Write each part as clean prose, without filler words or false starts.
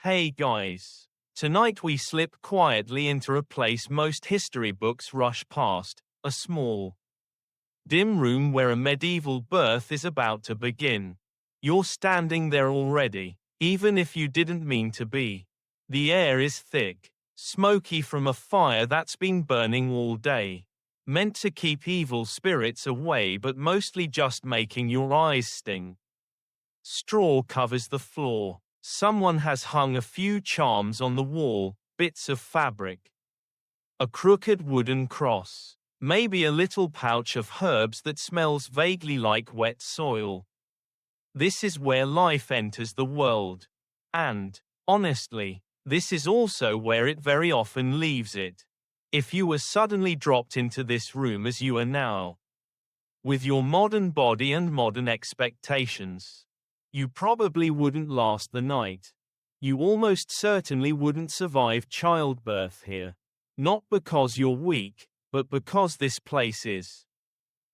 Hey guys. Tonight we slip quietly into a place most history books rush past, a small, dim room where a medieval birth is about to begin. You're standing there already, even if you didn't mean to be. The air is thick, smoky from a fire that's been burning all day. Meant to keep evil spirits away but mostly just making your eyes sting. Straw covers the floor. Someone has hung a few charms on the wall, bits of fabric. A crooked wooden cross. Maybe a little pouch of herbs that smells vaguely like wet soil. This is where life enters the world. And, honestly, this is also where it very often leaves it. If you were suddenly dropped into this room as you are now, with your modern body and modern expectations, you probably wouldn't last the night. You almost certainly wouldn't survive childbirth here. Not because you're weak, but because this place is.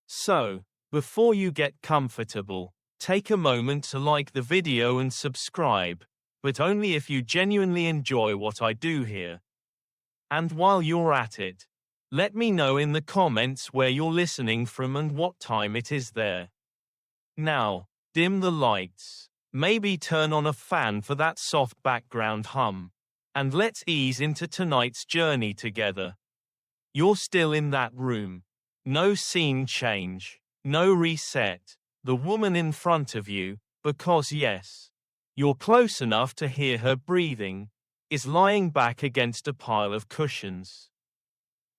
So, before you get comfortable, take a moment to like the video and subscribe, but only if you genuinely enjoy what I do here. And while you're at it, let me know in the comments where you're listening from and what time it is there. Now, dim the lights, maybe turn on a fan for that soft background hum, and let's ease into tonight's journey together. You're still in that room. No scene change, no reset. The woman in front of you, because yes, you're close enough to hear her breathing, is lying back against a pile of cushions.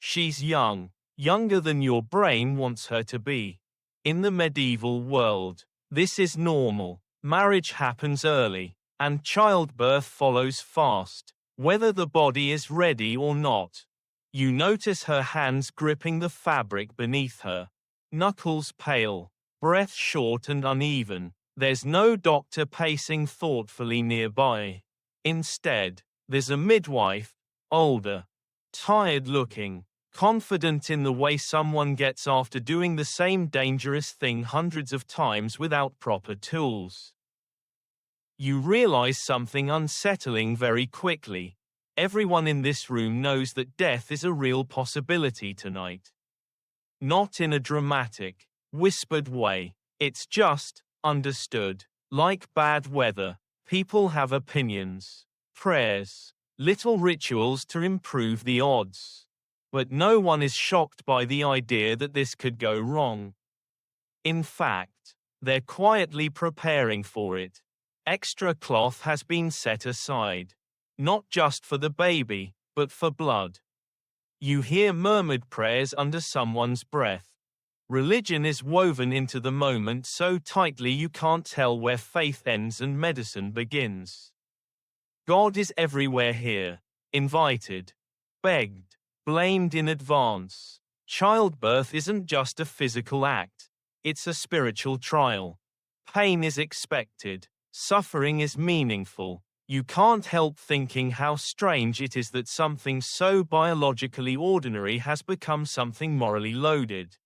She's young, younger than your brain wants her to be. In the medieval world, this is normal. Marriage happens early, and childbirth follows fast, whether the body is ready or not. You notice her hands gripping the fabric beneath her. Knuckles pale, breath short and uneven. There's no doctor pacing thoughtfully nearby. Instead, there's a midwife, older, tired-looking, confident in the way someone gets after doing the same dangerous thing hundreds of times without proper tools. You realize something unsettling very quickly. Everyone in this room knows that death is a real possibility tonight. Not in a dramatic, whispered way. It's just understood. Like bad weather, people have opinions, prayers, little rituals to improve the odds. But no one is shocked by the idea that this could go wrong. In fact, they're quietly preparing for it. Extra cloth has been set aside. Not just for the baby, but for blood. You hear murmured prayers under someone's breath. Religion is woven into the moment so tightly you can't tell where faith ends and medicine begins. God is everywhere here, invited, begged, blamed in advance. Childbirth isn't just a physical act, it's a spiritual trial. Pain is expected, suffering is meaningful. You can't help thinking how strange it is that something so biologically ordinary has become something morally loaded.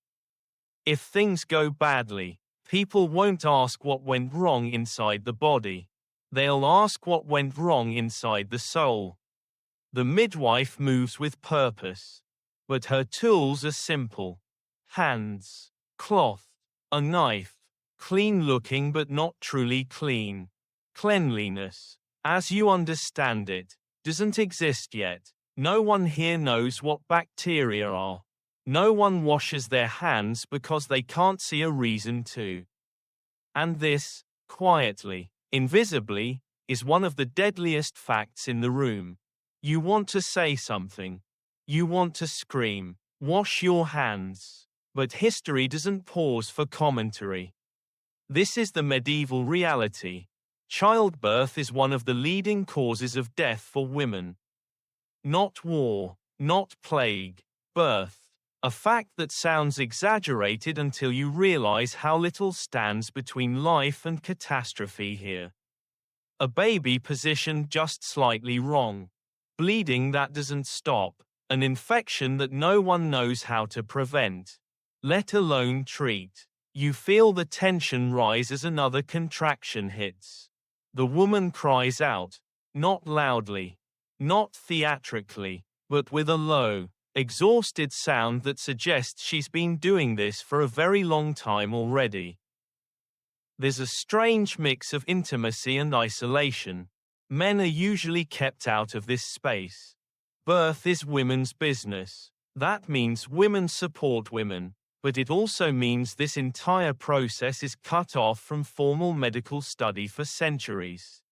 If things go badly, people won't ask what went wrong inside the body. They'll ask what went wrong inside the soul. The midwife moves with purpose. But her tools are simple. Hands, cloth, a knife, clean looking but not truly clean. Cleanliness, as you understand it, doesn't exist yet. No one here knows what bacteria are. No one washes their hands because they can't see a reason to. And this, quietly, invisibly, is one of the deadliest facts in the room. You want to say something. You want to scream, "Wash your hands." But history doesn't pause for commentary. This is the medieval reality. Childbirth is one of the leading causes of death for women. Not war, not plague, birth. A fact that sounds exaggerated until you realize how little stands between life and catastrophe here. A baby positioned just slightly wrong. Bleeding that doesn't stop. An infection that no one knows how to prevent, let alone treat. You feel the tension rise as another contraction hits. The woman cries out, Not loudly, not theatrically, but with a low, exhausted sound that suggests she's been doing this for a very long time already. There's a strange mix of intimacy and isolation. Men are usually kept out of this space. Birth is women's business. That means women support women, but it also means this entire process is cut off from formal medical study for centuries.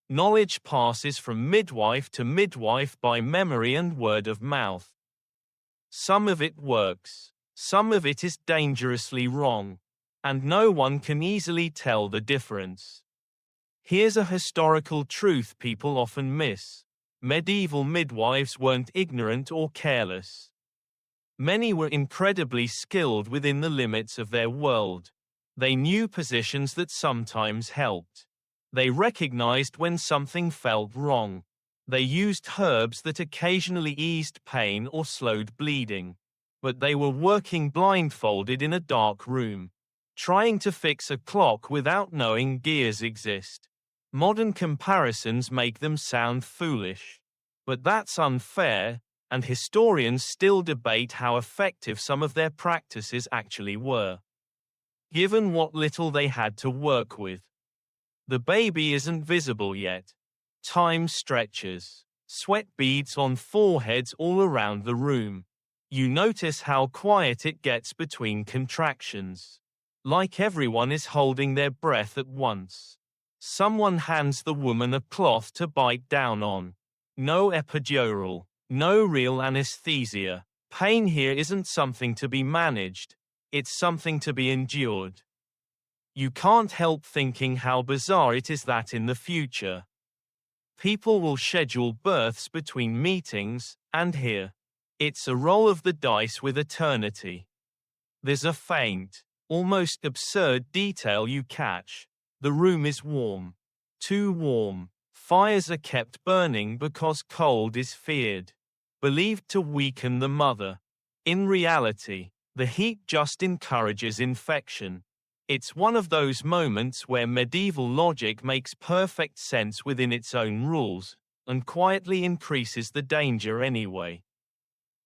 Knowledge passes from midwife to midwife by memory and word of mouth. Some of it works, some of it is dangerously wrong, and no one can easily tell the difference. Here's a historical truth people often miss. Medieval midwives weren't ignorant or careless. Many were incredibly skilled within the limits of their world. They knew positions that sometimes helped. They recognized when something felt wrong. They used herbs that occasionally eased pain or slowed bleeding. But they were working blindfolded in a dark room, trying to fix a clock without knowing gears exist. Modern comparisons make them sound foolish. But that's unfair, and historians still debate how effective some of their practices actually were, given what little they had to work with. The baby isn't visible yet. Time stretches. Sweat beads on foreheads all around the room. You notice how quiet it gets between contractions. Like everyone is holding their breath at once. Someone hands the woman a cloth to bite down on. No epidural. No real anesthesia. Pain here isn't something to be managed. It's something to be endured. You can't help thinking how bizarre it is that in the future, people will schedule births between meetings, and here, it's a roll of the dice with eternity. There's a faint, almost absurd detail you catch. The room is warm. Too warm. Fires are kept burning because cold is feared, believed to weaken the mother. In reality, the heat just encourages infection. It's one of those moments where medieval logic makes perfect sense within its own rules, and quietly increases the danger anyway.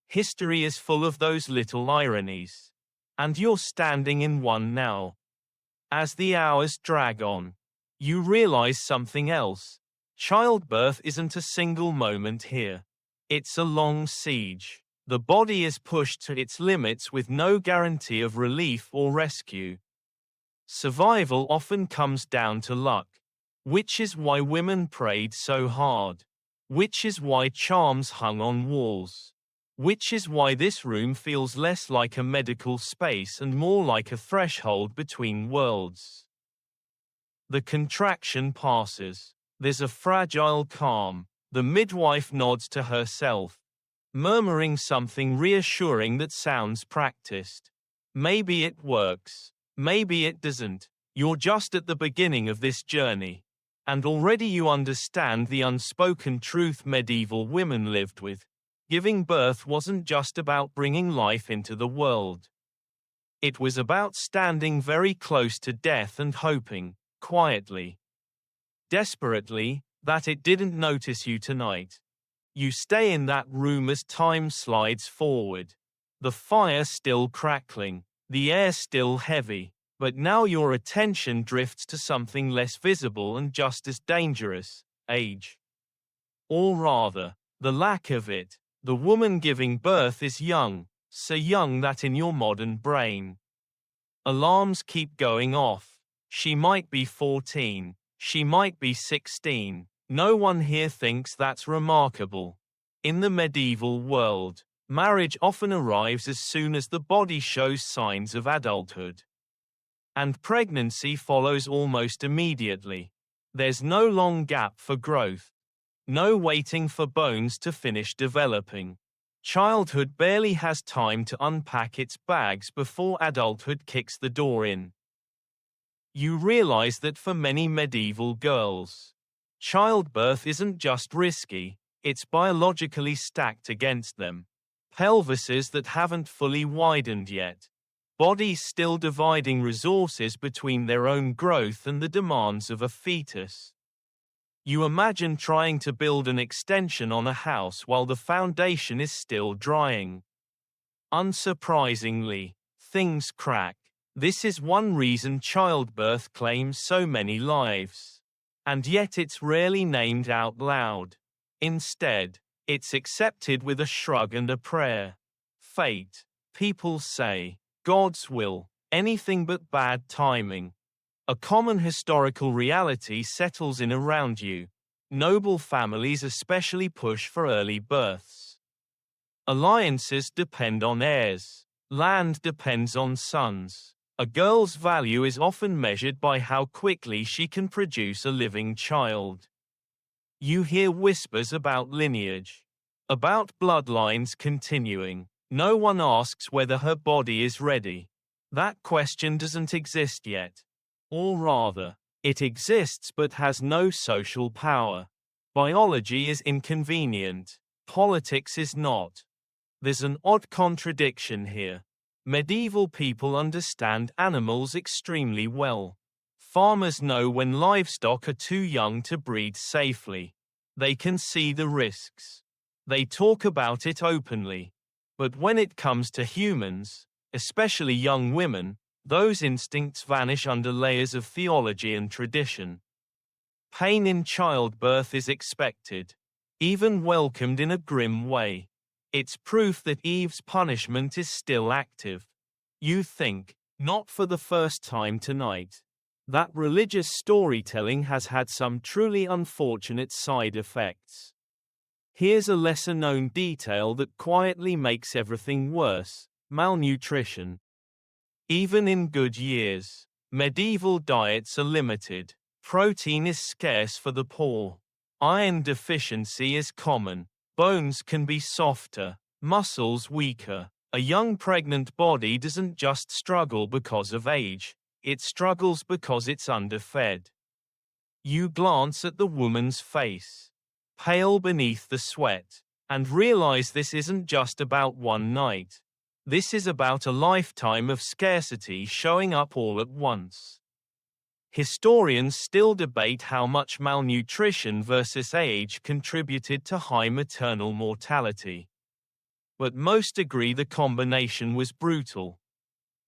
History is full of those little ironies. And you're standing in one now. As the hours drag on, you realize something else. Childbirth isn't a single moment here. It's a long siege. The body is pushed to its limits with no guarantee of relief or rescue. Survival often comes down to luck, which is why women prayed so hard, which is why charms hung on walls, which is why this room feels less like a medical space and more like a threshold between worlds. The contraction passes. There's a fragile calm. The midwife nods to herself, murmuring something reassuring that sounds practiced. Maybe it works. Maybe it doesn't. You're just at the beginning of this journey. And already you understand the unspoken truth medieval women lived with. Giving birth wasn't just about bringing life into the world. It was about standing very close to death and hoping, quietly, desperately, that it didn't notice you tonight. You stay in that room as time slides forward. The fire still crackling, the air still heavy, but now your attention drifts to something less visible and just as dangerous: age. Or rather, the lack of it. The woman giving birth is young, so young that in your modern brain, alarms keep going off. She might be 14. She might be 16. No one here thinks that's remarkable. In the medieval world, marriage often arrives as soon as the body shows signs of adulthood. And pregnancy follows almost immediately. There's no long gap for growth. No waiting for bones to finish developing. Childhood barely has time to unpack its bags before adulthood kicks the door in. You realize that for many medieval girls, childbirth isn't just risky, it's biologically stacked against them. Pelvises that haven't fully widened yet. Bodies still dividing resources between their own growth and the demands of a fetus. You imagine trying to build an extension on a house while the foundation is still drying. Unsurprisingly, things crack. This is one reason childbirth claims so many lives. And yet it's rarely named out loud. Instead, it's accepted with a shrug and a prayer. Fate, people say, God's will, anything but bad timing. A common historical reality settles in around you. Noble families especially push for early births. Alliances depend on heirs. Land depends on sons. A girl's value is often measured by how quickly she can produce a living child. You hear whispers about lineage, about bloodlines continuing. No one asks whether her body is ready. That question doesn't exist yet. Or rather, it exists but has no social power. Biology is inconvenient. Politics is not. There's an odd contradiction here. Medieval people understand animals extremely well. Farmers know when livestock are too young to breed safely. They can see the risks. They talk about it openly. But when it comes to humans, especially young women, those instincts vanish under layers of theology and tradition. Pain in childbirth is expected, even welcomed in a grim way. It's proof that Eve's punishment is still active. You think, not for the first time tonight, that religious storytelling has had some truly unfortunate side effects. Here's a lesser-known detail that quietly makes everything worse: malnutrition. Even in good years, medieval diets are limited. Protein is scarce for the poor. Iron deficiency is common. Bones can be softer, muscles weaker. A young pregnant body doesn't just struggle because of age, it struggles because it's underfed. You glance at the woman's face, pale beneath the sweat, and realize this isn't just about one night. This is about a lifetime of scarcity showing up all at once. Historians still debate how much malnutrition versus age contributed to high maternal mortality. But most agree the combination was brutal.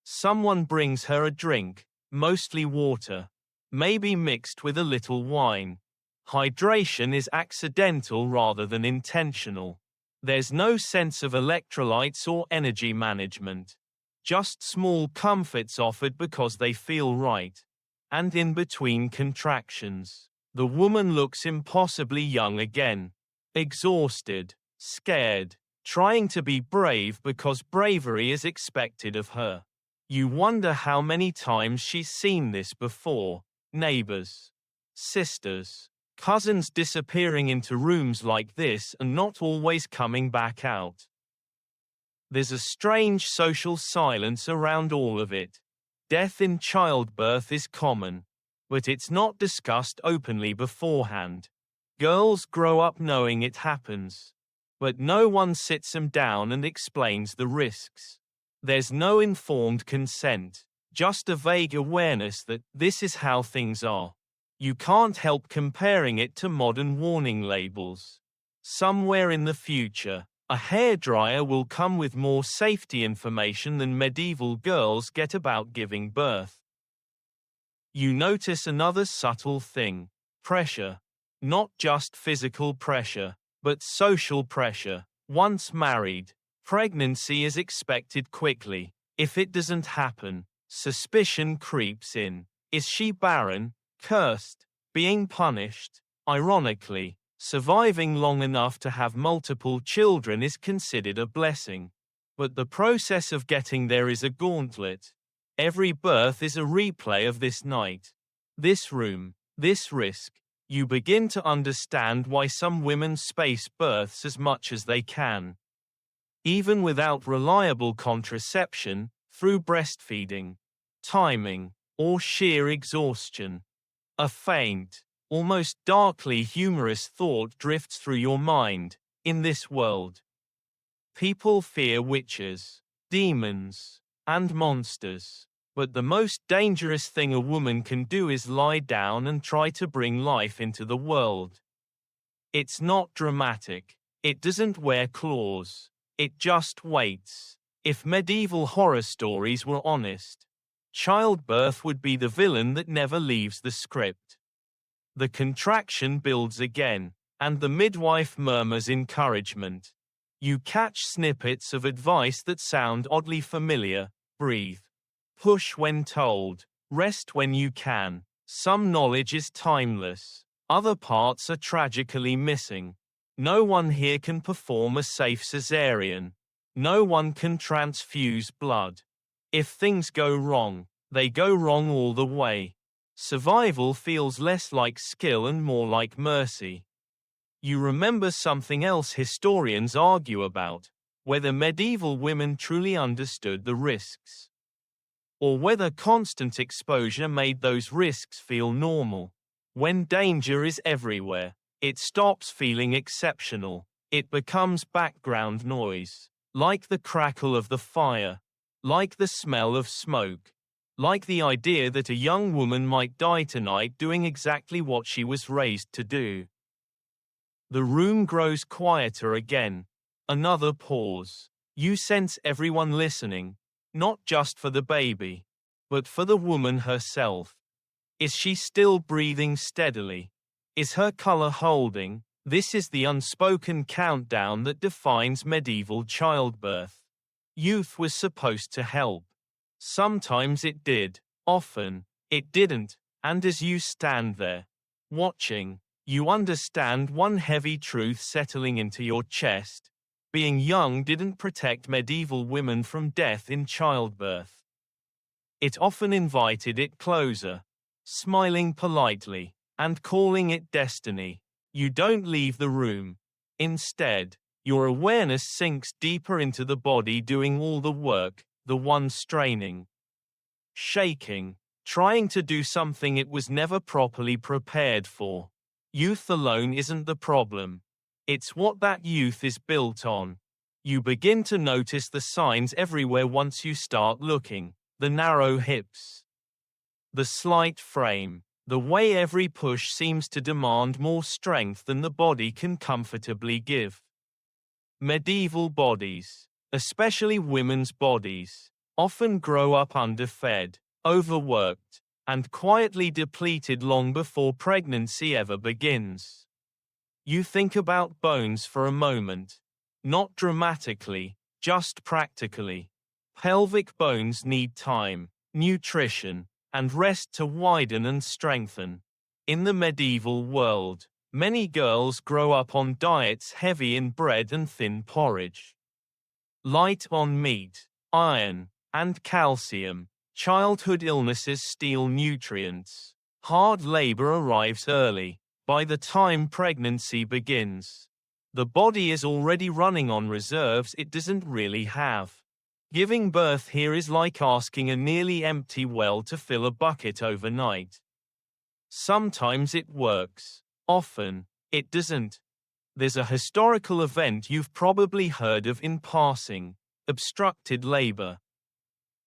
Someone brings her a drink, mostly water, maybe mixed with a little wine. Hydration is accidental rather than intentional. There's no sense of electrolytes or energy management. Just small comforts offered because they feel right. And in between contractions, the woman looks impossibly young again. Exhausted, scared, trying to be brave because bravery is expected of her. You wonder how many times she's seen this before. Neighbors, sisters, cousins disappearing into rooms like this and not always coming back out. There's a strange social silence around all of it. Death in childbirth is common, but it's not discussed openly beforehand. Girls grow up knowing it happens, but no one sits them down and explains the risks. There's no informed consent, just a vague awareness that this is how things are. You can't help comparing it to modern warning labels. Somewhere in the future, a hairdryer will come with more safety information than medieval girls get about giving birth. You notice another subtle thing: pressure. Not just physical pressure, but social pressure. Once married, pregnancy is expected quickly. If it doesn't happen, suspicion creeps in. Is she barren, cursed, being punished? Ironically, surviving long enough to have multiple children is considered a blessing. But the process of getting there is a gauntlet. Every birth is a replay of this night, this room, this risk. You begin to understand why some women space births as much as they can. Even without reliable contraception, through breastfeeding, timing, or sheer exhaustion. A faint, almost darkly humorous thought drifts through your mind. In this world, people fear witches, demons, and monsters. But the most dangerous thing a woman can do is lie down and try to bring life into the world. It's not dramatic. It doesn't wear claws. It just waits. If medieval horror stories were honest, childbirth would be the villain that never leaves the script. The contraction builds again, and the midwife murmurs encouragement. You catch snippets of advice that sound oddly familiar: breathe, push when told, rest when you can. Some knowledge is timeless. Other parts are tragically missing. No one here can perform a safe cesarean. No one can transfuse blood. If things go wrong, they go wrong all the way. Survival feels less like skill and more like mercy. You remember something else historians argue about: whether medieval women truly understood the risks, or whether constant exposure made those risks feel normal. When danger is everywhere, it stops feeling exceptional. It becomes background noise, like the crackle of the fire, like the smell of smoke, like the idea that a young woman might die tonight doing exactly what she was raised to do. The room grows quieter again. Another pause. You sense everyone listening, not just for the baby, but for the woman herself. Is she still breathing steadily? Is her color holding? This is the unspoken countdown that defines medieval childbirth. Youth was supposed to help. Sometimes it did, often it didn't, and as you stand there, watching, you understand one heavy truth settling into your chest. Being young didn't protect medieval women from death in childbirth. It often invited it closer, smiling politely, and calling it destiny. You don't leave the room. Instead, your awareness sinks deeper into the body doing all the work, the one straining, shaking, trying to do something it was never properly prepared for. Youth alone isn't the problem. It's what that youth is built on. You begin to notice the signs everywhere once you start looking: the narrow hips, the slight frame, the way every push seems to demand more strength than the body can comfortably give. Medieval bodies, especially women's bodies, often grow up underfed, overworked, and quietly depleted long before pregnancy ever begins. You think about bones for a moment. Not dramatically, just practically. Pelvic bones need time, nutrition, and rest to widen and strengthen. In the medieval world, many girls grow up on diets heavy in bread and thin porridge, light on meat, iron, and calcium. Childhood illnesses steal nutrients. Hard labor arrives early. By the time pregnancy begins, the body is already running on reserves it doesn't really have. Giving birth here is like asking a nearly empty well to fill a bucket overnight. Sometimes it works. Often, it doesn't. There's a historical event you've probably heard of in passing: obstructed labor.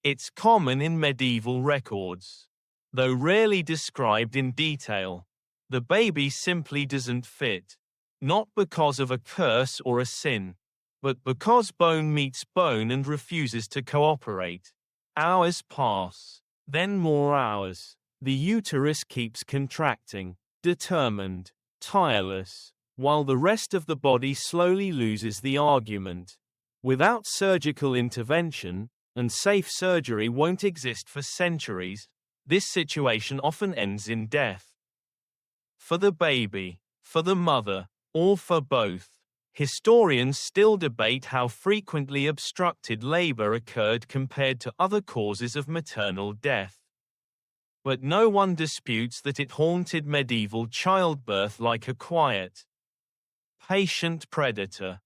It's common in medieval records, though rarely described in detail. The baby simply doesn't fit. Not because of a curse or a sin, but because bone meets bone and refuses to cooperate. Hours pass, then more hours. The uterus keeps contracting, determined, tireless, while the rest of the body slowly loses the argument. Without surgical intervention, and safe surgery won't exist for centuries, this situation often ends in death. For the baby, for the mother, or for both. Historians still debate how frequently obstructed labor occurred compared to other causes of maternal death. But no one disputes that it haunted medieval childbirth like a quiet, patient predator.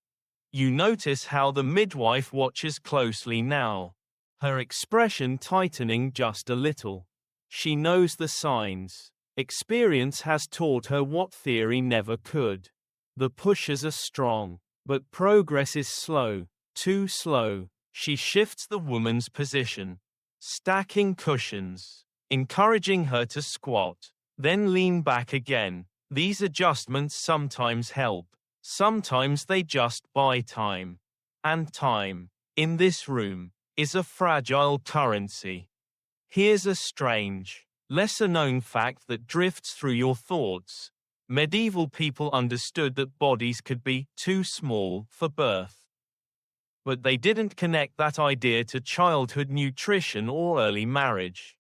You notice how the midwife watches closely now, her expression tightening just a little. She knows the signs. Experience has taught her what theory never could. The pushes are strong, but progress is slow, too slow. She shifts the woman's position. stacking cushions, encouraging her to squat, then lean back again. These adjustments sometimes help, sometimes they just buy time. And time, in this room, is a fragile currency. Here's a strange, lesser-known fact that drifts through your thoughts. Medieval people understood that bodies could be too small for birth. But they didn't connect that idea to childhood nutrition or early marriage.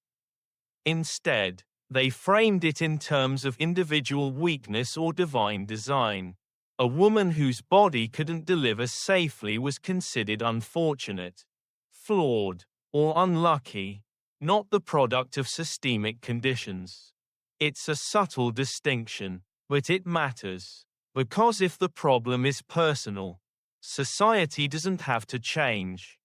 Instead, they framed it in terms of individual weakness or divine design. A woman whose body couldn't deliver safely was considered unfortunate, flawed, or unlucky, not the product of systemic conditions. It's a subtle distinction, but it matters, because if the problem is personal, society doesn't have to change.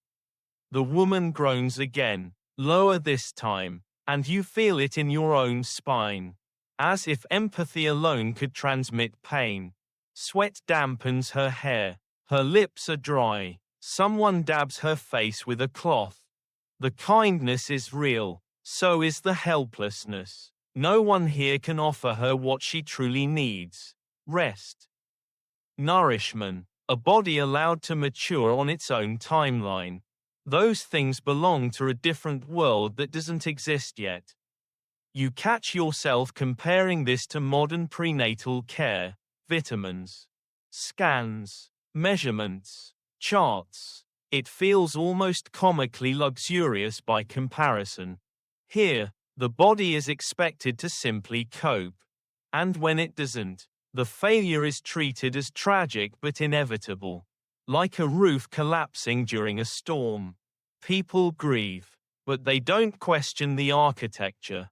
The woman groans again, lower this time, and you feel it in your own spine. As if empathy alone could transmit pain. Sweat dampens her hair, her lips are dry, someone dabs her face with a cloth. The kindness is real, so is the helplessness. No one here can offer her what she truly needs: rest, nourishment, a body allowed to mature on its own timeline. Those things belong to a different world that doesn't exist yet. You catch yourself comparing this to modern prenatal care, vitamins, scans, measurements, charts. It feels almost comically luxurious by comparison. Here, the body is expected to simply cope. And when it doesn't, the failure is treated as tragic but inevitable. Like a roof collapsing during a storm. People grieve, but they don't question the architecture.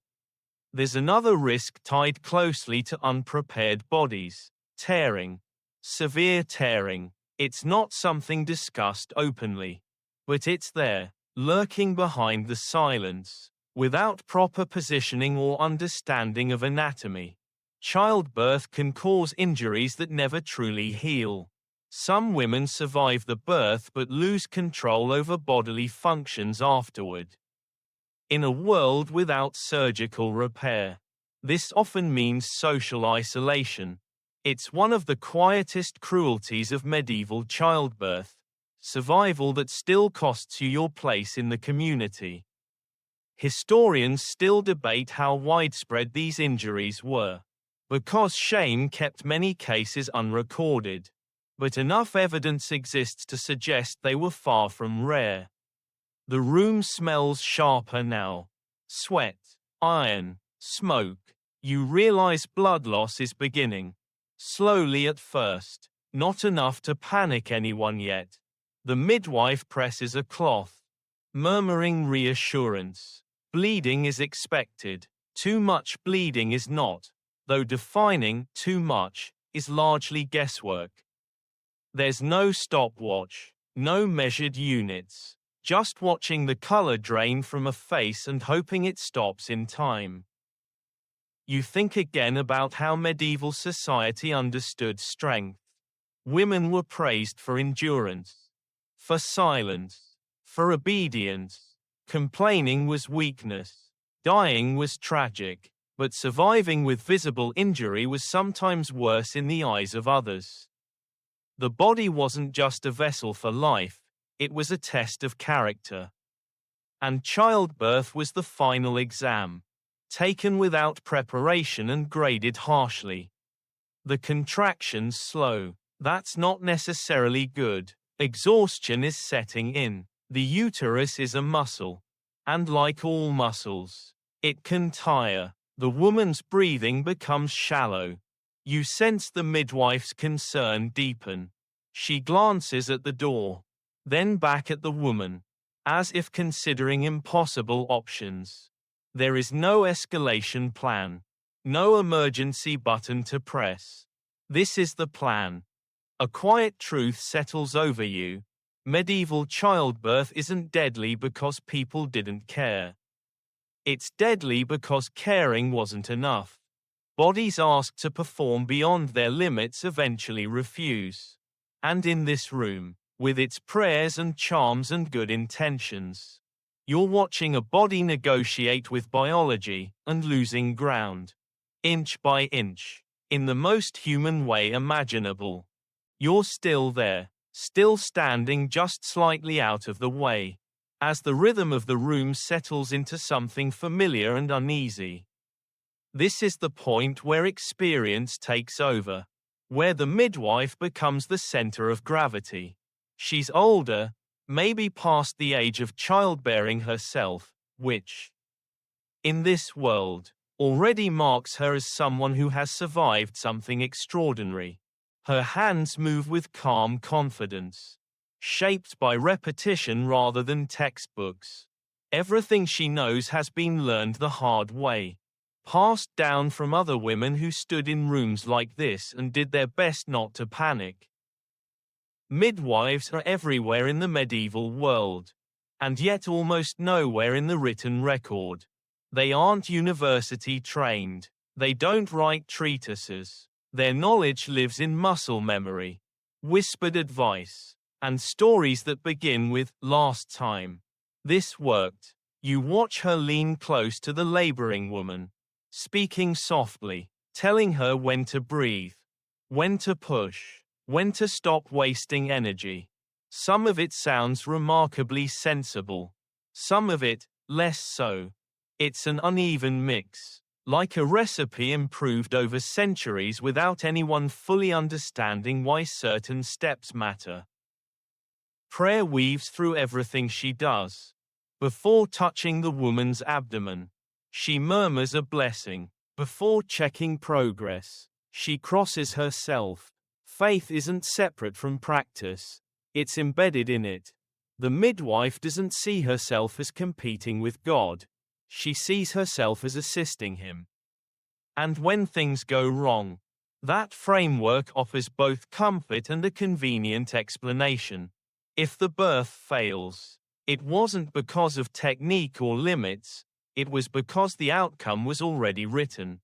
There's another risk tied closely to unprepared bodies: tearing. Severe tearing. It's not something discussed openly. But it's there, lurking behind the silence, without proper positioning or understanding of anatomy. Childbirth can cause injuries that never truly heal. Some women survive the birth but lose control over bodily functions afterward. In a world without surgical repair, this often means social isolation. It's one of the quietest cruelties of medieval childbirth, survival that still costs you your place in the community. Historians still debate how widespread these injuries were, because shame kept many cases unrecorded. But enough evidence exists to suggest they were far from rare. The room smells sharper now. Sweat, iron, smoke. You realize blood loss is beginning. Slowly at first, not enough to panic anyone yet. The midwife presses a cloth, murmuring reassurance. Bleeding is expected. Too much bleeding is not, though defining too much is largely guesswork. There's no stopwatch, no measured units, just watching the color drain from a face and hoping it stops in time. You think again about how medieval society understood strength. Women were praised for endurance, for silence, for obedience. Complaining was weakness. Dying was tragic, but surviving with visible injury was sometimes worse in the eyes of others. The body wasn't just a vessel for life, it was a test of character. And childbirth was the final exam, taken without preparation and graded harshly. The contractions slow. That's not necessarily good. Exhaustion is setting in. The uterus is a muscle. And like all muscles, it can tire. The woman's breathing becomes shallow. You sense the midwife's concern deepen. She glances at the door, then back at the woman, as if considering impossible options. There is no escalation plan, no emergency button to press. This is the plan. A quiet truth settles over you. Medieval childbirth isn't deadly because people didn't care. It's deadly because caring wasn't enough. Bodies asked to perform beyond their limits eventually refuse. And in this room, with its prayers and charms and good intentions, You're watching a body negotiate with biology and losing ground. Inch by inch. In the most human way imaginable. You're still there, still standing just slightly out of the way. As the rhythm of the room settles into something familiar and uneasy. This is the point where experience takes over. Where the midwife becomes the center of gravity. She's older, maybe past the age of childbearing herself, which, in this world, already marks her as someone who has survived something extraordinary. Her hands move with calm confidence, shaped by repetition rather than textbooks. Everything she knows has been learned the hard way, passed down from other women who stood in rooms like this and did their best not to panic. Midwives are everywhere in the medieval world, and yet almost nowhere in the written record. They aren't university trained. They don't write treatises. Their knowledge lives in muscle memory, whispered advice, and stories that begin with "last time this worked." You watch her lean close to the laboring woman, speaking softly, telling her when to breathe, when to push, when to stop wasting energy. Some of it sounds remarkably sensible. Some of it, less so. It's an uneven mix, like a recipe improved over centuries without anyone fully understanding why certain steps matter. Prayer weaves through everything she does. Before touching the woman's abdomen, she murmurs a blessing. Before checking progress, she crosses herself. Faith isn't separate from practice. It's embedded in it. The midwife doesn't see herself as competing with God. She sees herself as assisting him. And when things go wrong, that framework offers both comfort and a convenient explanation. If the birth fails, it wasn't because of technique or limits, it was because the outcome was already written.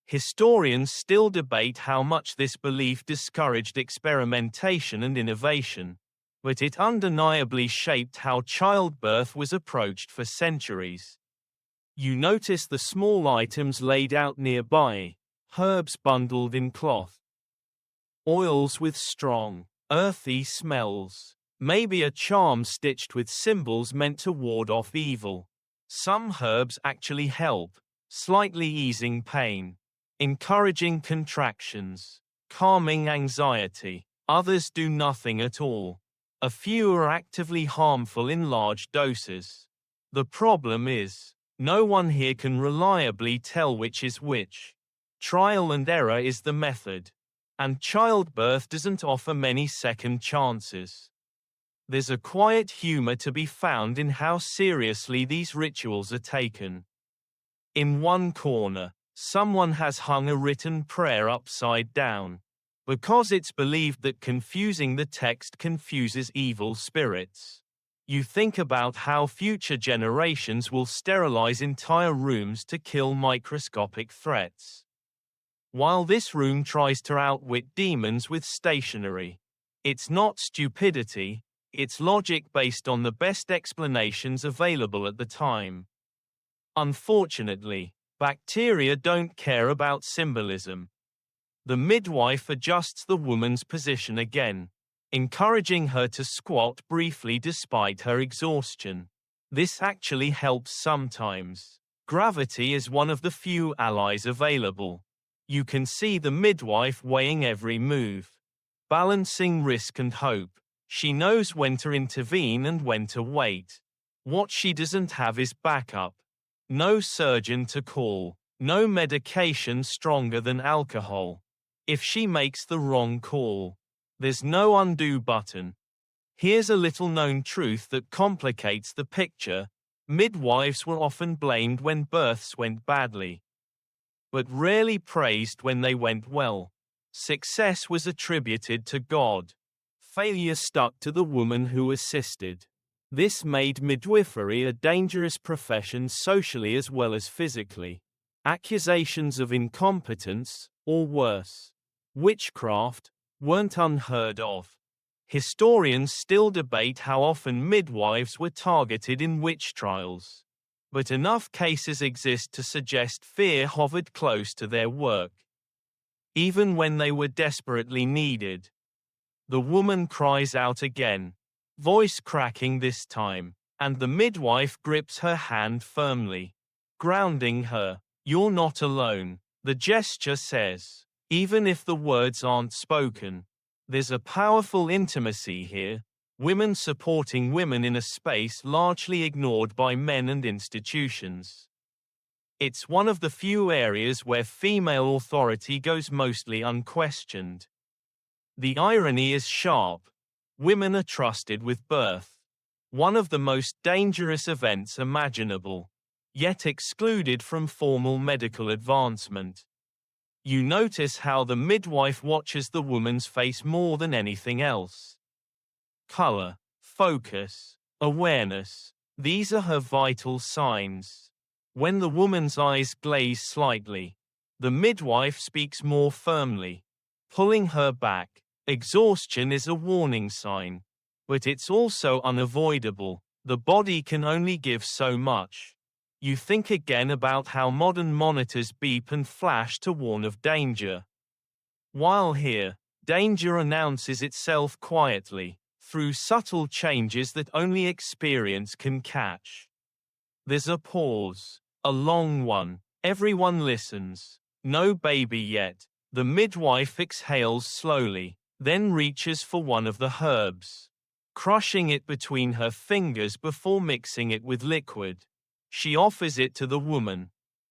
Historians still debate how much this belief discouraged experimentation and innovation, but it undeniably shaped how childbirth was approached for centuries. You notice the small items laid out nearby, herbs bundled in cloth, oils with strong, earthy smells, maybe a charm stitched with symbols meant to ward off evil. Some herbs actually help, slightly easing pain, encouraging contractions, calming anxiety. Others do nothing at all. A few are actively harmful in large doses. The problem is, no one here can reliably tell which is which. Trial and error is the method. And childbirth doesn't offer many second chances. There's a quiet humor to be found in how seriously these rituals are taken. In one corner, someone has hung a written prayer upside down, because it's believed that confusing the text confuses evil spirits. You think about how future generations will sterilize entire rooms to kill microscopic threats. While this room tries to outwit demons with stationery, it's not stupidity, it's logic based on the best explanations available at the time. Unfortunately, bacteria don't care about symbolism. The midwife adjusts the woman's position again, encouraging her to squat briefly despite her exhaustion. This actually helps sometimes. Gravity is one of the few allies available. You can see the midwife weighing every move, balancing risk and hope. She knows when to intervene and when to wait. What she doesn't have is backup. No surgeon to call, no medication stronger than alcohol. If she makes the wrong call, there's no undo button. Here's a little-known truth that complicates the picture. Midwives were often blamed when births went badly, but rarely praised when they went well. Success was attributed to God. Failure stuck to the woman who assisted. This made midwifery a dangerous profession socially as well as physically. Accusations of incompetence, or worse, witchcraft, weren't unheard of. Historians still debate how often midwives were targeted in witch trials, but enough cases exist to suggest fear hovered close to their work. Even when they were desperately needed. The woman cries out again, voice cracking this time, and the midwife grips her hand firmly, grounding her. You're not alone, the gesture says. Even if the words aren't spoken, there's a powerful intimacy here, women supporting women in a space largely ignored by men and institutions. It's one of the few areas where female authority goes mostly unquestioned. The irony is sharp. Women are trusted with birth, one of the most dangerous events imaginable, yet excluded from formal medical advancement. You notice how the midwife watches the woman's face more than anything else. Color, focus, awareness, these are her vital signs. When the woman's eyes glaze slightly, the midwife speaks more firmly, pulling her back. Exhaustion is a warning sign, but it's also unavoidable. The body can only give so much. You think again about how modern monitors beep and flash to warn of danger. While here, danger announces itself quietly, through subtle changes that only experience can catch. There's a pause, a long one. Everyone listens. No baby yet. The midwife exhales slowly, then reaches for one of the herbs, crushing it between her fingers before mixing it with liquid. She offers it to the woman,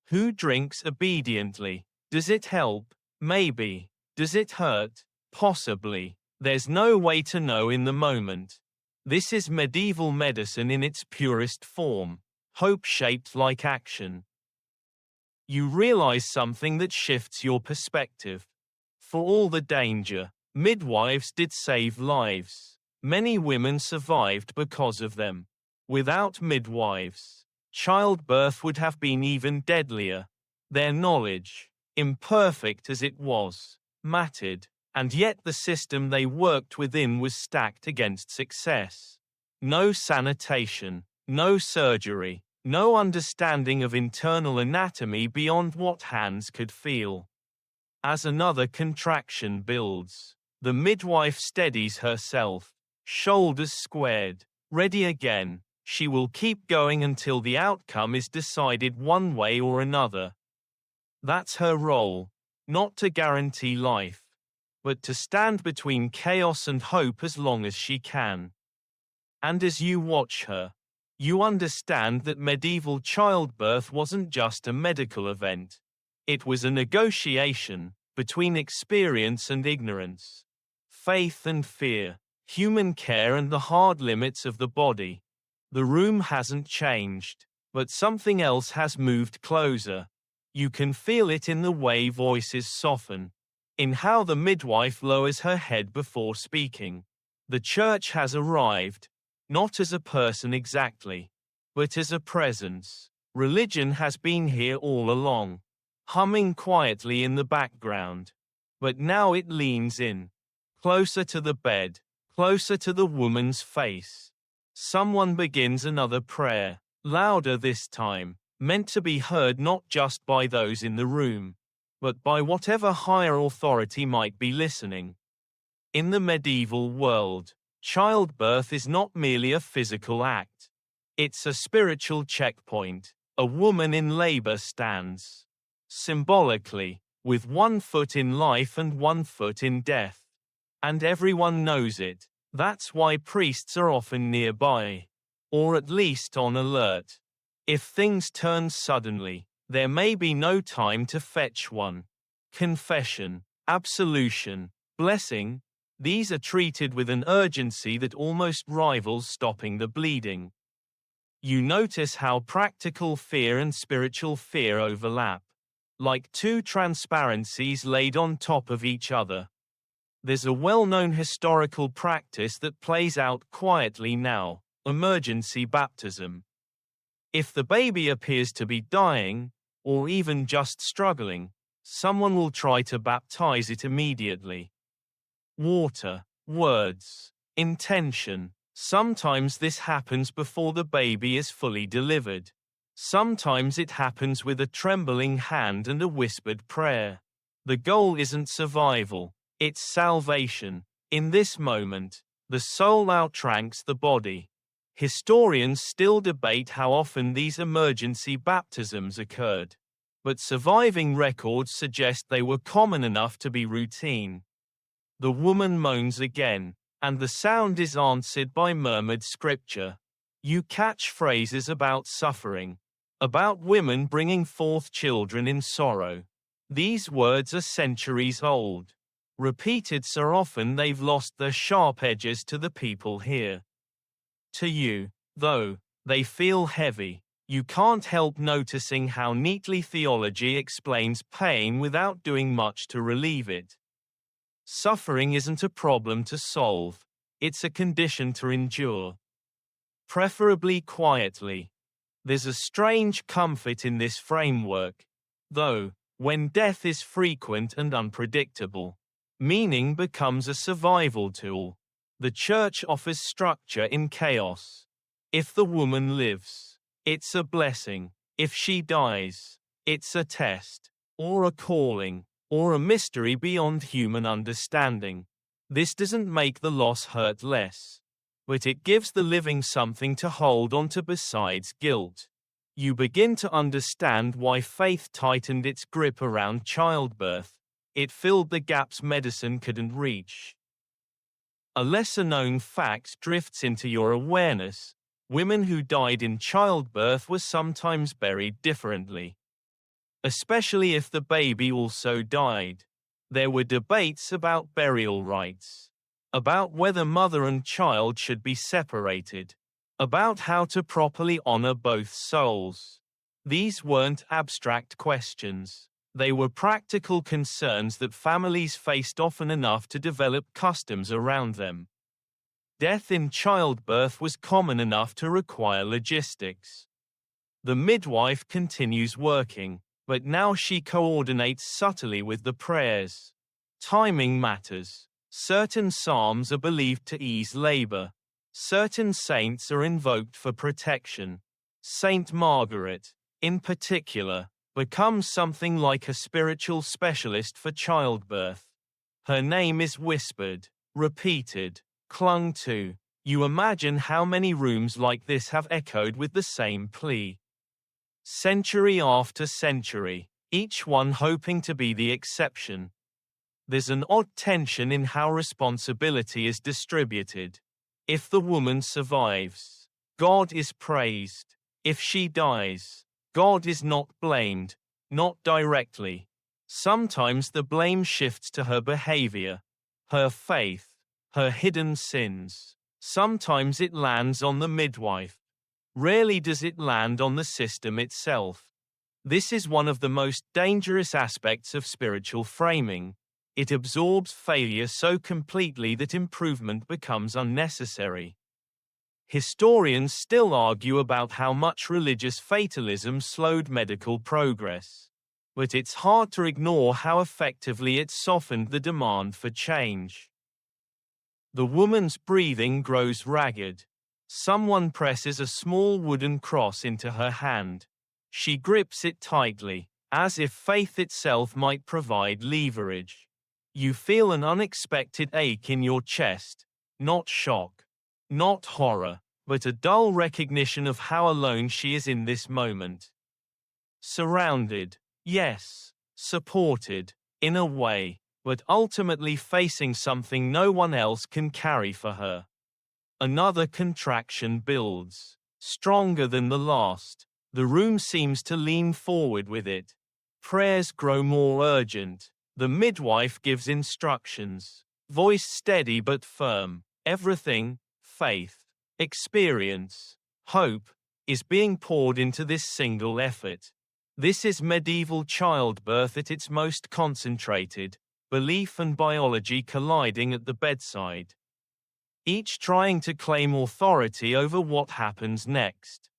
who drinks obediently. Does it help? Maybe. Does it hurt? Possibly. There's no way to know in the moment. This is medieval medicine in its purest form, hope shaped like action. You realize something that shifts your perspective. For all the danger, midwives did save lives. Many women survived because of them. Without midwives, childbirth would have been even deadlier. Their knowledge, imperfect as it was, mattered, and yet the system they worked within was stacked against success. No sanitation, no surgery, no understanding of internal anatomy beyond what hands could feel. As another contraction builds, the midwife steadies herself, shoulders squared, ready again. She will keep going until the outcome is decided one way or another. That's her role, not to guarantee life, but to stand between chaos and hope as long as she can. And as you watch her, you understand that medieval childbirth wasn't just a medical event. It was a negotiation between experience and ignorance, faith and fear, human care and the hard limits of the body. The room hasn't changed, but something else has moved closer. You can feel it in the way voices soften, in how the midwife lowers her head before speaking. The church has arrived, not as a person exactly, but as a presence. Religion has been here all along, humming quietly in the background. But now it leans in, closer to the bed, closer to the woman's face. Someone begins another prayer, louder this time, meant to be heard not just by those in the room, but by whatever higher authority might be listening. In the medieval world, childbirth is not merely a physical act. It's a spiritual checkpoint. A woman in labor stands, symbolically, with one foot in life and one foot in death. And everyone knows it. That's why priests are often nearby, or at least on alert. If things turn suddenly, there may be no time to fetch one. Confession, absolution, blessing, these are treated with an urgency that almost rivals stopping the bleeding. You notice how practical fear and spiritual fear overlap, like two transparencies laid on top of each other. There's a well-known historical practice that plays out quietly now: emergency baptism. If the baby appears to be dying, or even just struggling, someone will try to baptize it immediately. Water, words, Intention. Sometimes this happens before the baby is fully delivered. Sometimes it happens with a trembling hand and a whispered prayer. The goal isn't survival, it's salvation. In this moment, the soul outranks the body. Historians still debate how often these emergency baptisms occurred, but surviving records suggest they were common enough to be routine. The woman moans again, and the sound is answered by murmured scripture. You catch phrases about suffering, about women bringing forth children in sorrow. These words are centuries old. Repeated so often they've lost their sharp edges to the people here. To you, though, they feel heavy. You can't help noticing how neatly theology explains pain without doing much to relieve it. Suffering isn't a problem to solve, it's a condition to endure. Preferably quietly. There's a strange comfort in this framework, though, when death is frequent and unpredictable. Meaning becomes a survival tool. The church offers structure in chaos. If the woman lives, it's a blessing. If she dies, it's a test, or a calling, or a mystery beyond human understanding. This doesn't make the loss hurt less, but it gives the living something to hold onto besides guilt. You begin to understand why faith tightened its grip around childbirth. It filled the gaps medicine couldn't reach. A lesser-known fact drifts into your awareness. Women who died in childbirth were sometimes buried differently, especially if the baby also died. There were debates about burial rites, about whether mother and child should be separated, about how to properly honor both souls. These weren't abstract questions. They were practical concerns that families faced often enough to develop customs around them. Death in childbirth was common enough to require logistics. The midwife continues working, but now she coordinates subtly with the prayers. Timing matters. Certain psalms are believed to ease labor. Certain saints are invoked for protection. Saint Margaret, in particular, becomes something like a spiritual specialist for childbirth. Her name is whispered, repeated, clung to. You imagine how many rooms like this have echoed with the same plea. Century after century, each one hoping to be the exception. There's an odd tension in how responsibility is distributed. If the woman survives, God is praised. If she dies, God is not blamed, not directly. Sometimes the blame shifts to her behavior, her faith, her hidden sins. Sometimes it lands on the midwife. Rarely does it land on the system itself. This is one of the most dangerous aspects of spiritual framing. It absorbs failure so completely that improvement becomes unnecessary. Historians still argue about how much religious fatalism slowed medical progress, but it's hard to ignore how effectively it softened the demand for change. The woman's breathing grows ragged. Someone presses a small wooden cross into her hand. She grips it tightly, as if faith itself might provide leverage. You feel an unexpected ache in your chest, not shock, not horror, but a dull recognition of how alone she is in this moment. Surrounded, yes, supported, in a way, but ultimately facing something no one else can carry for her. Another contraction builds, stronger than the last. The room seems to lean forward with it. Prayers grow more urgent. The midwife gives instructions, voice steady but firm. Everything, faith, experience, hope, is being poured into this single effort. This is medieval childbirth at its most concentrated, belief and biology colliding at the bedside, each trying to claim authority over what happens next.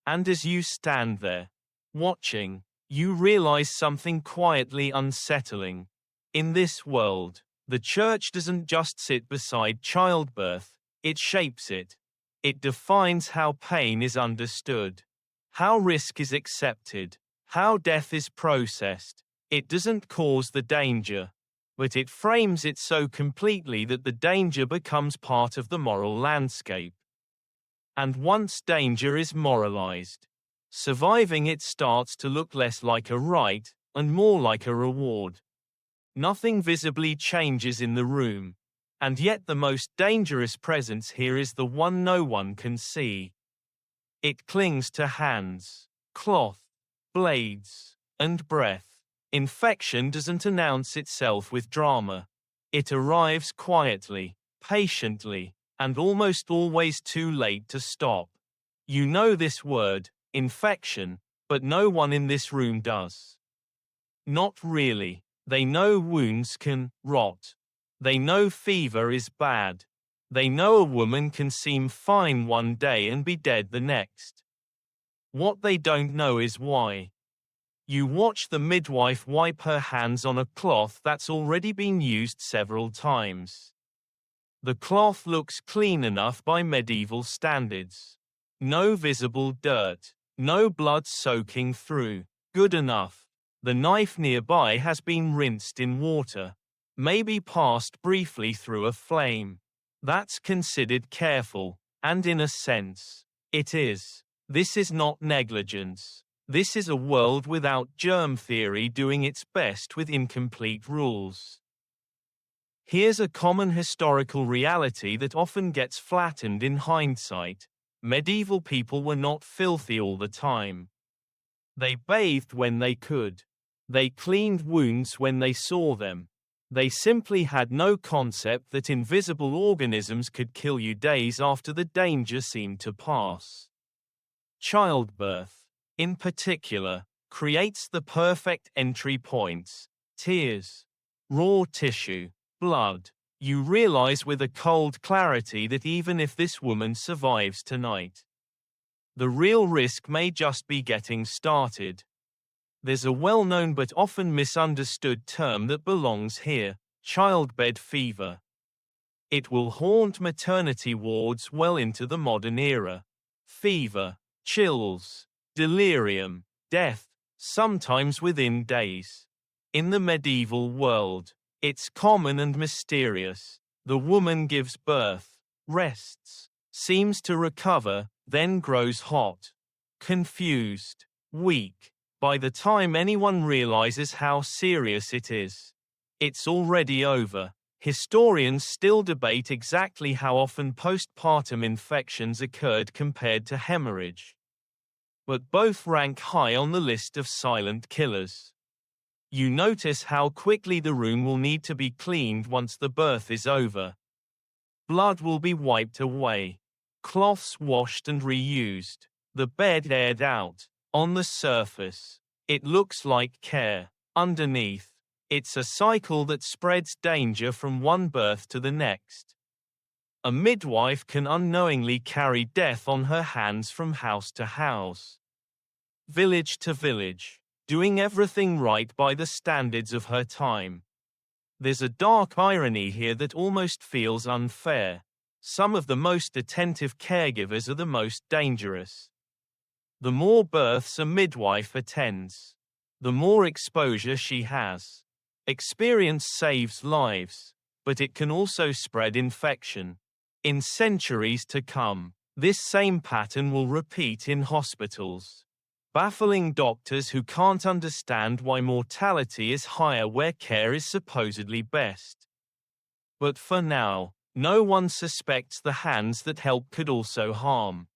And as you stand there, watching, you realize something quietly unsettling. In this world, The church doesn't just sit beside childbirth, it shapes it. It defines how pain is understood, how risk is accepted, how death is processed. It doesn't cause the danger, but it frames it so completely that the danger becomes part of the moral landscape. And once danger is moralized, surviving it starts to look less like a right and more like a reward. Nothing visibly changes in the room, and yet the most dangerous presence here is the one no one can see. It clings to hands, cloth, blades, and breath. Infection doesn't announce itself with drama. It arrives quietly, patiently, and almost always too late to stop. You know this word, infection, but no one in this room does. Not really. They know wounds can rot. They know fever is bad. They know a woman can seem fine one day and be dead the next. What they don't know is why. You watch the midwife wipe her hands on a cloth that's already been used several times. The cloth looks clean enough by medieval standards. No visible dirt, no blood soaking through. Good enough. The knife nearby has been rinsed in water, maybe passed briefly through a flame. That's considered careful, and in a sense, it is. This is not negligence. This is a world without germ theory doing its best with incomplete rules. Here's a common historical reality that often gets flattened in hindsight. Medieval people were not filthy all the time. They bathed when they could. They cleaned wounds when they saw them. They simply had no concept that invisible organisms could kill you days after the danger seemed to pass. Childbirth, in particular, creates the perfect entry points: tears, raw tissue, blood. You realize with a cold clarity that even if this woman survives tonight, the real risk may just be getting started. There's a well-known but often misunderstood term that belongs here: childbed fever. It will haunt maternity wards well into the modern era. Fever, chills, delirium, death, sometimes within days. In the medieval world, it's common and mysterious. The woman gives birth, rests, seems to recover, then grows hot, confused, weak. By the time anyone realizes how serious it is, it's already over. Historians still debate exactly how often postpartum infections occurred compared to hemorrhage, but both rank high on the list of silent killers. You notice how quickly the room will need to be cleaned once the birth is over. Blood will be wiped away, cloths washed and reused, the bed aired out. On the surface, it looks like care. Underneath, it's a cycle that spreads danger from one birth to the next. A midwife can unknowingly carry death on her hands from house to house, village to village, doing everything right by the standards of her time. There's a dark irony here that almost feels unfair. Some of the most attentive caregivers are the most dangerous. The more births a midwife attends, the more exposure she has. Experience saves lives, but it can also spread infection. In centuries to come, this same pattern will repeat in hospitals, baffling doctors who can't understand why mortality is higher where care is supposedly best. But for now, no one suspects the hands that help could also harm.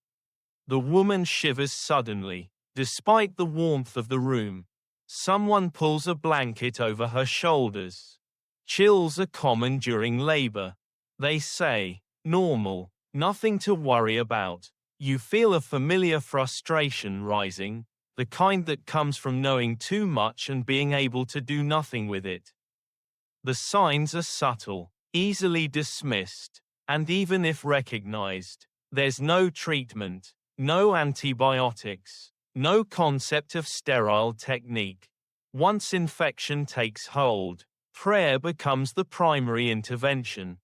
The woman shivers suddenly. Despite the warmth of the room, someone pulls a blanket over her shoulders. Chills are common during labor. They say, normal, nothing to worry about. You feel a familiar frustration rising, the kind that comes from knowing too much and being able to do nothing with it. The signs are subtle, easily dismissed, and even if recognized, there's no treatment. No antibiotics, no concept of sterile technique. Once infection takes hold, prayer becomes the primary intervention.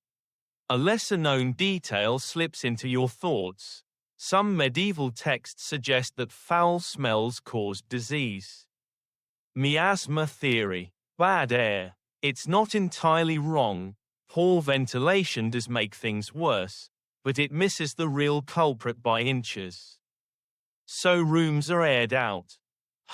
A lesser-known detail slips into your thoughts. Some medieval texts suggest that foul smells caused disease. Miasma theory. Bad air. It's not entirely wrong. Poor ventilation does make things worse, but it misses the real culprit by inches. So rooms are aired out.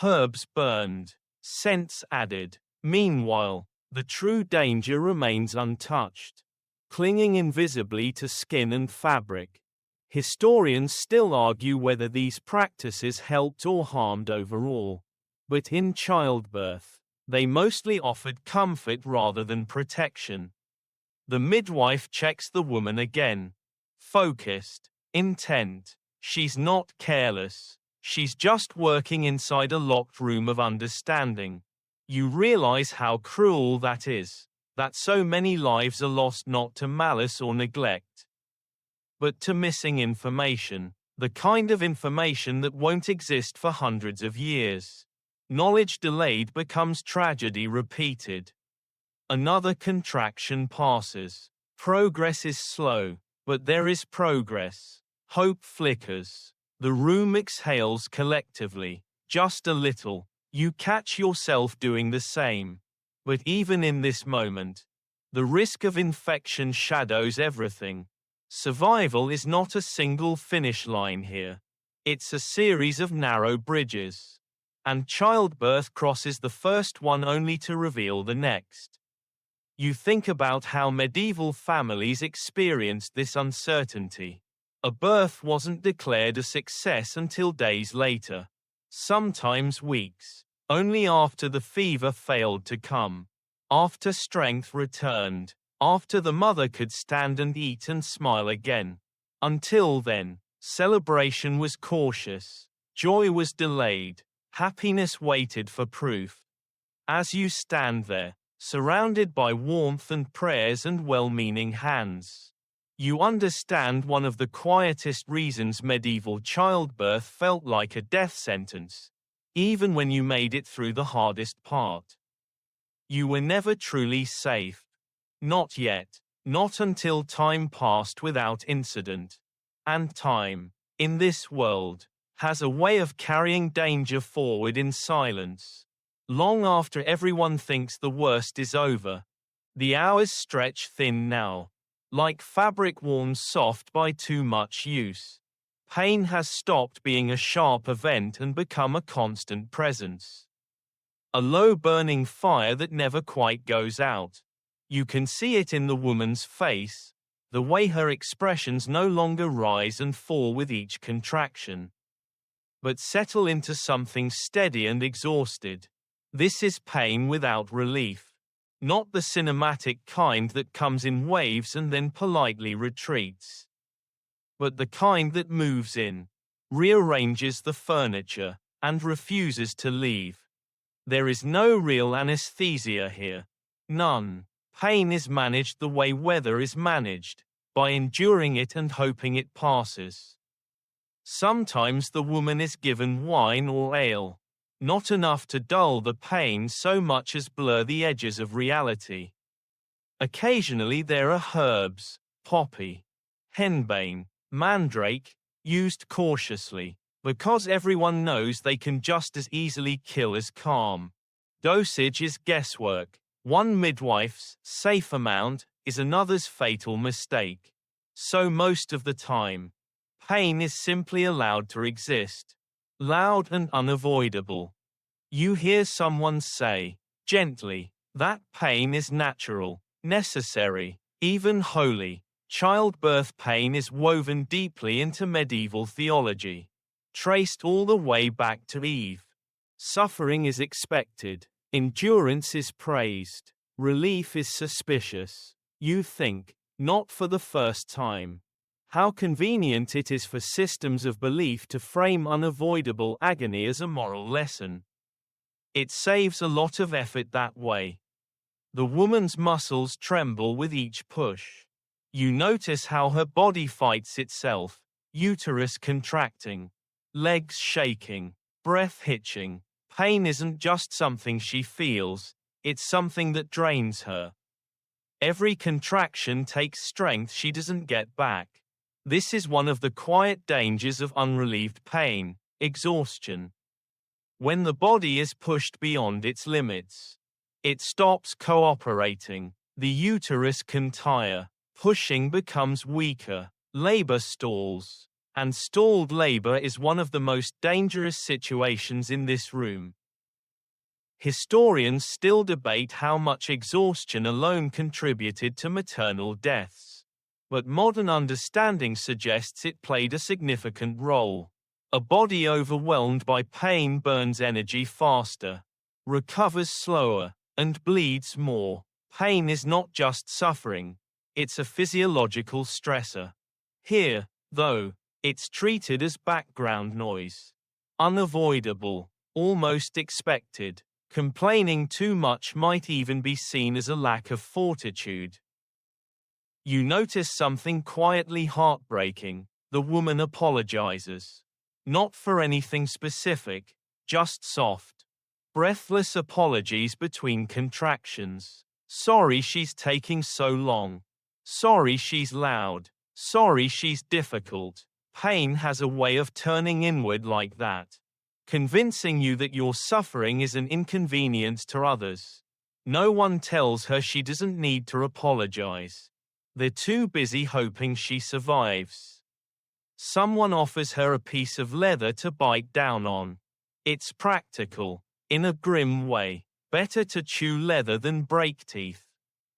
Herbs burned. Scents added. Meanwhile, the true danger remains untouched, clinging invisibly to skin and fabric. Historians still argue whether these practices helped or harmed overall. But in childbirth, they mostly offered comfort rather than protection. The midwife checks the woman again. Focused, intent. She's not careless. She's just working inside a locked room of understanding. You realize how cruel that is, that so many lives are lost not to malice or neglect, but to missing information, the kind of information that won't exist for hundreds of years. Knowledge delayed becomes tragedy repeated. Another contraction passes. Progress is slow, but there is progress. Hope flickers. The room exhales collectively, just a little. You catch yourself doing the same. But even in this moment, the risk of infection shadows everything. Survival is not a single finish line here. It's a series of narrow bridges. And childbirth crosses the first one only to reveal the next. You think about how medieval families experienced this uncertainty. A birth wasn't declared a success until days later. Sometimes weeks, only after the fever failed to come, after strength returned, after the mother could stand and eat and smile again. Until then, celebration was cautious, joy was delayed, happiness waited for proof. As you stand there, surrounded by warmth and prayers and well-meaning hands, you understand one of the quietest reasons medieval childbirth felt like a death sentence, even when you made it through the hardest part. You were never truly safe. Not yet, not until time passed without incident. And time, in this world, has a way of carrying danger forward in silence. Long after everyone thinks the worst is over, the hours stretch thin now, like fabric worn soft by too much use. Pain has stopped being a sharp event and become a constant presence. A low burning fire that never quite goes out. You can see it in the woman's face, the way her expressions no longer rise and fall with each contraction, but settle into something steady and exhausted. This is pain without relief. Not the cinematic kind that comes in waves and then politely retreats, but the kind that moves in, rearranges the furniture, and refuses to leave. There is no real anesthesia here. None. Pain is managed the way weather is managed, by enduring it and hoping it passes. Sometimes the woman is given wine or ale, not enough to dull the pain so much as blur the edges of reality. Occasionally there are herbs, poppy, henbane, mandrake, used cautiously, because everyone knows they can just as easily kill as calm. Dosage is guesswork. One midwife's safe amount is another's fatal mistake. So most of the time, pain is simply allowed to exist. Loud and unavoidable. You hear someone say, gently, that pain is natural, necessary, even holy. Childbirth pain is woven deeply into medieval theology, traced all the way back to Eve. Suffering is expected, endurance is praised, relief is suspicious. You think, not for the first time, how convenient it is for systems of belief to frame unavoidable agony as a moral lesson. It saves a lot of effort that way. The woman's muscles tremble with each push. You notice how her body fights itself, uterus contracting, legs shaking, breath hitching. Pain isn't just something she feels, It's something that drains her. Every contraction takes strength she doesn't get back. This is one of the quiet dangers of unrelieved pain, exhaustion. When the body is pushed beyond its limits, it stops cooperating. The uterus can tire. Pushing becomes weaker. Labor stalls. And stalled labor is one of the most dangerous situations in this room. Historians still debate how much exhaustion alone contributed to maternal deaths. But modern understanding suggests it played a significant role. A body overwhelmed by pain burns energy faster, recovers slower, and bleeds more. Pain is not just suffering, it's a physiological stressor. Here, though, it's treated as background noise. Unavoidable, almost expected. Complaining too much might even be seen as a lack of fortitude. You notice something quietly heartbreaking. The woman apologizes. Not for anything specific, just soft, breathless apologies between contractions. Sorry she's taking so long. Sorry she's loud. Sorry she's difficult. Pain has a way of turning inward like that, convincing you that your suffering is an inconvenience to others. No one tells her she doesn't need to apologize. They're too busy hoping she survives. Someone offers her a piece of leather to bite down on. It's practical, in a grim way. Better to chew leather than break teeth.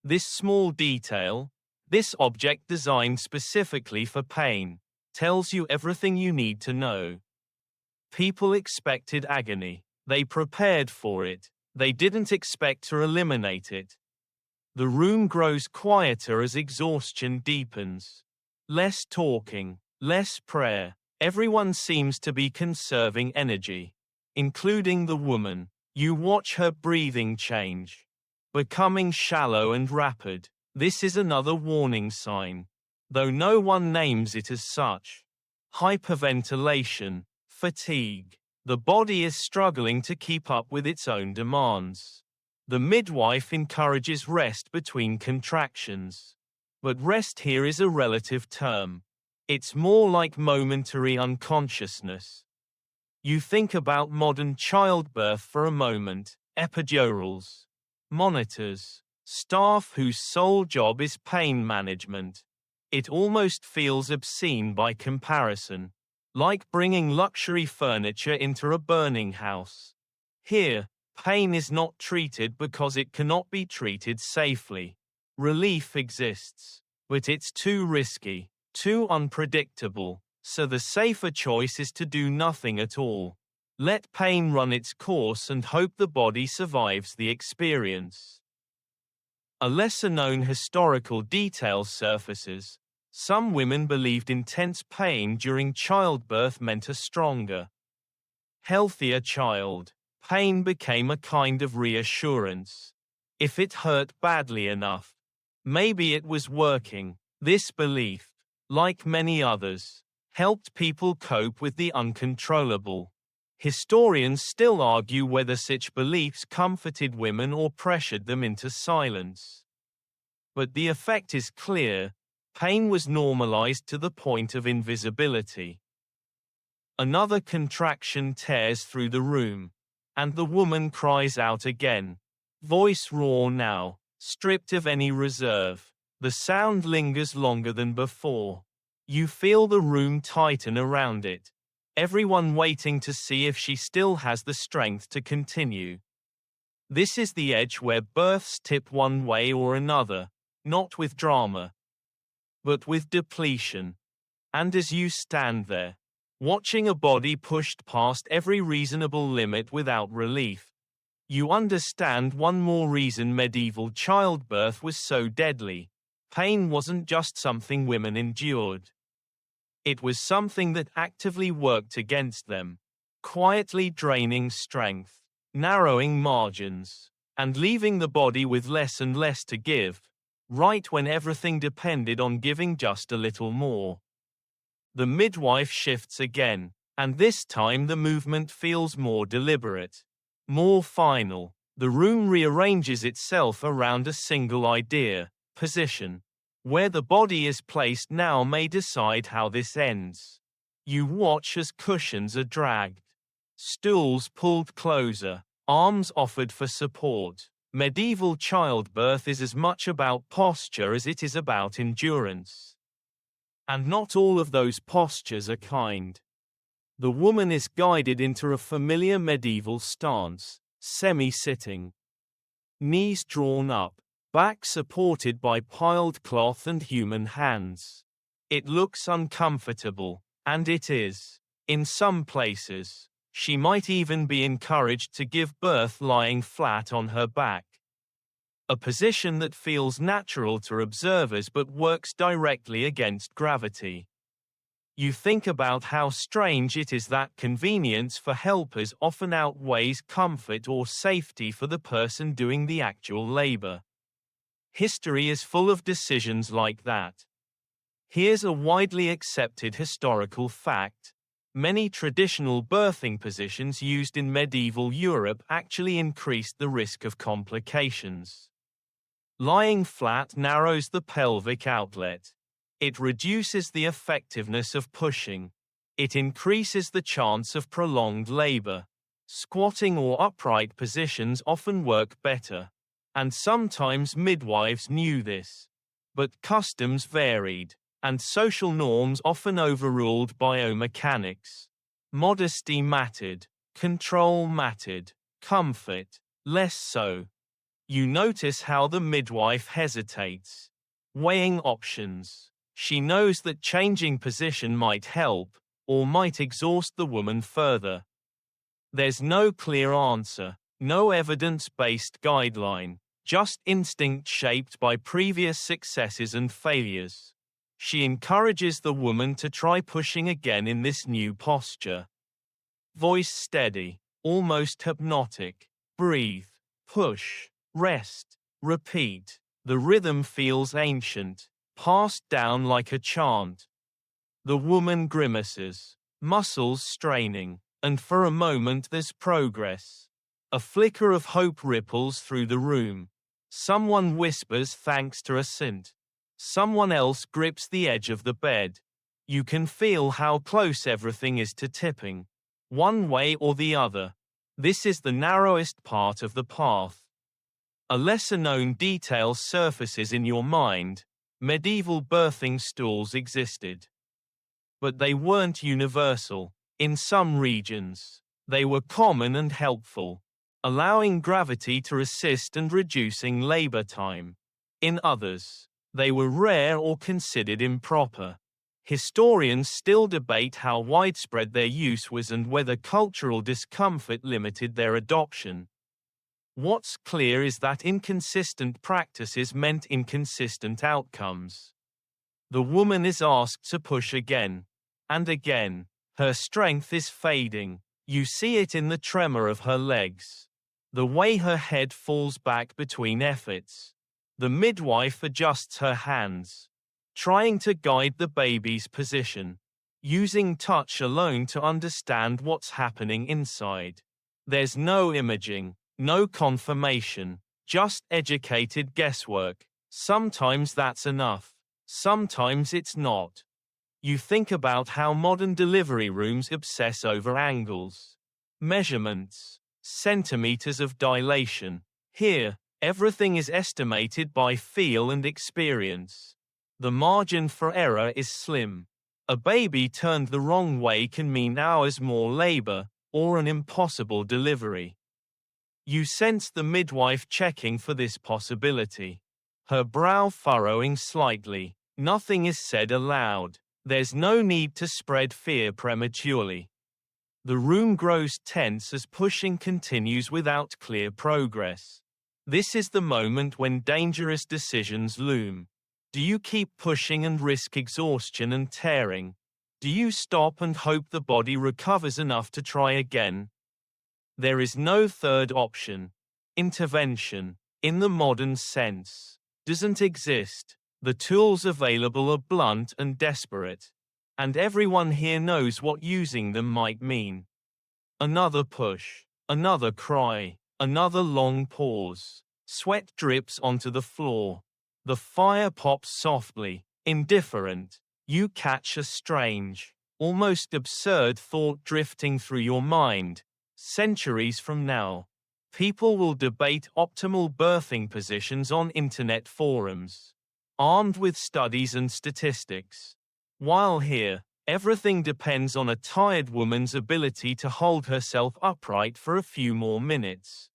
This small detail, this object designed specifically for pain, tells you everything you need to know. People expected agony. They prepared for it. They didn't expect to eliminate it. The room grows quieter as exhaustion deepens. Less talking, less prayer. Everyone seems to be conserving energy, including the woman. You watch her breathing change, becoming shallow and rapid. This is another warning sign, though no one names it as such. Hyperventilation. Fatigue. The body is struggling to keep up with its own demands. The midwife encourages rest between contractions. But rest here is a relative term. It's more like momentary unconsciousness. You think about modern childbirth for a moment. Epidurals, monitors, staff whose sole job is pain management. It almost feels obscene by comparison. Like bringing luxury furniture into a burning house. Here, pain is not treated because it cannot be treated safely. Relief exists, but it's too risky, too unpredictable, so the safer choice is to do nothing at all. Let pain run its course and hope the body survives the experience. A lesser-known historical detail surfaces. Some women believed intense pain during childbirth meant a stronger, healthier child. Pain became a kind of reassurance. If it hurt badly enough, maybe it was working. This belief, like many others, helped people cope with the uncontrollable. Historians still argue whether such beliefs comforted women or pressured them into silence. But the effect is clear. Pain was normalized to the point of invisibility. Another contraction tears through the room, and the woman cries out again. Voice raw now, stripped of any reserve. The sound lingers longer than before. You feel the room tighten around it. Everyone waiting to see if she still has the strength to continue. This is the edge where births tip one way or another, not with drama, but with depletion. And as you stand there, watching a body pushed past every reasonable limit without relief, you understand one more reason medieval childbirth was so deadly. Pain wasn't just something women endured. It was something that actively worked against them, quietly draining strength, narrowing margins, and leaving the body with less and less to give, right when everything depended on giving just a little more. The midwife shifts again, and this time the movement feels more deliberate, more final. The room rearranges itself around a single idea, position. Where the body is placed now may decide how this ends. You watch as cushions are dragged, stools pulled closer, arms offered for support. Medieval childbirth is as much about posture as it is about endurance. And not all of those postures are kind. The woman is guided into a familiar medieval stance, semi-sitting. Knees drawn up, back supported by piled cloth and human hands. It looks uncomfortable, and it is. In some places, she might even be encouraged to give birth lying flat on her back. A position that feels natural to observers but works directly against gravity. You think about how strange it is that convenience for helpers often outweighs comfort or safety for the person doing the actual labor. History is full of decisions like that. Here's a widely accepted historical fact. Many traditional birthing positions used in medieval Europe actually increased the risk of complications. Lying flat narrows the pelvic outlet. It reduces the effectiveness of pushing. It increases the chance of prolonged labor. Squatting or upright positions often work better. And sometimes midwives knew this. But customs varied, and social norms often overruled biomechanics. Modesty mattered, control mattered, comfort, less so. You notice how the midwife hesitates, weighing options. She knows that changing position might help, or might exhaust the woman further. There's no clear answer, no evidence-based guideline, just instinct shaped by previous successes and failures. She encourages the woman to try pushing again in this new posture. Voice steady, almost hypnotic. Breathe, push, rest, repeat. The rhythm feels ancient, passed down like a chant. The woman grimaces, muscles straining, and for a moment there's progress. A flicker of hope ripples through the room. Someone whispers thanks to a scent. Someone else grips the edge of the bed. You can feel how close everything is to tipping, one way or the other. This is the narrowest part of the path. A lesser-known detail surfaces in your mind. Medieval birthing stools existed. But they weren't universal. In some regions, they were common and helpful, allowing gravity to assist and reducing labor time. In others, they were rare or considered improper. Historians still debate how widespread their use was and whether cultural discomfort limited their adoption. What's clear is that inconsistent practices meant inconsistent outcomes. The woman is asked to push again and again. Her strength is fading. You see it in the tremor of her legs, the way her head falls back between efforts. The midwife adjusts her hands, trying to guide the baby's position, using touch alone to understand what's happening inside. There's no imaging, no confirmation, just educated guesswork. Sometimes that's enough, sometimes it's not. You think about how modern delivery rooms obsess over angles, measurements, centimeters of dilation. Here, everything is estimated by feel and experience. The margin for error is slim. A baby turned the wrong way can mean hours more labor, or an impossible delivery. You sense the midwife checking for this possibility. Her brow furrowing slightly. Nothing is said aloud. There's no need to spread fear prematurely. The room grows tense as pushing continues without clear progress. This is the moment when dangerous decisions loom. Do you keep pushing and risk exhaustion and tearing? Do you stop and hope the body recovers enough to try again? There is no third option. Intervention, in the modern sense, doesn't exist. The tools available are blunt and desperate. And everyone here knows what using them might mean. Another push, another cry, Another long pause. Sweat drips onto the floor. The fire pops softly. Indifferent. You catch a strange, almost absurd thought drifting through your mind. Centuries from now, people will debate optimal birthing positions on internet forums, armed with studies and statistics. While here, everything depends on a tired woman's ability to hold herself upright for a few more minutes.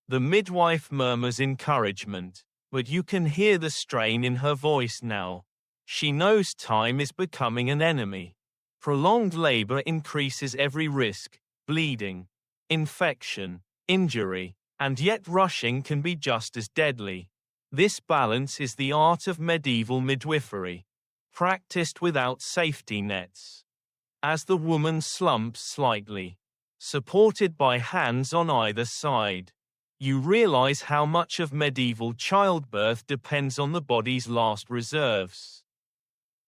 The midwife murmurs encouragement, but you can hear the strain in her voice now. She knows time is becoming an enemy. Prolonged labor increases every risk: bleeding, infection, injury, and yet rushing can be just as deadly. This balance is the art of medieval midwifery, practiced without safety nets. As the woman slumps slightly, supported by hands on either side, you realize how much of medieval childbirth depends on the body's last reserves.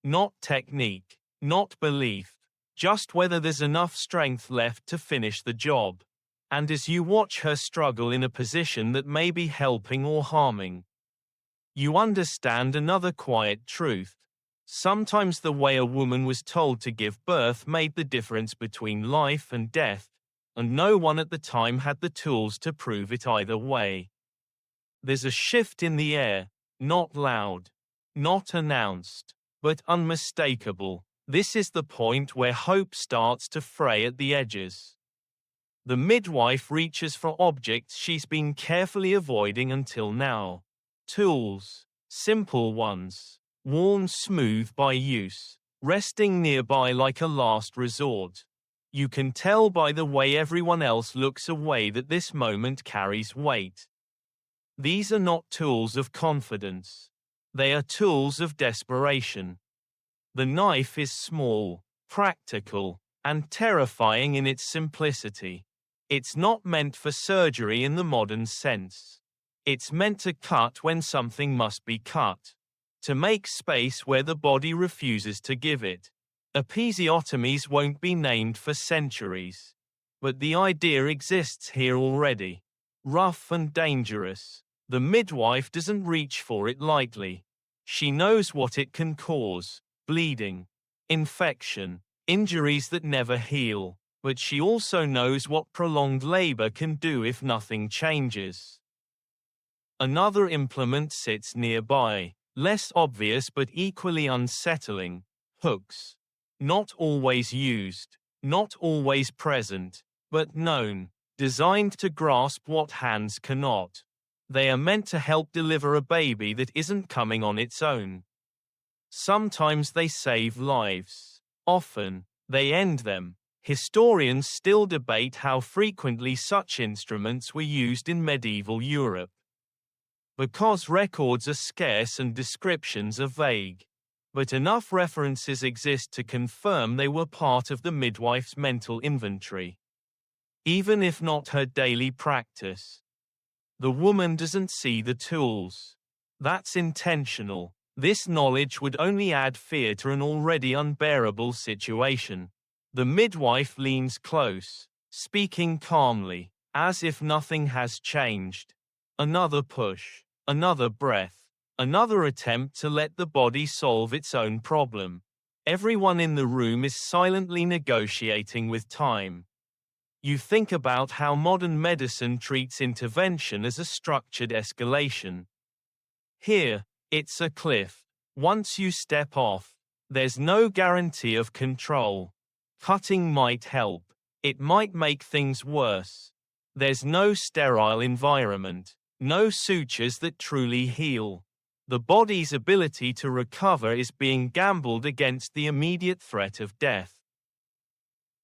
Not technique, not belief, just whether there's enough strength left to finish the job. And as you watch her struggle in a position that may be helping or harming, you understand another quiet truth. Sometimes the way a woman was told to give birth made the difference between life and death, and no one at the time had the tools to prove it either way. There's a shift in the air, not loud, not announced, but unmistakable. This is the point where hope starts to fray at the edges. The midwife reaches for objects she's been carefully avoiding until now. Tools, simple ones, worn smooth by use, resting nearby like a last resort. You can tell by the way everyone else looks away that this moment carries weight. These are not tools of confidence. They are tools of desperation. The knife is small, practical, and terrifying in its simplicity. It's not meant for surgery in the modern sense. It's meant to cut when something must be cut, to make space where the body refuses to give it. Episiotomies won't be named for centuries, but the idea exists here already. Rough and dangerous, the midwife doesn't reach for it lightly. She knows what it can cause: bleeding, infection, injuries that never heal, but she also knows what prolonged labor can do if nothing changes. Another implement sits nearby, less obvious but equally unsettling: hooks. Not always used, not always present, but known, designed to grasp what hands cannot. They are meant to help deliver a baby that isn't coming on its own. Sometimes they save lives. Often, they end them. Historians still debate how frequently such instruments were used in medieval Europe. Because records are scarce and descriptions are vague, but enough references exist to confirm they were part of the midwife's mental inventory. Even if not her daily practice. The woman doesn't see the tools. That's intentional. This knowledge would only add fear to an already unbearable situation. The midwife leans close, speaking calmly, as if nothing has changed. Another push, another breath. Another attempt to let the body solve its own problem. Everyone in the room is silently negotiating with time. You think about how modern medicine treats intervention as a structured escalation. Here, it's a cliff. Once you step off, there's no guarantee of control. Cutting might help. It might make things worse. There's no sterile environment, no sutures that truly heal. The body's ability to recover is being gambled against the immediate threat of death.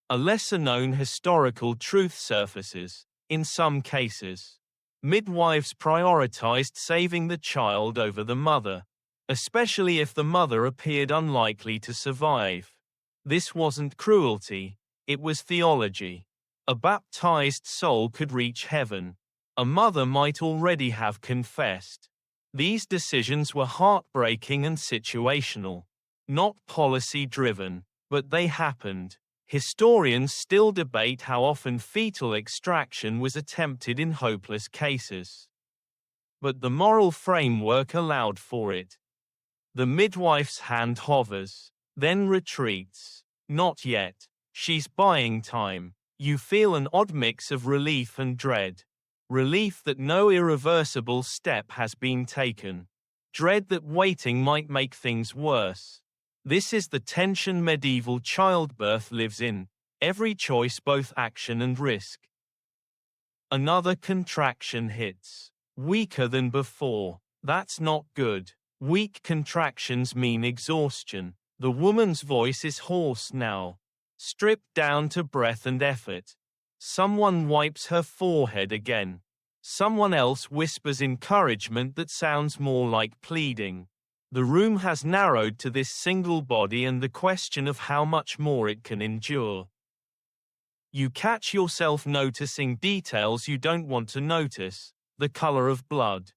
A lesser-known historical truth surfaces. In some cases, midwives prioritized saving the child over the mother, especially if the mother appeared unlikely to survive. This wasn't cruelty, it was theology. A baptized soul could reach heaven. A mother might already have confessed. These decisions were heartbreaking and situational. Not policy-driven, but they happened. Historians still debate how often fetal extraction was attempted in hopeless cases. But the moral framework allowed for it. The midwife's hand hovers, then retreats. Not yet. She's buying time. You feel an odd mix of relief and dread. Relief that no irreversible step has been taken. Dread that waiting might make things worse. This is the tension medieval childbirth lives in. Every choice, both action and risk. Another contraction hits. Weaker than before. That's not good. Weak contractions mean exhaustion. The woman's voice is hoarse now, stripped down to breath and effort. Someone wipes her forehead again. Someone else whispers encouragement that sounds more like pleading. The room has narrowed to this single body and the question of how much more it can endure. You catch yourself noticing details you don't want to notice, the color of blood,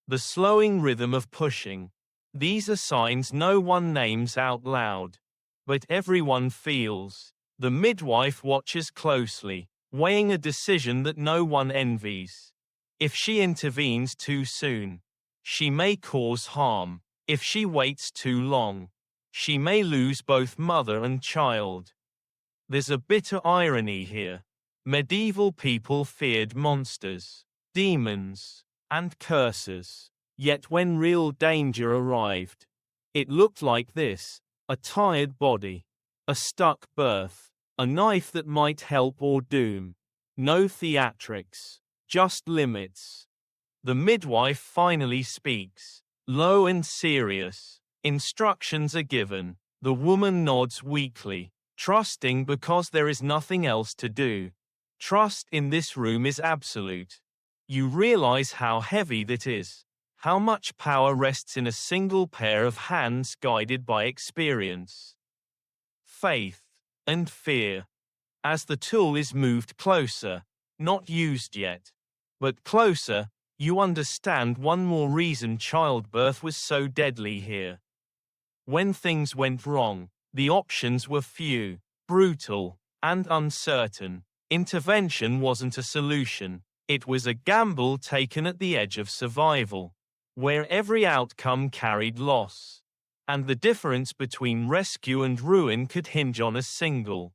the slowing rhythm of pushing. These are signs no one names out loud, but everyone feels. The midwife watches closely, weighing a decision that no one envies. If she intervenes too soon, she may cause harm. If she waits too long, she may lose both mother and child. There's a bitter irony here. Medieval people feared monsters, demons, and curses. Yet when real danger arrived, it looked like this: a tired body, a stuck birth, a knife that might help or doom. No theatrics, just limits. The midwife finally speaks, low and serious. Instructions are given. The woman nods weakly, trusting because there is nothing else to do. Trust in this room is absolute. You realize how heavy that is. How much power rests in a single pair of hands guided by experience, faith, and fear. As the tool is moved closer, not used yet, but closer, you understand one more reason childbirth was so deadly here. When things went wrong, the options were few, brutal, and uncertain. Intervention wasn't a solution. It was a gamble taken at the edge of survival, where every outcome carried loss. And the difference between rescue and ruin could hinge on a single,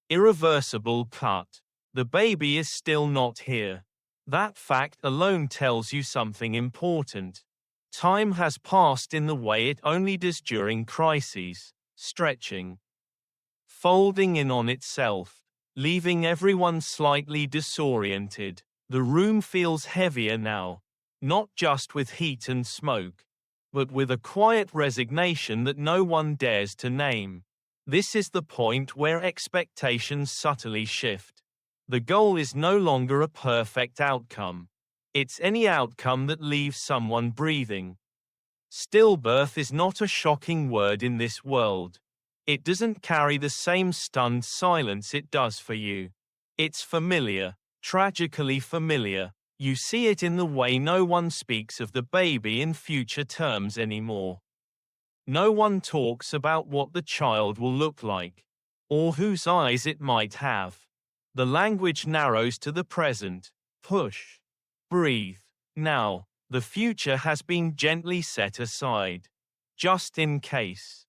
irreversible cut. The baby is still not here. That fact alone tells you something important. Time has passed in the way it only does during crises, stretching, folding in on itself, leaving everyone slightly disoriented. The room feels heavier now. Not just with heat and smoke, but with a quiet resignation that no one dares to name. This is the point where expectations subtly shift. The goal is no longer a perfect outcome. It's any outcome that leaves someone breathing. Stillbirth is not a shocking word in this world. It doesn't carry the same stunned silence it does for you. It's familiar, tragically familiar. You see it in the way no one speaks of the baby in future terms anymore. No one talks about what the child will look like, or whose eyes it might have. The language narrows to the present. Push. Breathe. Now, the future has been gently set aside. Just in case.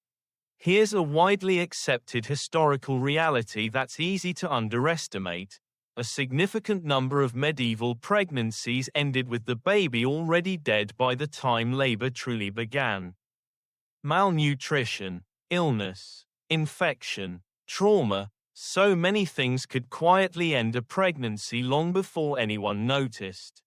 Here's a widely accepted historical reality that's easy to underestimate. A significant number of medieval pregnancies ended with the baby already dead by the time labor truly began. Malnutrition, illness, infection, trauma, so many things could quietly end a pregnancy long before anyone noticed.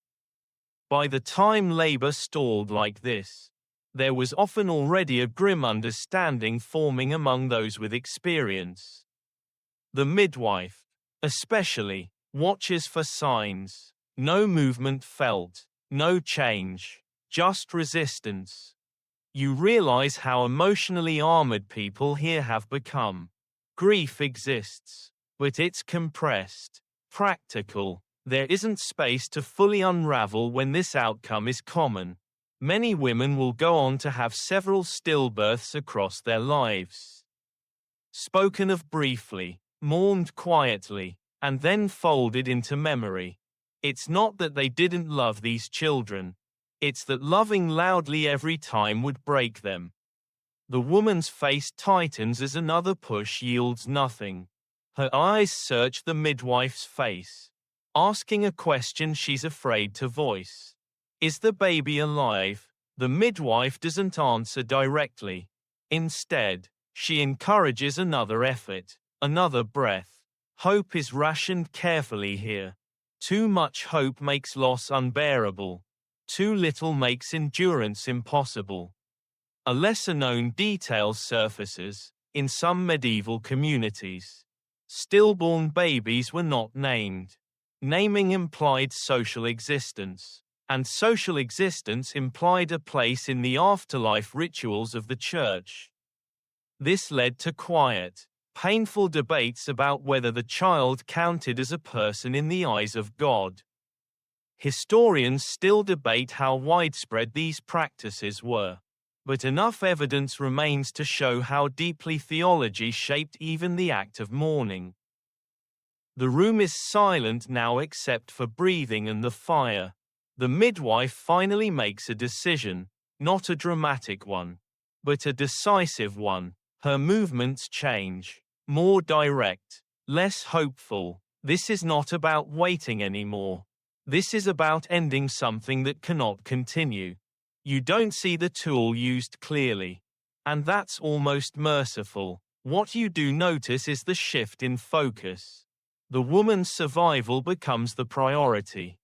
By the time labor stalled like this, there was often already a grim understanding forming among those with experience. The midwife, especially, watches for signs. No movement felt, no change, just resistance. You realize how emotionally armored people here have become. Grief exists, but it's compressed, practical. There isn't space to fully unravel when this outcome is common. Many women will go on to have several stillbirths across their lives. spoken of briefly, mourned quietly, and then folded into memory. It's not that they didn't love these children. It's that loving loudly every time would break them. The woman's face tightens as another push yields nothing. Her eyes search the midwife's face, asking a question she's afraid to voice. Is the baby alive? The midwife doesn't answer directly. Instead, she encourages another effort, another breath. Hope is rationed carefully here. Too much hope makes loss unbearable. Too little makes endurance impossible. A lesser-known detail surfaces. In some medieval communities, stillborn babies were not named. Naming implied social existence, and social existence implied a place in the afterlife rituals of the church. This led to quiet, painful debates about whether the child counted as a person in the eyes of God. Historians still debate how widespread these practices were, but enough evidence remains to show how deeply theology shaped even the act of mourning. The room is silent now except for breathing and the fire. The midwife finally makes a decision, not a dramatic one, but a decisive one. Her movements change, more direct, less hopeful. This is not about waiting anymore. This is about ending something that cannot continue. You don't see the tool used clearly. And that's almost merciful. What you do notice is the shift in focus. The woman's survival becomes the priority.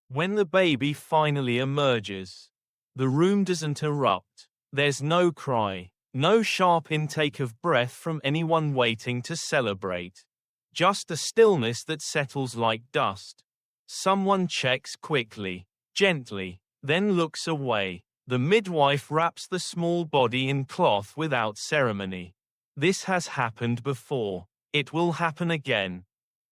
When the baby finally emerges, the room doesn't erupt. There's no cry, no sharp intake of breath from anyone waiting to celebrate. Just a stillness that settles like dust. Someone checks quickly, gently, then looks away. The midwife wraps the small body in cloth without ceremony. This has happened before. It will happen again.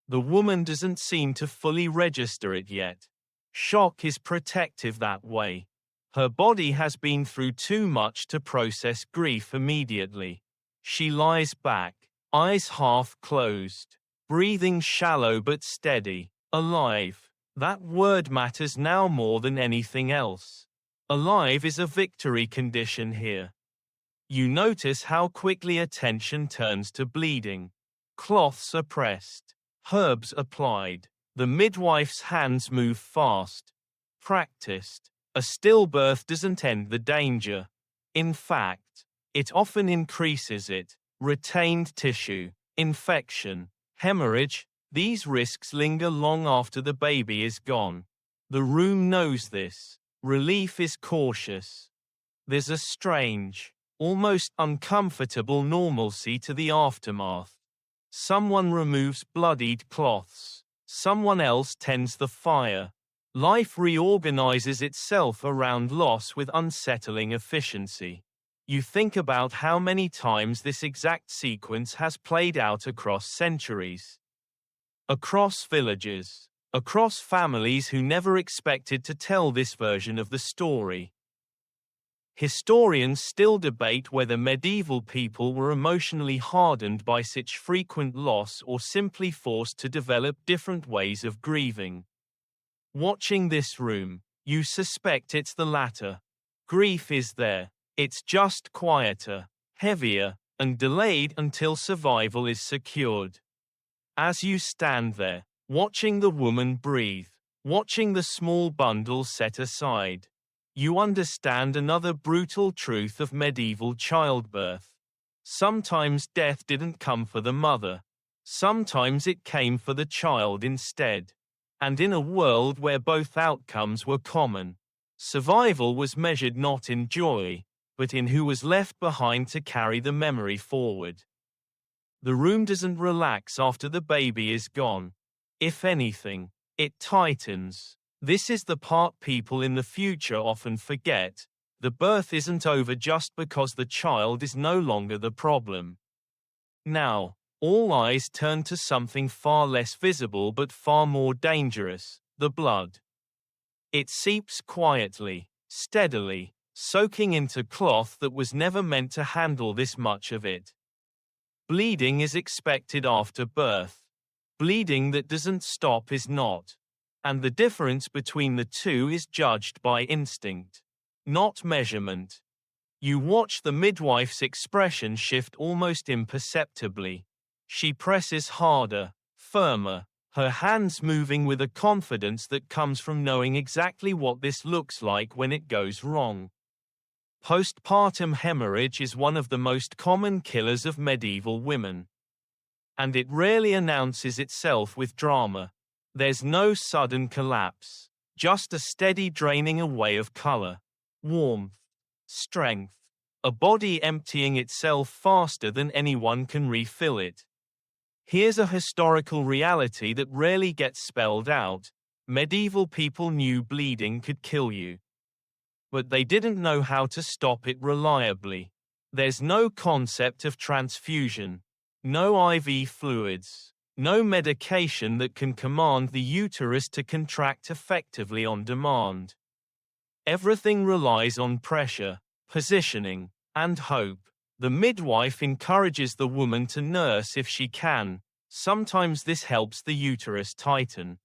The woman doesn't seem to fully register it yet. Shock is protective that way. Her body has been through too much to process grief immediately. She lies back, eyes half closed, breathing shallow but steady. Alive. That word matters now more than anything else. Alive is a victory condition here. You notice how quickly attention turns to bleeding. Cloths are pressed, herbs applied. The midwife's hands move fast. Practiced. A stillbirth doesn't end the danger. In fact, it often increases it. Retained tissue, infection, hemorrhage, these risks linger long after the baby is gone. The room knows this. Relief is cautious. There's a strange, almost uncomfortable normalcy to the aftermath. Someone removes bloodied cloths. Someone else tends the fire. Life reorganizes itself around loss with unsettling efficiency. You think about how many times this exact sequence has played out across centuries. Across villages. Across families who never expected to tell this version of the story. Historians still debate whether medieval people were emotionally hardened by such frequent loss or simply forced to develop different ways of grieving. Watching this room, you suspect it's the latter. Grief is there. It's just quieter, heavier, and delayed until survival is secured. As you stand there, watching the woman breathe, watching the small bundle set aside, you understand another brutal truth of medieval childbirth. Sometimes death didn't come for the mother. Sometimes it came for the child instead. And in a world where both outcomes were common, survival was measured not in joy, but in who was left behind to carry the memory forward. The room doesn't relax after the baby is gone. If anything, it tightens. This is the part people in the future often forget. The birth isn't over just because the child is no longer the problem. Now, all eyes turn to something far less visible but far more dangerous, the blood. It seeps quietly, steadily, soaking into cloth that was never meant to handle this much of it. Bleeding is expected after birth. Bleeding that doesn't stop is not. And the difference between the two is judged by instinct, not measurement. You watch the midwife's expression shift almost imperceptibly. She presses harder, firmer, her hands moving with a confidence that comes from knowing exactly what this looks like when it goes wrong. Postpartum hemorrhage is one of the most common killers of medieval women. And it rarely announces itself with drama. There's no sudden collapse, just a steady draining away of color, warmth, strength, a body emptying itself faster than anyone can refill it. Here's a historical reality that rarely gets spelled out. Medieval people knew bleeding could kill you. But they didn't know how to stop it reliably. There's no concept of transfusion, no IV fluids, no medication that can command the uterus to contract effectively on demand. Everything relies on pressure, positioning, and hope. The midwife encourages the woman to nurse if she can. Sometimes this helps the uterus tighten.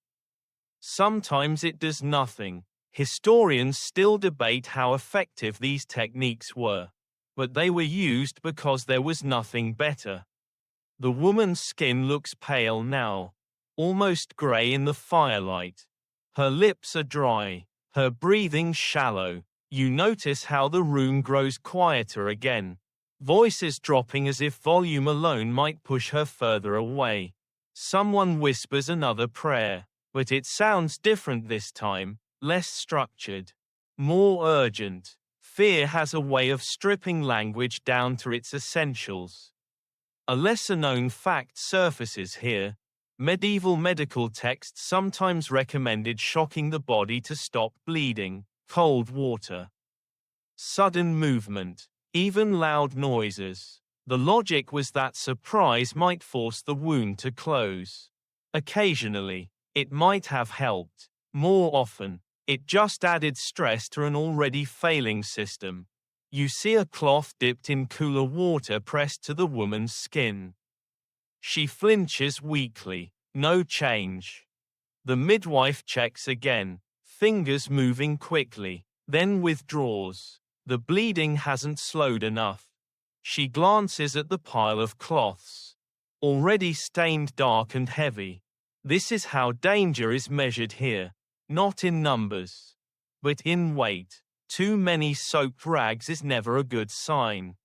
Sometimes it does nothing. Historians still debate how effective these techniques were, but they were used because there was nothing better. The woman's skin looks pale now, almost gray in the firelight. Her lips are dry, her breathing shallow. You notice how the room grows quieter again, voices dropping as if volume alone might push her further away. Someone whispers another prayer, but it sounds different this time. Less structured, more urgent. Fear has a way of stripping language down to its essentials. A lesser-known fact surfaces here. Medieval medical texts sometimes recommended shocking the body to stop bleeding, cold water, sudden movement, even loud noises. The logic was that surprise might force the wound to close. Occasionally, it might have helped. More often, it just added stress to an already failing system. You see a cloth dipped in cooler water pressed to the woman's skin. She flinches weakly. No change. The midwife checks again, fingers moving quickly, then withdraws. The bleeding hasn't slowed enough. She glances at the pile of cloths, already stained dark and heavy. This is how danger is measured here. Not in numbers, but in weight. Too many soaked rags is never a good sign.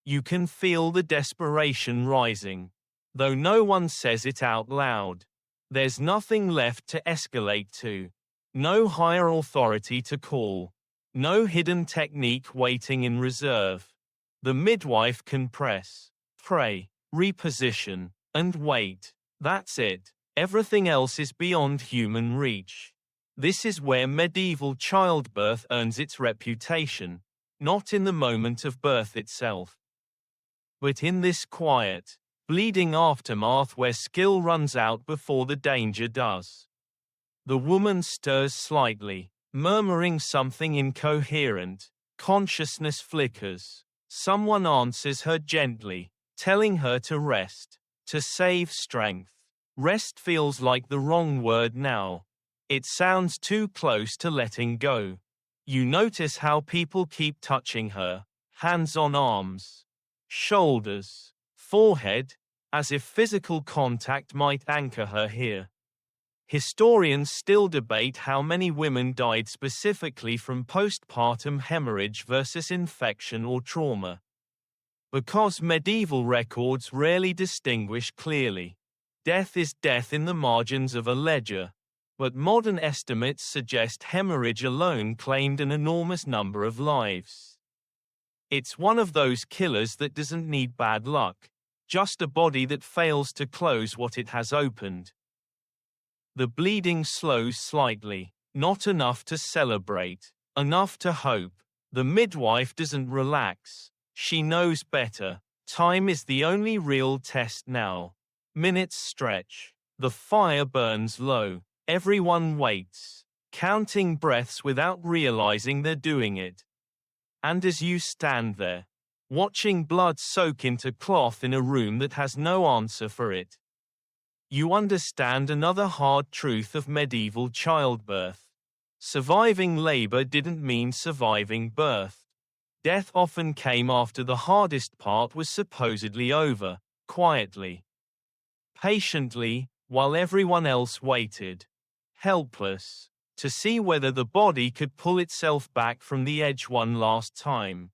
You can feel the desperation rising, though no one says it out loud. There's nothing left to escalate to. No higher authority to call. No hidden technique waiting in reserve. The midwife can press, pray, reposition, and wait. That's it. Everything else is beyond human reach. This is where medieval childbirth earns its reputation, not in the moment of birth itself, but in this quiet, bleeding aftermath where skill runs out before the danger does. The woman stirs slightly, murmuring something incoherent. Consciousness flickers. Someone answers her gently, telling her to rest, to save strength. Rest feels like the wrong word now. It sounds too close to letting go. You notice how people keep touching her, hands on arms, shoulders, forehead, as if physical contact might anchor her here. Historians still debate how many women died specifically from postpartum hemorrhage versus infection or trauma, because medieval records rarely distinguish clearly. Death is death in the margins of a ledger. But modern estimates suggest hemorrhage alone claimed an enormous number of lives. It's one of those killers that doesn't need bad luck, just a body that fails to close what it has opened. The bleeding slows slightly, not enough to celebrate, enough to hope. The midwife doesn't relax. She knows better. Time is the only real test now. Minutes stretch. The fire burns low. Everyone waits, counting breaths without realizing they're doing it. And as you stand there, Watching blood soak into cloth in a room that has no answer for it. You understand another hard truth of medieval childbirth. Surviving labor didn't mean surviving birth. Death often came after the hardest part was supposedly over, quietly, patiently, while everyone else waited, helpless, to see whether the body could pull itself back from the edge one last time.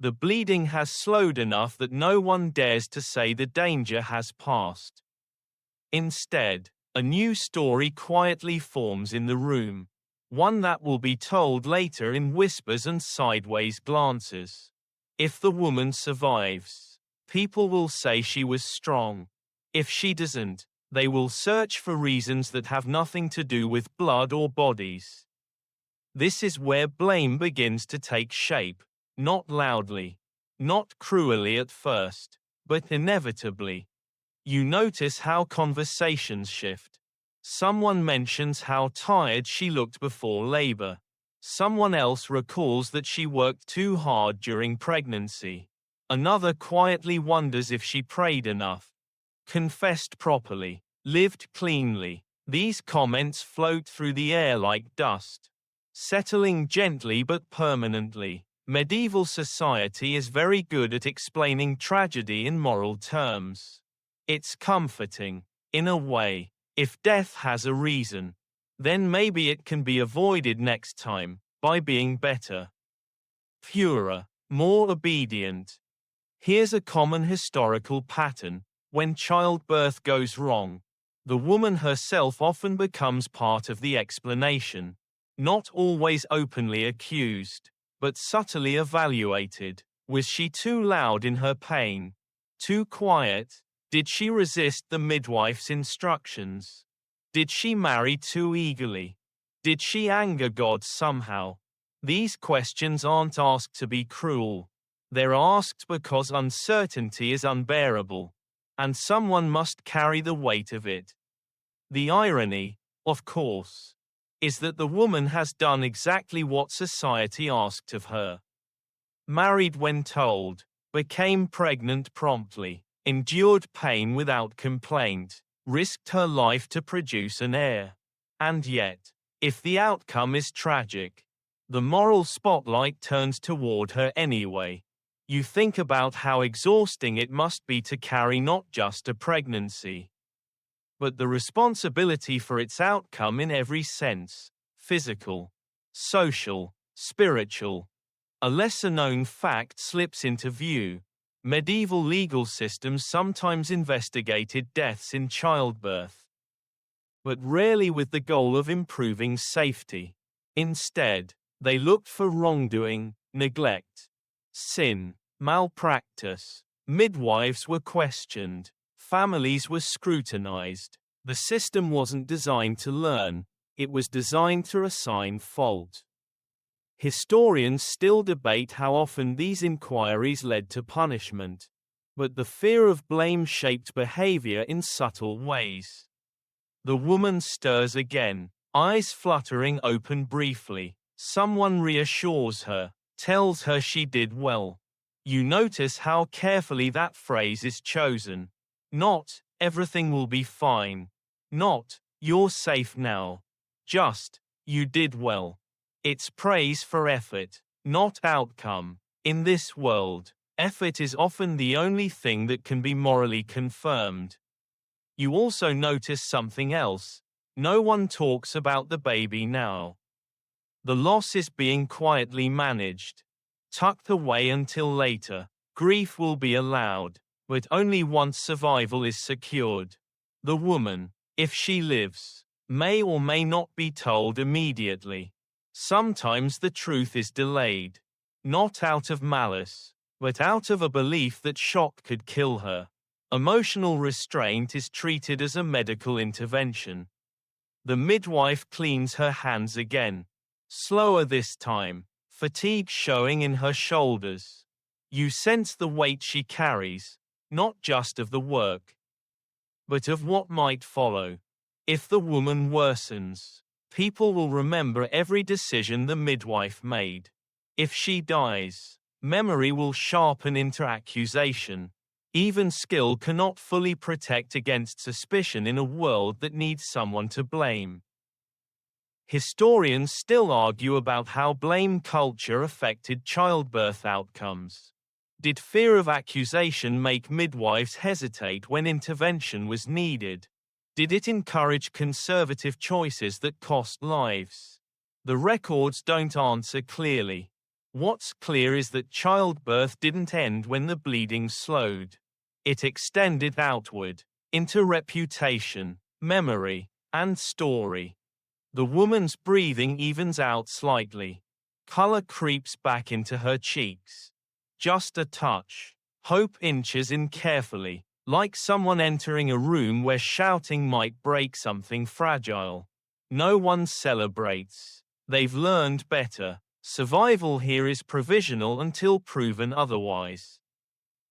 The bleeding has slowed enough that no one dares to say the danger has passed. Instead, a new story quietly forms in the room, one that will be told later in whispers and sideways glances. If the woman survives, people will say she was strong. If she doesn't, they will search for reasons that have nothing to do with blood or bodies. This is where blame begins to take shape, not loudly, not cruelly at first, but inevitably. You notice how conversations shift. Someone mentions how tired she looked before labor. Someone else recalls that she worked too hard during pregnancy. Another quietly wonders if she prayed enough, confessed properly, lived cleanly. These comments float through the air like dust, settling gently but permanently. Medieval society is very good at explaining tragedy in moral terms. It's comforting, in a way. If death has a reason, then maybe it can be avoided next time, by being better, purer, more obedient. Here's a common historical pattern. When childbirth goes wrong, the woman herself often becomes part of the explanation. Not always openly accused, but subtly evaluated. Was she too loud in her pain? Too quiet? Did she resist the midwife's instructions? Did she marry too eagerly? Did she anger God somehow? These questions aren't asked to be cruel. They're asked because uncertainty is unbearable, and someone must carry the weight of it. The irony, of course, is that the woman has done exactly what society asked of her. Married when told, became pregnant promptly, endured pain without complaint, risked her life to produce an heir. And yet, if the outcome is tragic, the moral spotlight turns toward her anyway. You think about how exhausting it must be to carry not just a pregnancy, but the responsibility for its outcome in every sense: physical, social, spiritual. A lesser-known fact slips into view. Medieval legal systems sometimes investigated deaths in childbirth, but rarely with the goal of improving safety. Instead, they looked for wrongdoing, neglect, sin, malpractice. Midwives were questioned. Families were scrutinized. The system wasn't designed to learn, it was designed to assign fault. Historians still debate how often these inquiries led to punishment, but the fear of blame shaped behavior in subtle ways. The woman stirs again, eyes fluttering open briefly. Someone reassures her, tells her she did well. You notice how carefully that phrase is chosen. Not, everything will be fine. Not, you're safe now. Just, you did well. It's praise for effort, not outcome. In this world, effort is often the only thing that can be morally confirmed. You also notice something else. No one talks about the baby now. The loss is being quietly managed, tucked away until later. Grief will be allowed, but only once survival is secured. The woman, if she lives, may or may not be told immediately. Sometimes the truth is delayed, not out of malice, but out of a belief that shock could kill her. Emotional restraint is treated as a medical intervention. The midwife cleans her hands again, slower this time, fatigue showing in her shoulders. You sense the weight she carries, not just of the work, but of what might follow. If the woman worsens, people will remember every decision the midwife made. If she dies, Memory will sharpen into accusation. Even skill cannot fully protect against suspicion in a world that needs someone to blame. Historians still argue about how blame culture affected childbirth outcomes. Did fear of accusation make midwives hesitate when intervention was needed? Did it encourage conservative choices that cost lives? The records don't answer clearly. What's clear is that childbirth didn't end when the bleeding slowed. It extended outward, into reputation, memory, and story. The woman's breathing evens out slightly. Color creeps back into her cheeks. Just a touch. Hope inches in carefully, like someone entering a room where shouting might break something fragile. No one celebrates. They've learned better. Survival here is provisional until proven otherwise.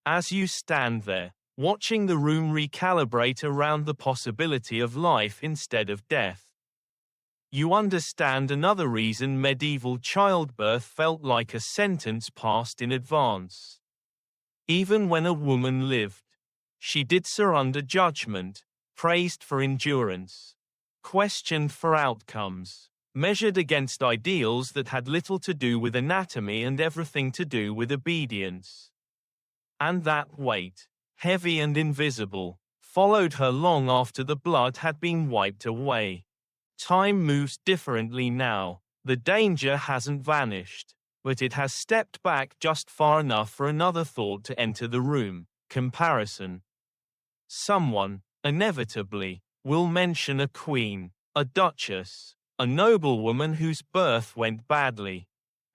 As you stand there, watching the room recalibrate around the possibility of life instead of death, you understand another reason medieval childbirth felt like a sentence passed in advance. Even when a woman lived, she did so under judgment, praised for endurance, questioned for outcomes, measured against ideals that had little to do with anatomy and everything to do with obedience. And that weight, heavy and invisible, followed her long after the blood had been wiped away. Time moves differently now. The danger hasn't vanished, but it has stepped back just far enough for another thought to enter the room: comparison. Someone, inevitably, will mention a queen, a duchess, a noblewoman whose birth went badly,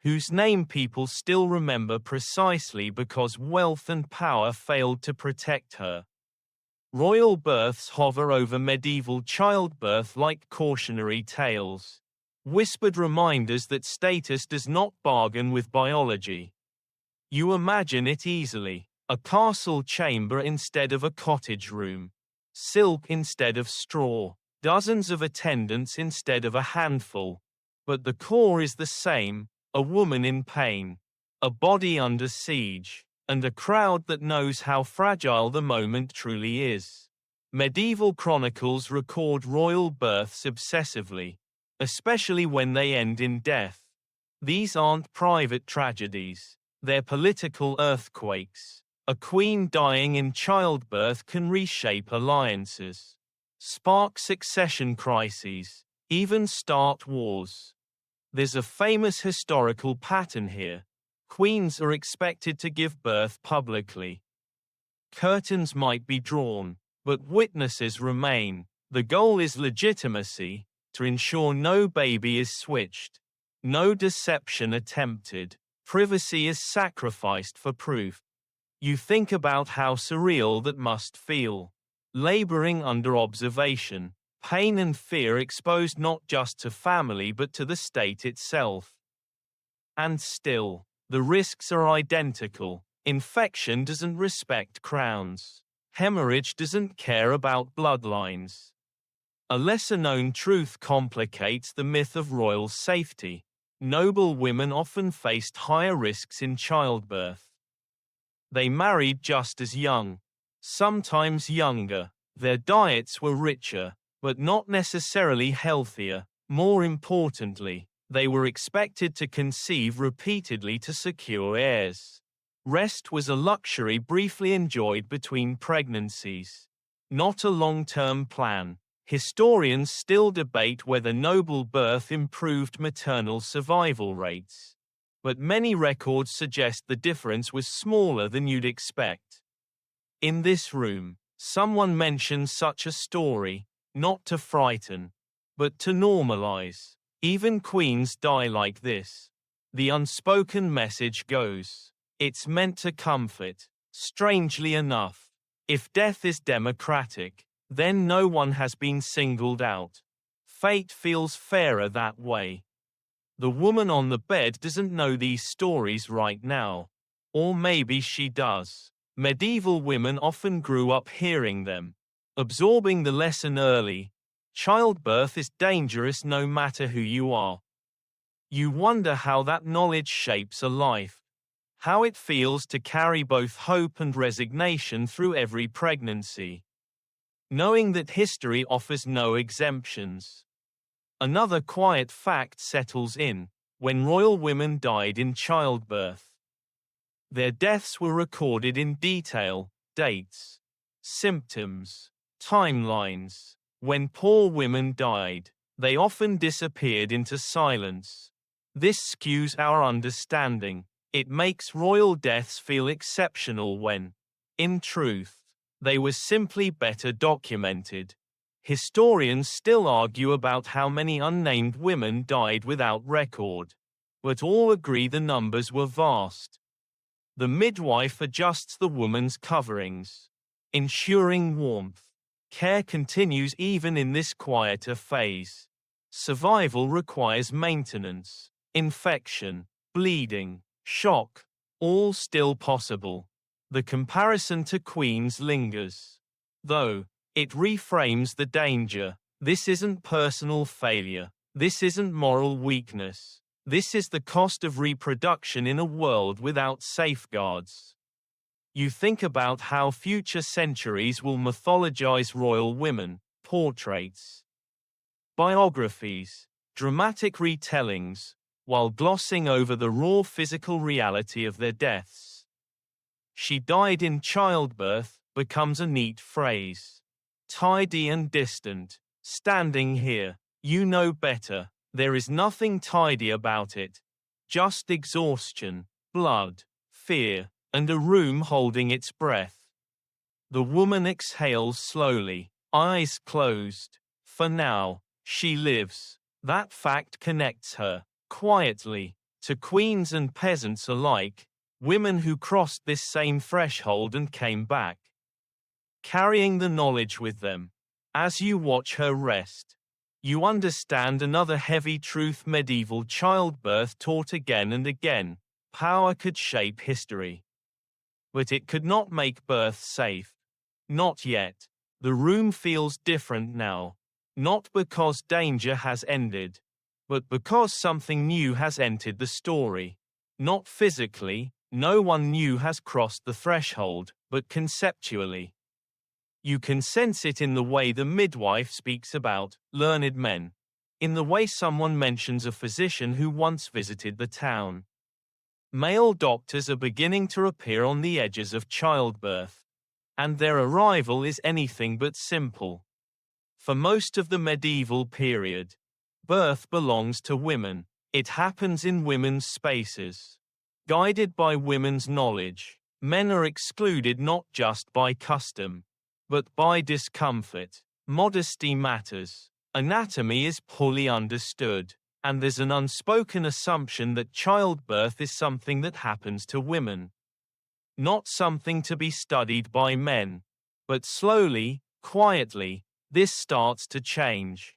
whose name people still remember precisely because wealth and power failed to protect her. Royal births hover over medieval childbirth like cautionary tales, whispered reminders that status does not bargain with biology. You imagine it easily: a castle chamber instead of a cottage room, silk instead of straw, dozens of attendants instead of a handful. But the core is the same: a woman in pain, a body under siege, and a crowd that knows how fragile the moment truly is. Medieval chronicles record royal births obsessively, especially when they end in death. These aren't private tragedies, they're political earthquakes. A queen dying in childbirth can reshape alliances, spark succession crises, even start wars. There's a famous historical pattern here. Queens are expected to give birth publicly. Curtains might be drawn, but witnesses remain. The goal is legitimacy, to ensure no baby is switched, no deception attempted. Privacy is sacrificed for proof. You think about how surreal that must feel. Laboring under observation, pain and fear exposed not just to family but to the state itself. And still, the risks are identical. Infection doesn't respect crowns. Hemorrhage doesn't care about bloodlines. A lesser-known truth complicates the myth of royal safety. Noble women often faced higher risks in childbirth. They married just as young, sometimes younger. Their diets were richer, but not necessarily healthier. More importantly, they were expected to conceive repeatedly to secure heirs. Rest was a luxury briefly enjoyed between pregnancies, not a long-term plan. Historians still debate whether noble birth improved maternal survival rates, but many records suggest the difference was smaller than you'd expect. In this room, someone mentions such a story, not to frighten, but to normalize. Even queens die like this. The unspoken message goes, it's meant to comfort. Strangely enough, if death is democratic, then no one has been singled out. Fate feels fairer that way. The woman on the bed doesn't know these stories right now. Or maybe she does. Medieval women often grew up hearing them, absorbing the lesson early. Childbirth is dangerous no matter who you are. You wonder how that knowledge shapes a life. How it feels to carry both hope and resignation through every pregnancy. Knowing that history offers no exemptions. Another quiet fact settles in when royal women died in childbirth. Their deaths were recorded in detail, dates, symptoms, timelines. When poor women died, they often disappeared into silence. This skews our understanding. It makes royal deaths feel exceptional when, in truth, they were simply better documented. Historians still argue about how many unnamed women died without record, but all agree the numbers were vast. The midwife adjusts the woman's coverings, ensuring warmth. Care continues even in this quieter phase. Survival requires maintenance, infection, bleeding, shock, all still possible. The comparison to queens lingers. Though, it reframes the danger. This isn't personal failure. This isn't moral weakness. This is the cost of reproduction in a world without safeguards. You think about how future centuries will mythologize royal women, portraits, biographies, dramatic retellings, while glossing over the raw physical reality of their deaths. She died in childbirth becomes a neat phrase. Tidy and distant. Standing here, you know better. There is nothing tidy about it. Just exhaustion, blood, fear, and a room holding its breath. The woman exhales slowly, eyes closed. For now, she lives. That fact connects her, quietly, to queens and peasants alike, women who crossed this same threshold and came back, carrying the knowledge with them. As you watch her rest, you understand another heavy truth medieval childbirth taught again and again: power could shape history, but it could not make birth safe. Not yet. The room feels different now, not because danger has ended, but because something new has entered the story. Not physically, no one new has crossed the threshold, but conceptually. You can sense it in the way the midwife speaks about learned men, in the way someone mentions a physician who once visited the town. Male doctors are beginning to appear on the edges of childbirth, and their arrival is anything but simple. For most of the medieval period, birth belongs to women. It happens in women's spaces. Guided by women's knowledge, men are excluded not just by custom, but by discomfort. Modesty matters. Anatomy is poorly understood, and there's an unspoken assumption that childbirth is something that happens to women, not something to be studied by men. But slowly, quietly, this starts to change.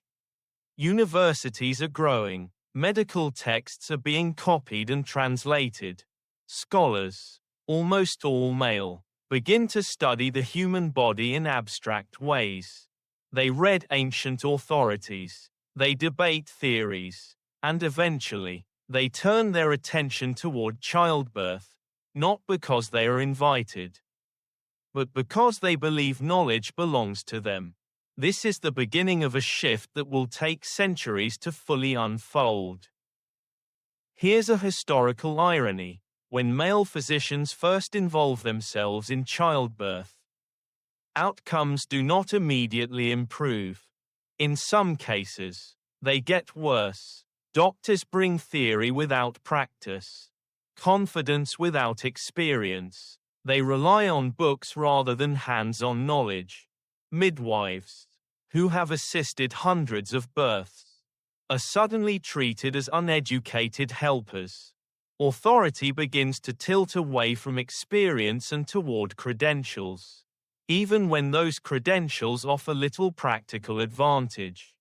Universities are growing. Medical texts are being copied and translated. Scholars, almost all male, begin to study the human body in abstract ways. They read ancient authorities, they debate theories, and eventually, they turn their attention toward childbirth, not because they are invited, but because they believe knowledge belongs to them. This is the beginning of a shift that will take centuries to fully unfold. Here's a historical irony. When male physicians first involve themselves in childbirth, outcomes do not immediately improve. In some cases, they get worse. Doctors bring theory without practice, confidence without experience. They rely on books rather than hands-on knowledge. Midwives, who have assisted hundreds of births, are suddenly treated as uneducated helpers. Authority begins to tilt away from experience and toward credentials, even when those credentials offer little practical advantage.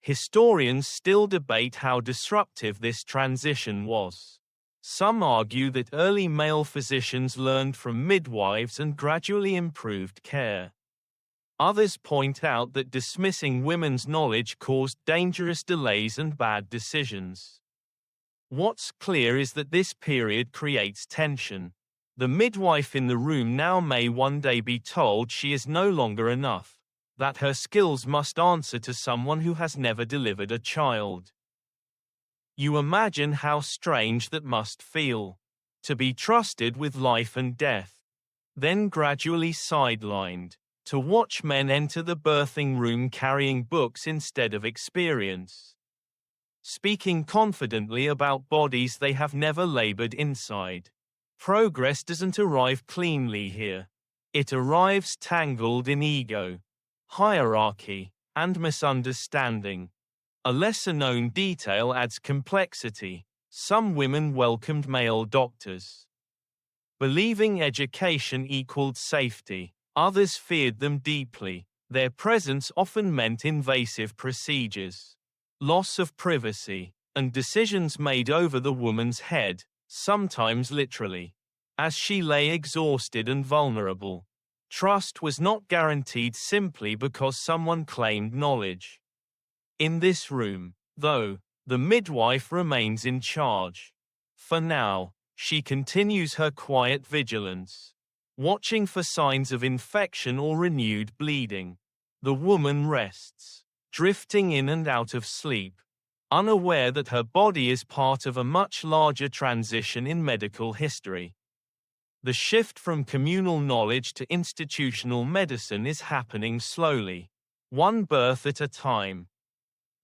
Historians still debate how disruptive this transition was. Some argue that early male physicians learned from midwives and gradually improved care. Others point out that dismissing women's knowledge caused dangerous delays and bad decisions. What's clear is that this period creates tension. The midwife in the room now may one day be told she is no longer enough, that her skills must answer to someone who has never delivered a child. You imagine how strange that must feel. To be trusted with life and death, then gradually sidelined, to watch men enter the birthing room carrying books instead of experience, speaking confidently about bodies they have never labored inside. Progress doesn't arrive cleanly here. It arrives tangled in ego, hierarchy, and misunderstanding. A lesser-known detail adds complexity. Some women welcomed male doctors, believing education equaled safety. Others feared them deeply. Their presence often meant invasive procedures, loss of privacy, and decisions made over the woman's head, sometimes literally, as she lay exhausted and vulnerable. Trust was not guaranteed simply because someone claimed knowledge. In this room, though, the midwife remains in charge. For now, she continues her quiet vigilance, watching for signs of infection or renewed bleeding. The woman rests, drifting in and out of sleep, unaware that her body is part of a much larger transition in medical history. The shift from communal knowledge to institutional medicine is happening slowly, one birth at a time.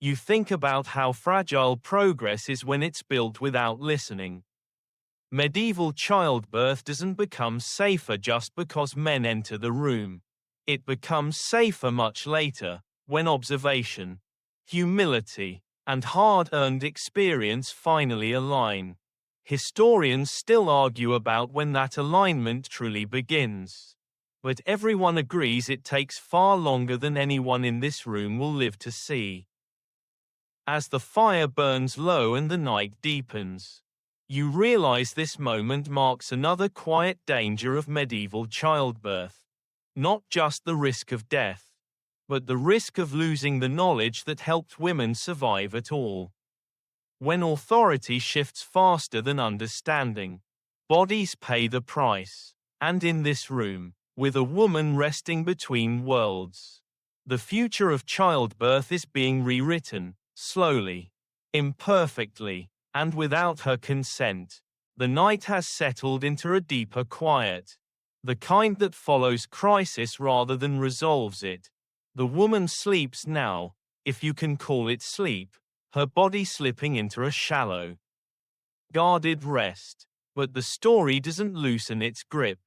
You think about how fragile progress is when it's built without listening. Medieval childbirth doesn't become safer just because men enter the room. It becomes safer much later, when observation, humility, and hard-earned experience finally align. Historians still argue about when that alignment truly begins. But everyone agrees it takes far longer than anyone in this room will live to see. As the fire burns low and the night deepens, you realize this moment marks another quiet danger of medieval childbirth. Not just the risk of death, but the risk of losing the knowledge that helped women survive at all. When authority shifts faster than understanding, bodies pay the price. And in this room, with a woman resting between worlds, the future of childbirth is being rewritten, slowly, imperfectly, and without her consent. The night has settled into a deeper quiet, the kind that follows crisis rather than resolves it. The woman sleeps now, if you can call it sleep, her body slipping into a shallow, guarded rest. But the story doesn't loosen its grip.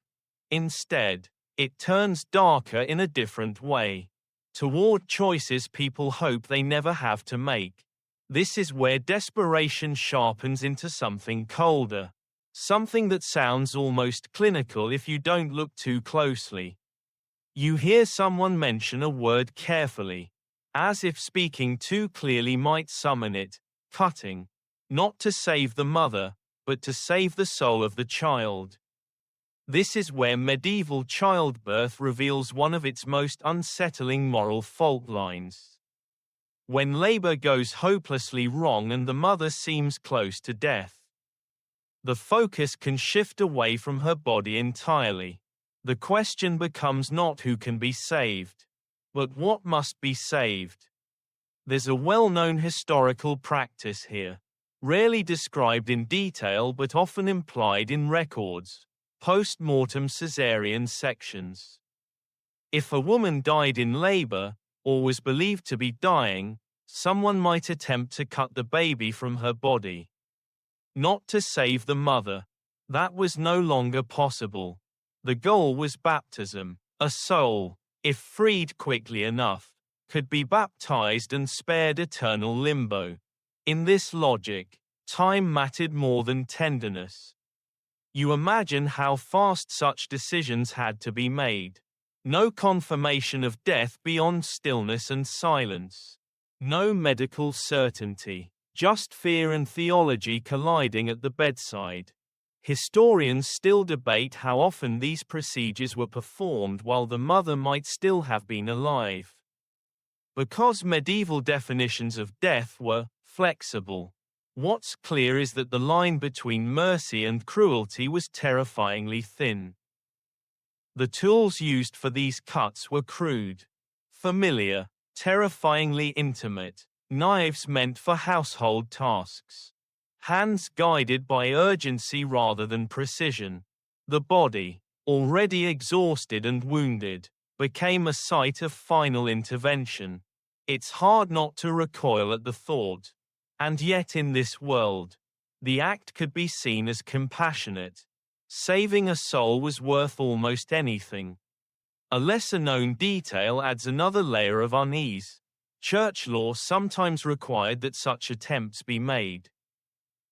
Instead, it turns darker in a different way, toward choices people hope they never have to make. This is where desperation sharpens into something colder, something that sounds almost clinical if you don't look too closely. You hear someone mention a word carefully, as if speaking too clearly might summon it: cutting. Not to save the mother, but to save the soul of the child. This is where medieval childbirth reveals one of its most unsettling moral fault lines. When labor goes hopelessly wrong and the mother seems close to death, the focus can shift away from her body entirely. The question becomes not who can be saved, but what must be saved. There's a well-known historical practice here, rarely described in detail but often implied in records: post-mortem caesarean sections. If a woman died in labor, or was believed to be dying, someone might attempt to cut the baby from her body. Not to save the mother. That was no longer possible. The goal was baptism. A soul, if freed quickly enough, could be baptized and spared eternal limbo. In this logic, time mattered more than tenderness. You imagine how fast such decisions had to be made. No confirmation of death beyond stillness and silence. No medical certainty, just fear and theology colliding at the bedside. Historians still debate how often these procedures were performed while the mother might still have been alive. Because medieval definitions of death were flexible, What's clear is that the line between mercy and cruelty was terrifyingly thin. The tools used for these cuts were crude, familiar, terrifyingly intimate, knives meant for household tasks, hands guided by urgency rather than precision. The body, already exhausted and wounded, became a site of final intervention. It's hard not to recoil at the thought. And yet in this world, the act could be seen as compassionate. Saving a soul was worth almost anything. A lesser-known detail adds another layer of unease. Church law sometimes required that such attempts be made.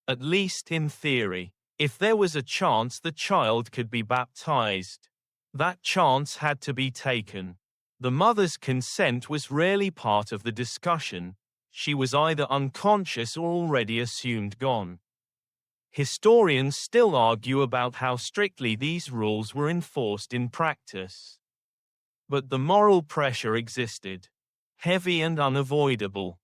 At least in theory, if there was a chance the child could be baptized, that chance had to be taken. The mother's consent was rarely part of the discussion. She was either unconscious or already assumed gone. Historians still argue about how strictly these rules were enforced in practice. But the moral pressure existed, heavy and unavoidable.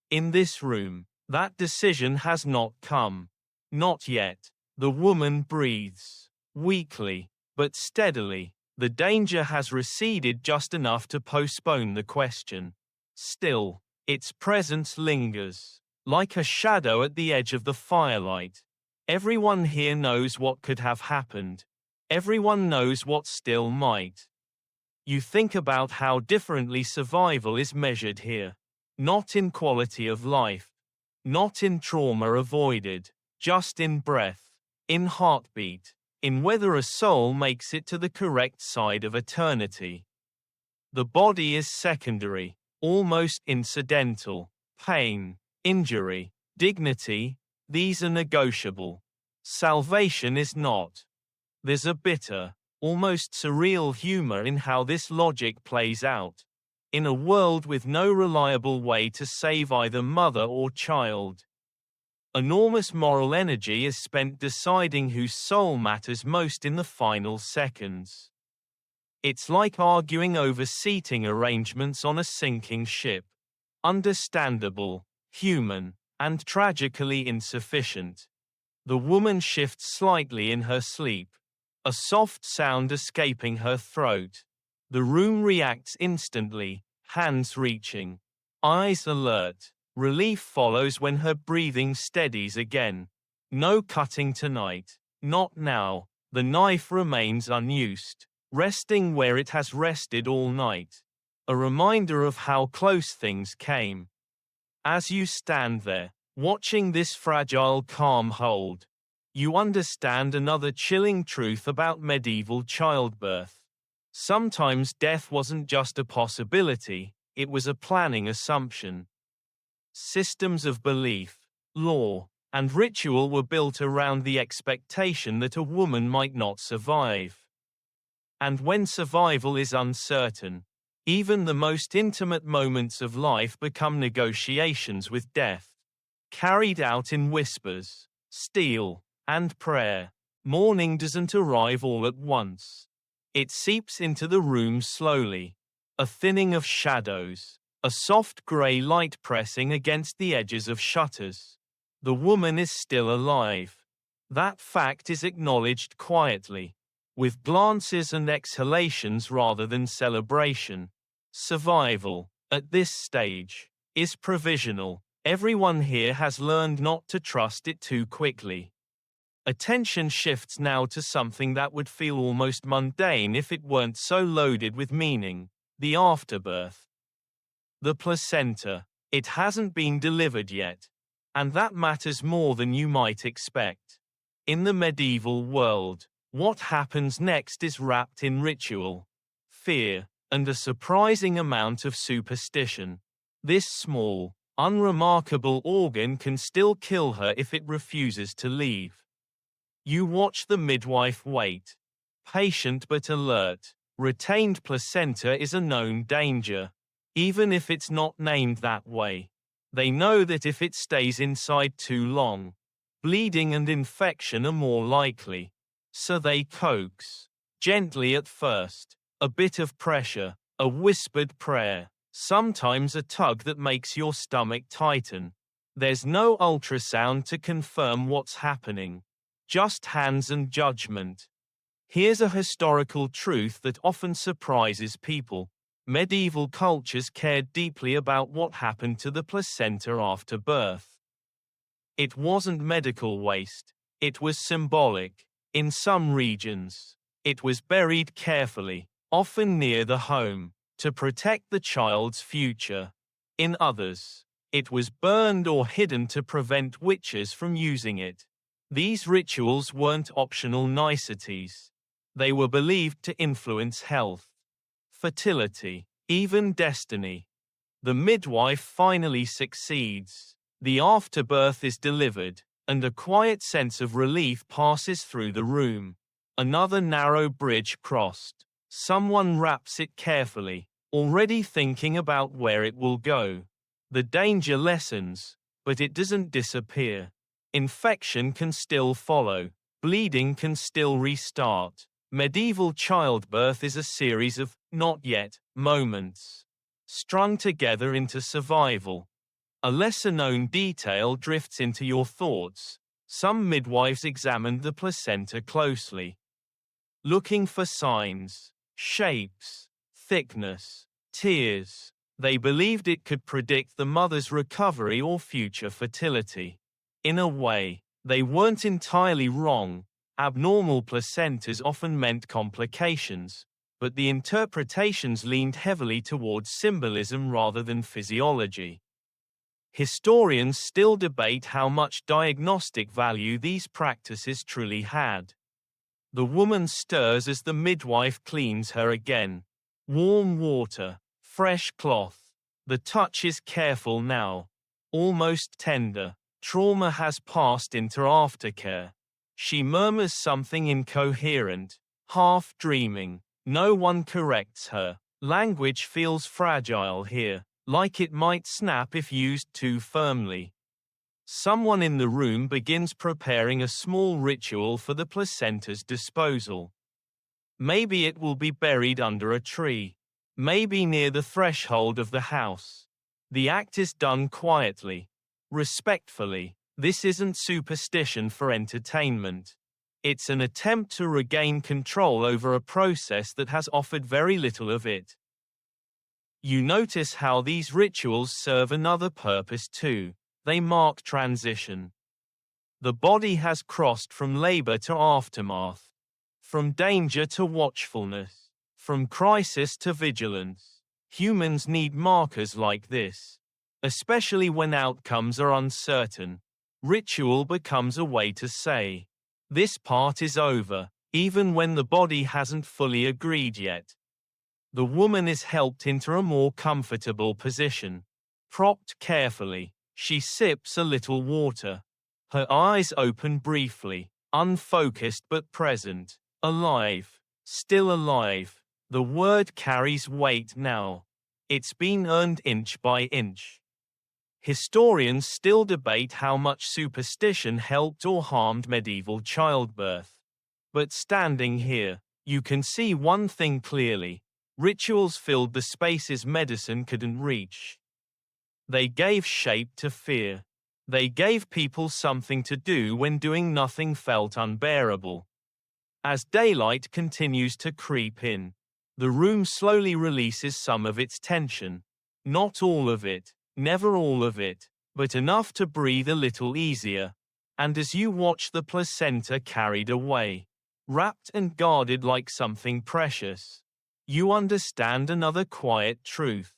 In this room, that decision has not come. Not yet. The woman breathes, weakly, but steadily. The danger has receded just enough to postpone the question. Still, its presence lingers, like a shadow at the edge of the firelight. Everyone here knows what could have happened. Everyone knows what still might. You think about how differently survival is measured here. Not in quality of life. Not in trauma avoided. Just in breath. In heartbeat. In whether a soul makes it to the correct side of eternity. The body is secondary. Almost incidental. Pain, injury, dignity, these are negotiable. Salvation is not. There's a bitter, almost surreal humor in how this logic plays out. In a world with no reliable way to save either mother or child, enormous moral energy is spent deciding whose soul matters most in the final seconds. It's like arguing over seating arrangements on a sinking ship. Understandable, human, and tragically insufficient. The woman shifts slightly in her sleep, a soft sound escaping her throat. The room reacts instantly, hands reaching, eyes alert. Relief follows when her breathing steadies again. No cutting tonight. Not now. The knife remains unused, resting where it has rested all night. A reminder of how close things came. As you stand there, watching this fragile calm hold, you understand another chilling truth about medieval childbirth. Sometimes death wasn't just a possibility, it was a planning assumption. Systems of belief, law, and ritual were built around the expectation that a woman might not survive. And when survival is uncertain, even the most intimate moments of life become negotiations with death, carried out in whispers, steel, and prayer. Morning doesn't arrive all at once. It seeps into the room slowly, a thinning of shadows, a soft gray light pressing against the edges of shutters. The woman is still alive. That fact is acknowledged quietly, with glances and exhalations rather than celebration. Survival, at this stage, is provisional. Everyone here has learned not to trust it too quickly. Attention shifts now to something that would feel almost mundane if it weren't so loaded with meaning: the afterbirth. The placenta. It hasn't been delivered yet. And that matters more than you might expect. In the medieval world, what happens next is wrapped in ritual, fear, and a surprising amount of superstition. This small, unremarkable organ can still kill her if it refuses to leave. You watch the midwife wait. Patient but alert. Retained placenta is a known danger, even if it's not named that way. They know that if it stays inside too long, bleeding and infection are more likely. So they coax, gently at first, a bit of pressure, a whispered prayer, sometimes a tug that makes your stomach tighten. There's no ultrasound to confirm what's happening. Just hands and judgment. Here's a historical truth that often surprises people. Medieval cultures cared deeply about what happened to the placenta after birth. It wasn't medical waste. It was symbolic. In some regions, it was buried carefully, often near the home, to protect the child's future. In others, it was burned or hidden to prevent witches from using it. These rituals weren't optional niceties. They were believed to influence health, fertility, even destiny. The midwife finally succeeds. The afterbirth is delivered, and a quiet sense of relief passes through the room. Another narrow bridge crossed. Someone wraps it carefully, already thinking about where it will go. The danger lessens, but it doesn't disappear. Infection can still follow. Bleeding can still restart. Medieval childbirth is a series of not yet moments, strung together into survival. A lesser-known detail drifts into your thoughts. Some midwives examined the placenta closely, looking for signs, shapes, thickness, tears. They believed it could predict the mother's recovery or future fertility. In a way, they weren't entirely wrong. Abnormal placentas often meant complications, but the interpretations leaned heavily towards symbolism rather than physiology. Historians still debate how much diagnostic value these practices truly had. The woman stirs as the midwife cleans her again. Warm water, fresh cloth. The touch is careful now, almost tender. Trauma has passed into aftercare. She murmurs something incoherent, half dreaming. No one corrects her. Language feels fragile here, like it might snap if used too firmly. Someone in the room begins preparing a small ritual for the placenta's disposal. Maybe it will be buried under a tree. Maybe near the threshold of the house. The act is done quietly, respectfully. This isn't superstition for entertainment. It's an attempt to regain control over a process that has offered very little of it. You notice how these rituals serve another purpose too. They mark transition. The body has crossed from labor to aftermath, from danger to watchfulness, from crisis to vigilance. Humans need markers like this, especially when outcomes are uncertain. Ritual becomes a way to say, this part is over, even when the body hasn't fully agreed yet. The woman is helped into a more comfortable position. Propped carefully, she sips a little water. Her eyes open briefly, unfocused but present. Alive, still alive. The word carries weight now. It's been earned inch by inch. Historians still debate how much superstition helped or harmed medieval childbirth. But standing here, you can see one thing clearly. Rituals filled the spaces medicine couldn't reach. They gave shape to fear. They gave people something to do when doing nothing felt unbearable. As daylight continues to creep in, the room slowly releases some of its tension. Not all of it. Never all of it, but enough to breathe a little easier. And as you watch the placenta carried away, wrapped and guarded like something precious, you understand another quiet truth.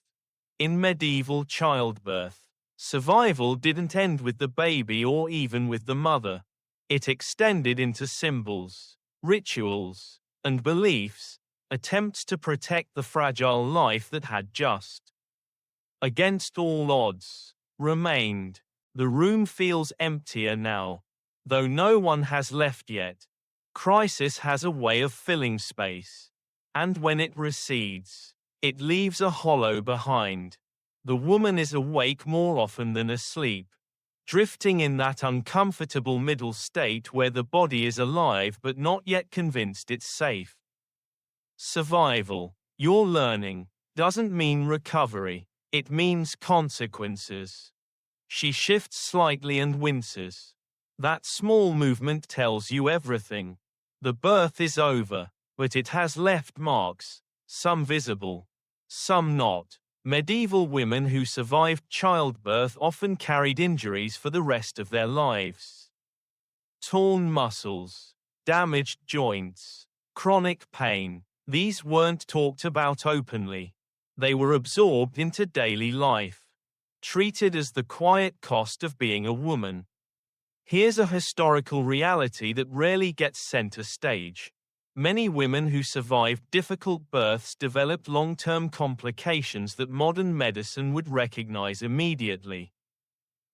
In medieval childbirth, survival didn't end with the baby or even with the mother. It extended into symbols, rituals, and beliefs, attempts to protect the fragile life that had just, against all odds, remained. The room feels emptier now, though no one has left yet. Crisis has a way of filling space, and when it recedes, it leaves a hollow behind. The woman is awake more often than asleep, drifting in that uncomfortable middle state where the body is alive but not yet convinced it's safe. Survival, you're learning, doesn't mean recovery. It means consequences. She shifts slightly and winces. That small movement tells you everything. The birth is over, but it has left marks, some visible, some not. Medieval women who survived childbirth often carried injuries for the rest of their lives. Torn muscles, damaged joints, chronic pain. These weren't talked about openly. They were absorbed into daily life, treated as the quiet cost of being a woman. Here's a historical reality that rarely gets center stage. Many women who survived difficult births developed long-term complications that modern medicine would recognize immediately.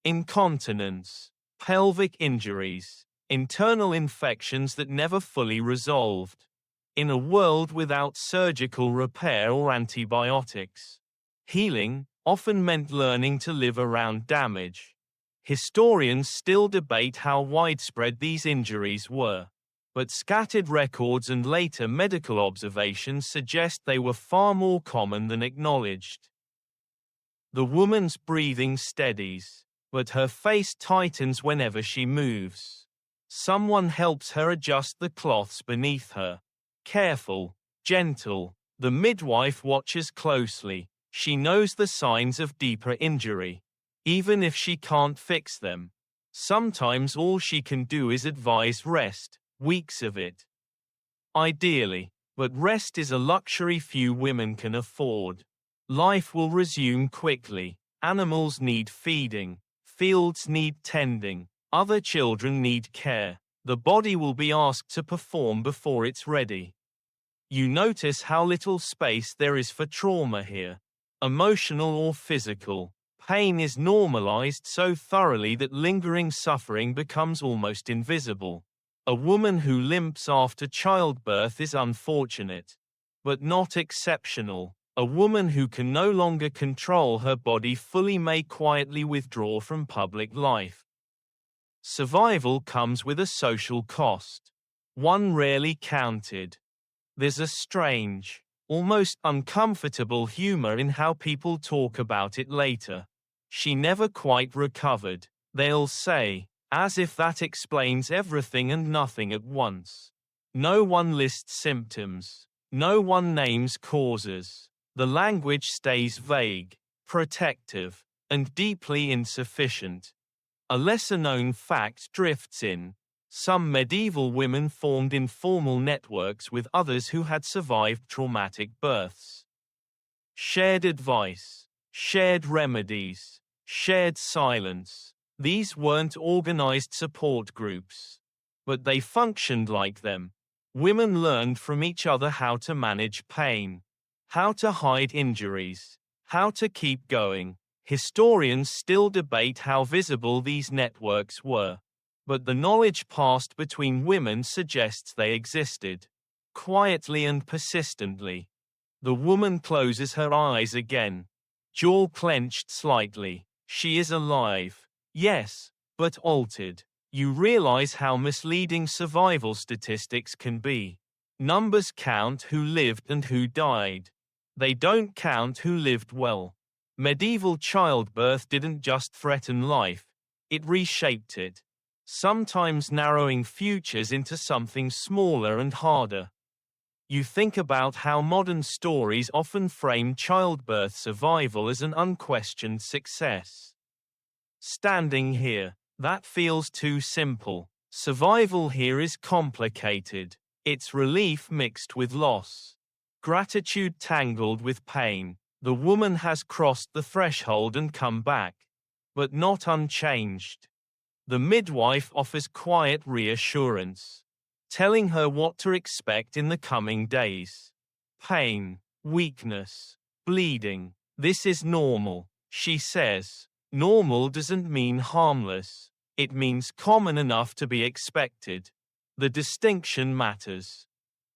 Incontinence, pelvic injuries, internal infections that never fully resolved. In a world without surgical repair or antibiotics, healing often meant learning to live around damage. Historians still debate how widespread these injuries were, but scattered records and later medical observations suggest they were far more common than acknowledged. The woman's breathing steadies, but her face tightens whenever she moves. Someone helps her adjust the cloths beneath her. Careful, gentle, the midwife watches closely. She knows the signs of deeper injury, even if she can't fix them. Sometimes all she can do is advise rest, weeks of it. Ideally, but rest is a luxury few women can afford. Life will resume quickly. Animals need feeding, fields need tending, other children need care. The body will be asked to perform before it's ready. You notice how little space there is for trauma here. Emotional or physical, pain is normalized so thoroughly that lingering suffering becomes almost invisible. A woman who limps after childbirth is unfortunate, but not exceptional. A woman who can no longer control her body fully may quietly withdraw from public life. Survival comes with a social cost, one rarely counted. There's a strange, almost uncomfortable humor in how people talk about it later. She never quite recovered, they'll say, as if that explains everything and nothing at once. No one lists symptoms. No one names causes. The language stays vague, protective, and deeply insufficient. A lesser-known fact drifts in. Some medieval women formed informal networks with others who had survived traumatic births. Shared advice, shared remedies, shared silence. These weren't organized support groups, but they functioned like them. Women learned from each other how to manage pain, how to hide injuries, how to keep going. Historians still debate how visible these networks were, but the knowledge passed between women suggests they existed, quietly and persistently. The woman closes her eyes again, jaw clenched slightly. She is alive, yes, but altered. You realize how misleading survival statistics can be. Numbers count who lived and who died. They don't count who lived well. Medieval childbirth didn't just threaten life, it reshaped it, sometimes narrowing futures into something smaller and harder. You think about how modern stories often frame childbirth survival as an unquestioned success. Standing here, that feels too simple. Survival here is complicated. It's relief mixed with loss, gratitude tangled with pain. The woman has crossed the threshold and come back, but not unchanged. The midwife offers quiet reassurance, telling her what to expect in the coming days. Pain, weakness, bleeding. This is normal, she says. Normal doesn't mean harmless. It means common enough to be expected. The distinction matters.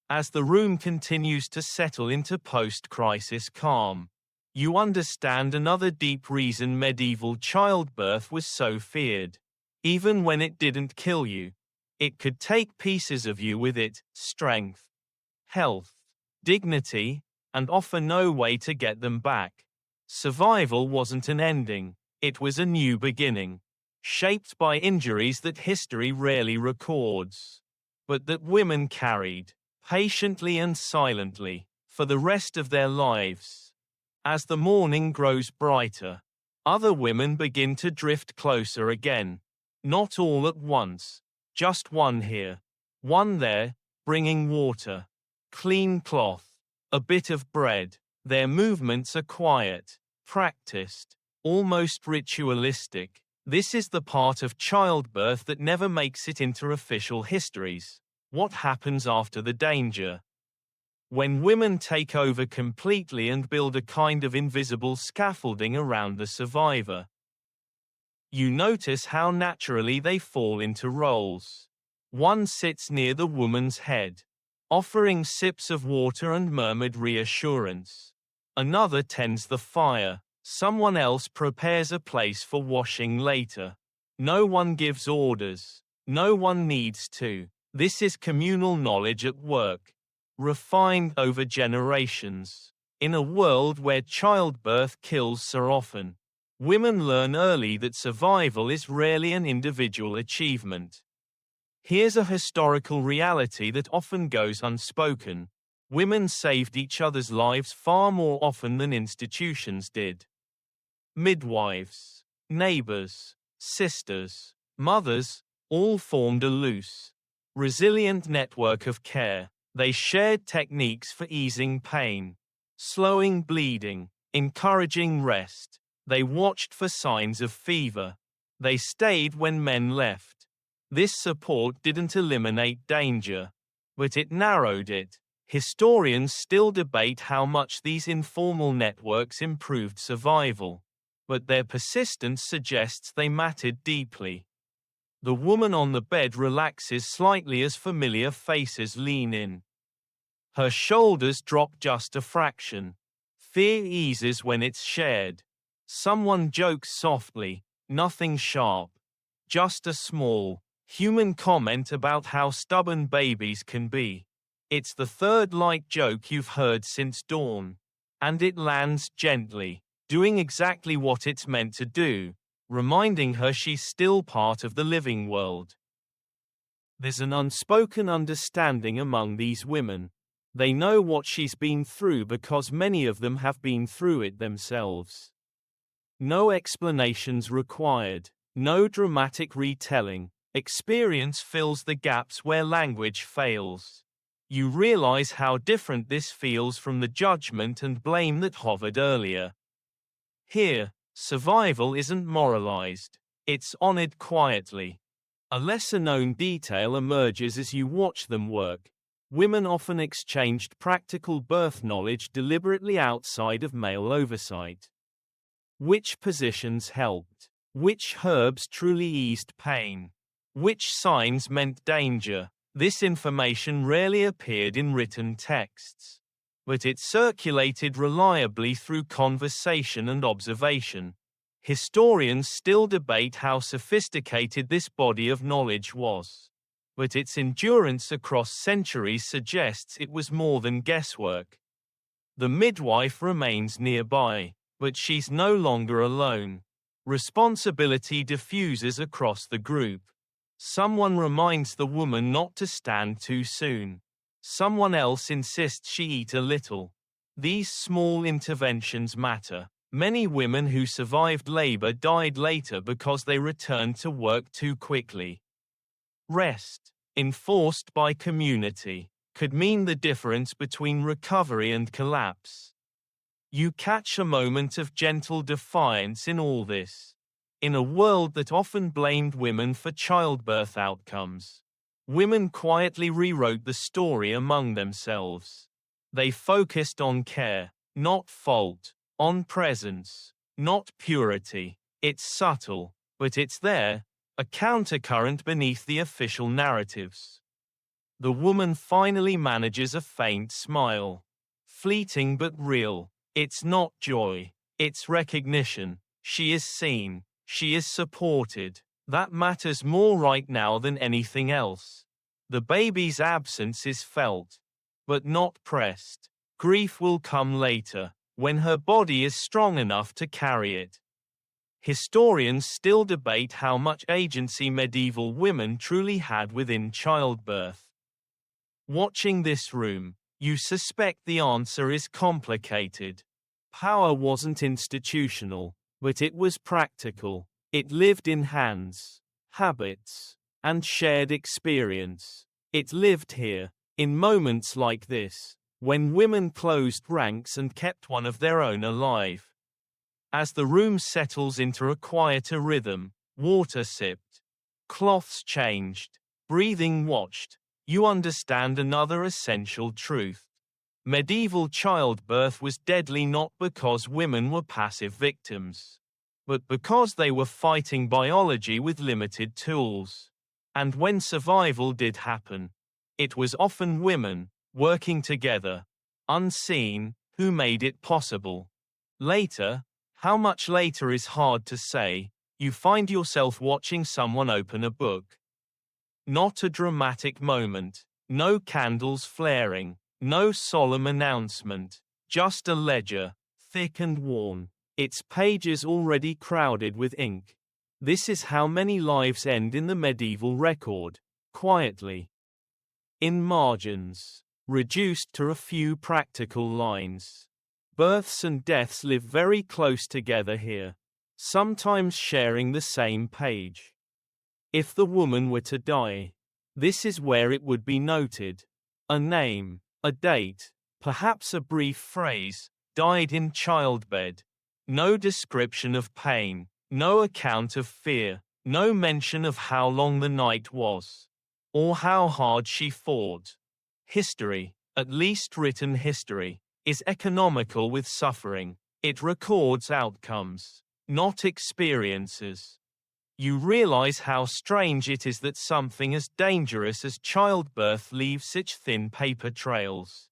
As the room continues to settle into post-crisis calm, you understand another deep reason medieval childbirth was so feared. Even when it didn't kill you, it could take pieces of you with it: strength, health, dignity, and offer no way to get them back. Survival wasn't an ending, It was a new beginning, shaped by injuries that history rarely records, but that women carried, patiently and silently, for the rest of their lives. As the morning grows brighter, other women begin to drift closer again. Not all at once, just one here, one there, bringing water, clean cloth, a bit of bread. Their movements are quiet, practiced, almost ritualistic. This is the part of childbirth that never makes it into official histories. What happens after the danger? When women take over completely and build a kind of invisible scaffolding around the survivor. You notice how naturally they fall into roles. One sits near the woman's head, offering sips of water and murmured reassurance. Another tends the fire. Someone else prepares a place for washing later. No one gives orders. No one needs to. This is communal knowledge at work, refined over generations. In a world where childbirth kills so often, women learn early that survival is rarely an individual achievement. Here's a historical reality that often goes unspoken. Women saved each other's lives far more often than institutions did. Midwives, neighbors, sisters, mothers, all formed a loose, resilient network of care. They shared techniques for easing pain, slowing bleeding, encouraging rest. They watched for signs of fever. They stayed when men left. This support didn't eliminate danger, but it narrowed it. Historians still debate how much these informal networks improved survival, but their persistence suggests they mattered deeply. The woman on the bed relaxes slightly as familiar faces lean in. Her shoulders drop just a fraction. Fear eases when it's shared. Someone jokes softly, nothing sharp. Just a small, human comment about how stubborn babies can be. It's the third light joke you've heard since dawn. And it lands gently, doing exactly what it's meant to do, reminding her she's still part of the living world. There's an unspoken understanding among these women. They know what she's been through because many of them have been through it themselves. No explanations required, no dramatic retelling. Experience fills the gaps where language fails. You realize how different this feels from the judgment and blame that hovered earlier. Here, survival isn't moralized, it's honored quietly. A lesser-known detail emerges as you watch them work. Women often exchanged practical birth knowledge deliberately outside of male oversight. Which positions helped? Which herbs truly eased pain? Which signs meant danger? This information rarely appeared in written texts, but it circulated reliably through conversation and observation. Historians still debate how sophisticated this body of knowledge was, but its endurance across centuries suggests it was more than guesswork. The midwife remains nearby, but she's no longer alone. Responsibility diffuses across the group. Someone reminds the woman not to stand too soon. Someone else insists she eat a little. These small interventions matter. Many women who survived labor died later because they returned to work too quickly. Rest, enforced by community, could mean the difference between recovery and collapse. You catch a moment of gentle defiance in all this. In a world that often blamed women for childbirth outcomes, women quietly rewrote the story among themselves. They focused on care, not fault, on presence, not purity. It's subtle, but it's there, a countercurrent beneath the official narratives. The woman finally manages a faint smile. Fleeting but real. It's not joy, it's recognition. She is seen. She is supported. That matters more right now than anything else. The baby's absence is felt, but not pressed. Grief will come later, when her body is strong enough to carry it. Historians still debate how much agency medieval women truly had within childbirth. Watching this room, you suspect the answer is complicated. Power wasn't institutional, but it was practical. It lived in hands, habits, and shared experience. It lived here, in moments like this, when women closed ranks and kept one of their own alive. As the room settles into a quieter rhythm, water sipped, cloths changed, breathing watched, you understand another essential truth. Medieval childbirth was deadly not because women were passive victims, but because they were fighting biology with limited tools. And when survival did happen, it was often women, working together, unseen, who made it possible. Later, how much later is hard to say, you find yourself watching someone open a book. Not a dramatic moment, no candles flaring, no solemn announcement, just a ledger, thick and worn, its pages already crowded with ink. This is how many lives end in the medieval record, quietly. In margins, reduced to a few practical lines. Births and deaths live very close together here, sometimes sharing the same page. If the woman were to die, this is where it would be noted. A name, a date, perhaps a brief phrase, died in childbed. No description of pain, no account of fear, no mention of how long the night was, or how hard she fought. History, at least written history, is economical with suffering. It records outcomes, not experiences. You realize how strange it is that something as dangerous as childbirth leaves such thin paper trails.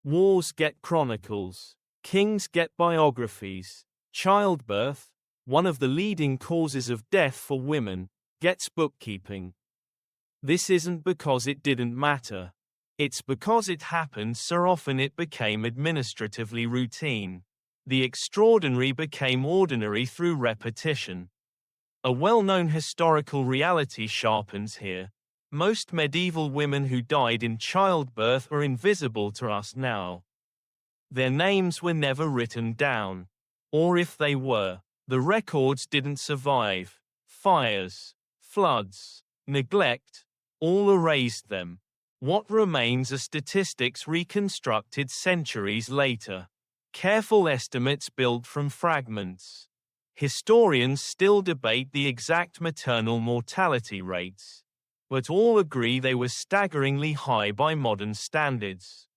Wars get chronicles, kings get biographies. Childbirth, one of the leading causes of death for women, gets bookkeeping. This isn't because it didn't matter. It's because it happened so often it became administratively routine. The extraordinary became ordinary through repetition. A well-known historical reality sharpens here. Most medieval women who died in childbirth are invisible to us now. Their names were never written down. Or if they were, the records didn't survive. Fires, floods, neglect, all erased them. What remains are statistics reconstructed centuries later. Careful estimates built from fragments. Historians still debate the exact maternal mortality rates, but all agree they were staggeringly high by modern standards.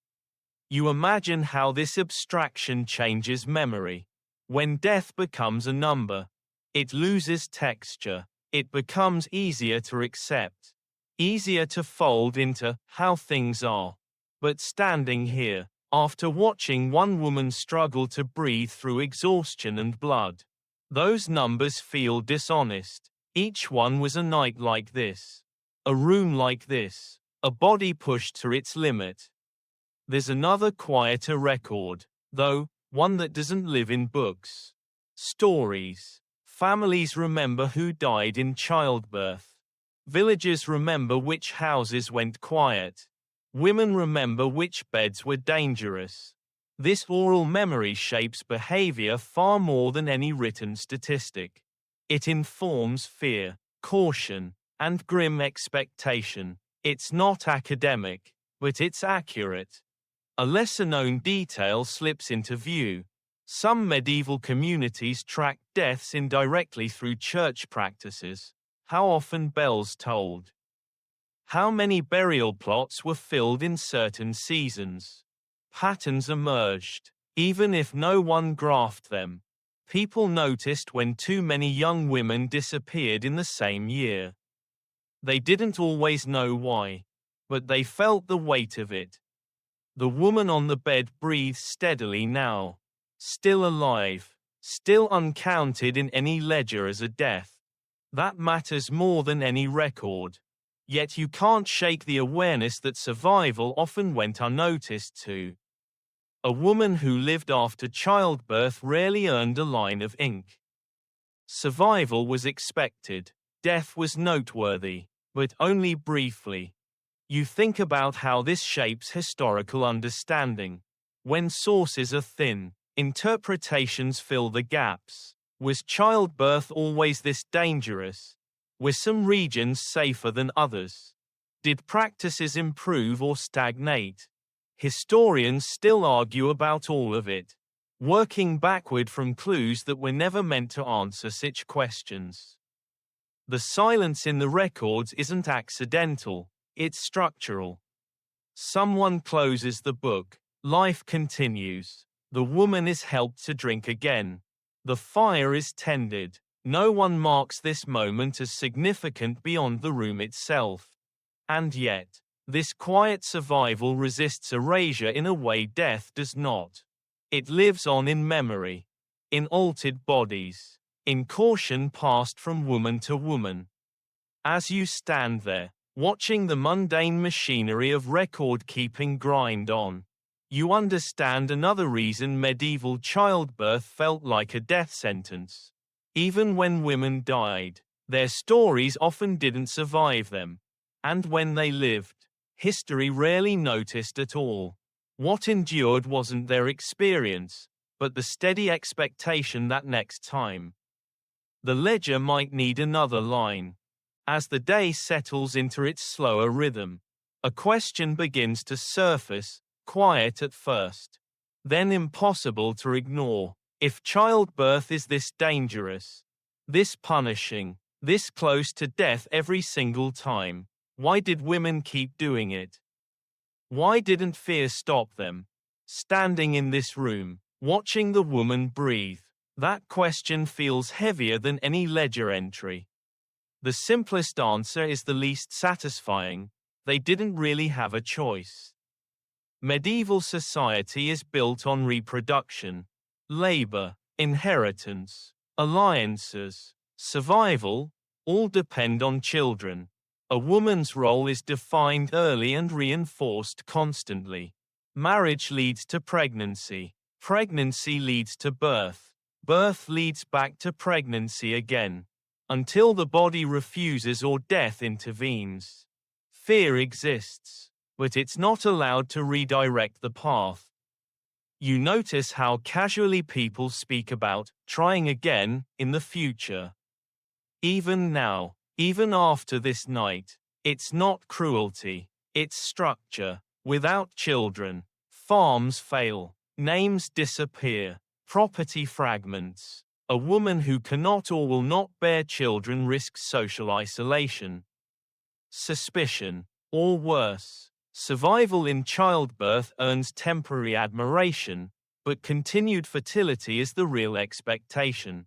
You imagine how this abstraction changes memory. When death becomes a number, it loses texture. It becomes easier to accept, easier to fold into how things are. But standing here, after watching one woman struggle to breathe through exhaustion and blood, those numbers feel dishonest. Each one was a night like this, a room like this, a body pushed to its limit. There's another quieter record, though, one that doesn't live in books. Stories. Families remember who died in childbirth. Villagers remember which houses went quiet. Women remember which beds were dangerous. This oral memory shapes behavior far more than any written statistic. It informs fear, caution, and grim expectation. It's not academic, but it's accurate. A lesser-known detail slips into view. Some medieval communities tracked deaths indirectly through church practices. How often bells tolled. How many burial plots were filled in certain seasons. Patterns emerged, even if no one graphed them. People noticed when too many young women disappeared in the same year. They didn't always know why, but they felt the weight of it. The woman on the bed breathes steadily now, still alive, still uncounted in any ledger as a death. That matters more than any record. Yet you can't shake the awareness that survival often went unnoticed too. A woman who lived after childbirth rarely earned a line of ink. Survival was expected. Death was noteworthy, but only briefly. You think about how this shapes historical understanding. When sources are thin, interpretations fill the gaps. Was childbirth always this dangerous? Were some regions safer than others? Did practices improve or stagnate? Historians still argue about all of it, working backward from clues that were never meant to answer such questions. The silence in the records isn't accidental, it's structural. Someone closes the book, life continues. The woman is helped to drink again. The fire is tended. No one marks this moment as significant beyond the room itself. And yet, this quiet survival resists erasure in a way death does not. It lives on in memory, in altered bodies, in caution passed from woman to woman. As you stand there, watching the mundane machinery of record-keeping grind on, you understand another reason medieval childbirth felt like a death sentence. Even when women died, their stories often didn't survive them. And when they lived, history rarely noticed at all. What endured wasn't their experience, but the steady expectation that next time, the ledger might need another line. As the day settles into its slower rhythm, a question begins to surface, quiet at first, then impossible to ignore. If childbirth is this dangerous, this punishing, this close to death every single time, why did women keep doing it? Why didn't fear stop them? Standing in this room, watching the woman breathe, that question feels heavier than any ledger entry. The simplest answer is the least satisfying: they didn't really have a choice. Medieval society is built on reproduction, labor, inheritance, alliances, survival, all depend on children. A woman's role is defined early and reinforced constantly. Marriage leads to pregnancy. Pregnancy leads to birth. Birth leads back to pregnancy again, until the body refuses or death intervenes. Fear exists, but it's not allowed to redirect the path. You notice how casually people speak about trying again in the future. Even now, even after this night, it's not cruelty, it's structure. Without children, farms fail, names disappear, property fragments. A woman who cannot or will not bear children risks social isolation, suspicion, or worse. Survival in childbirth earns temporary admiration, but continued fertility is the real expectation.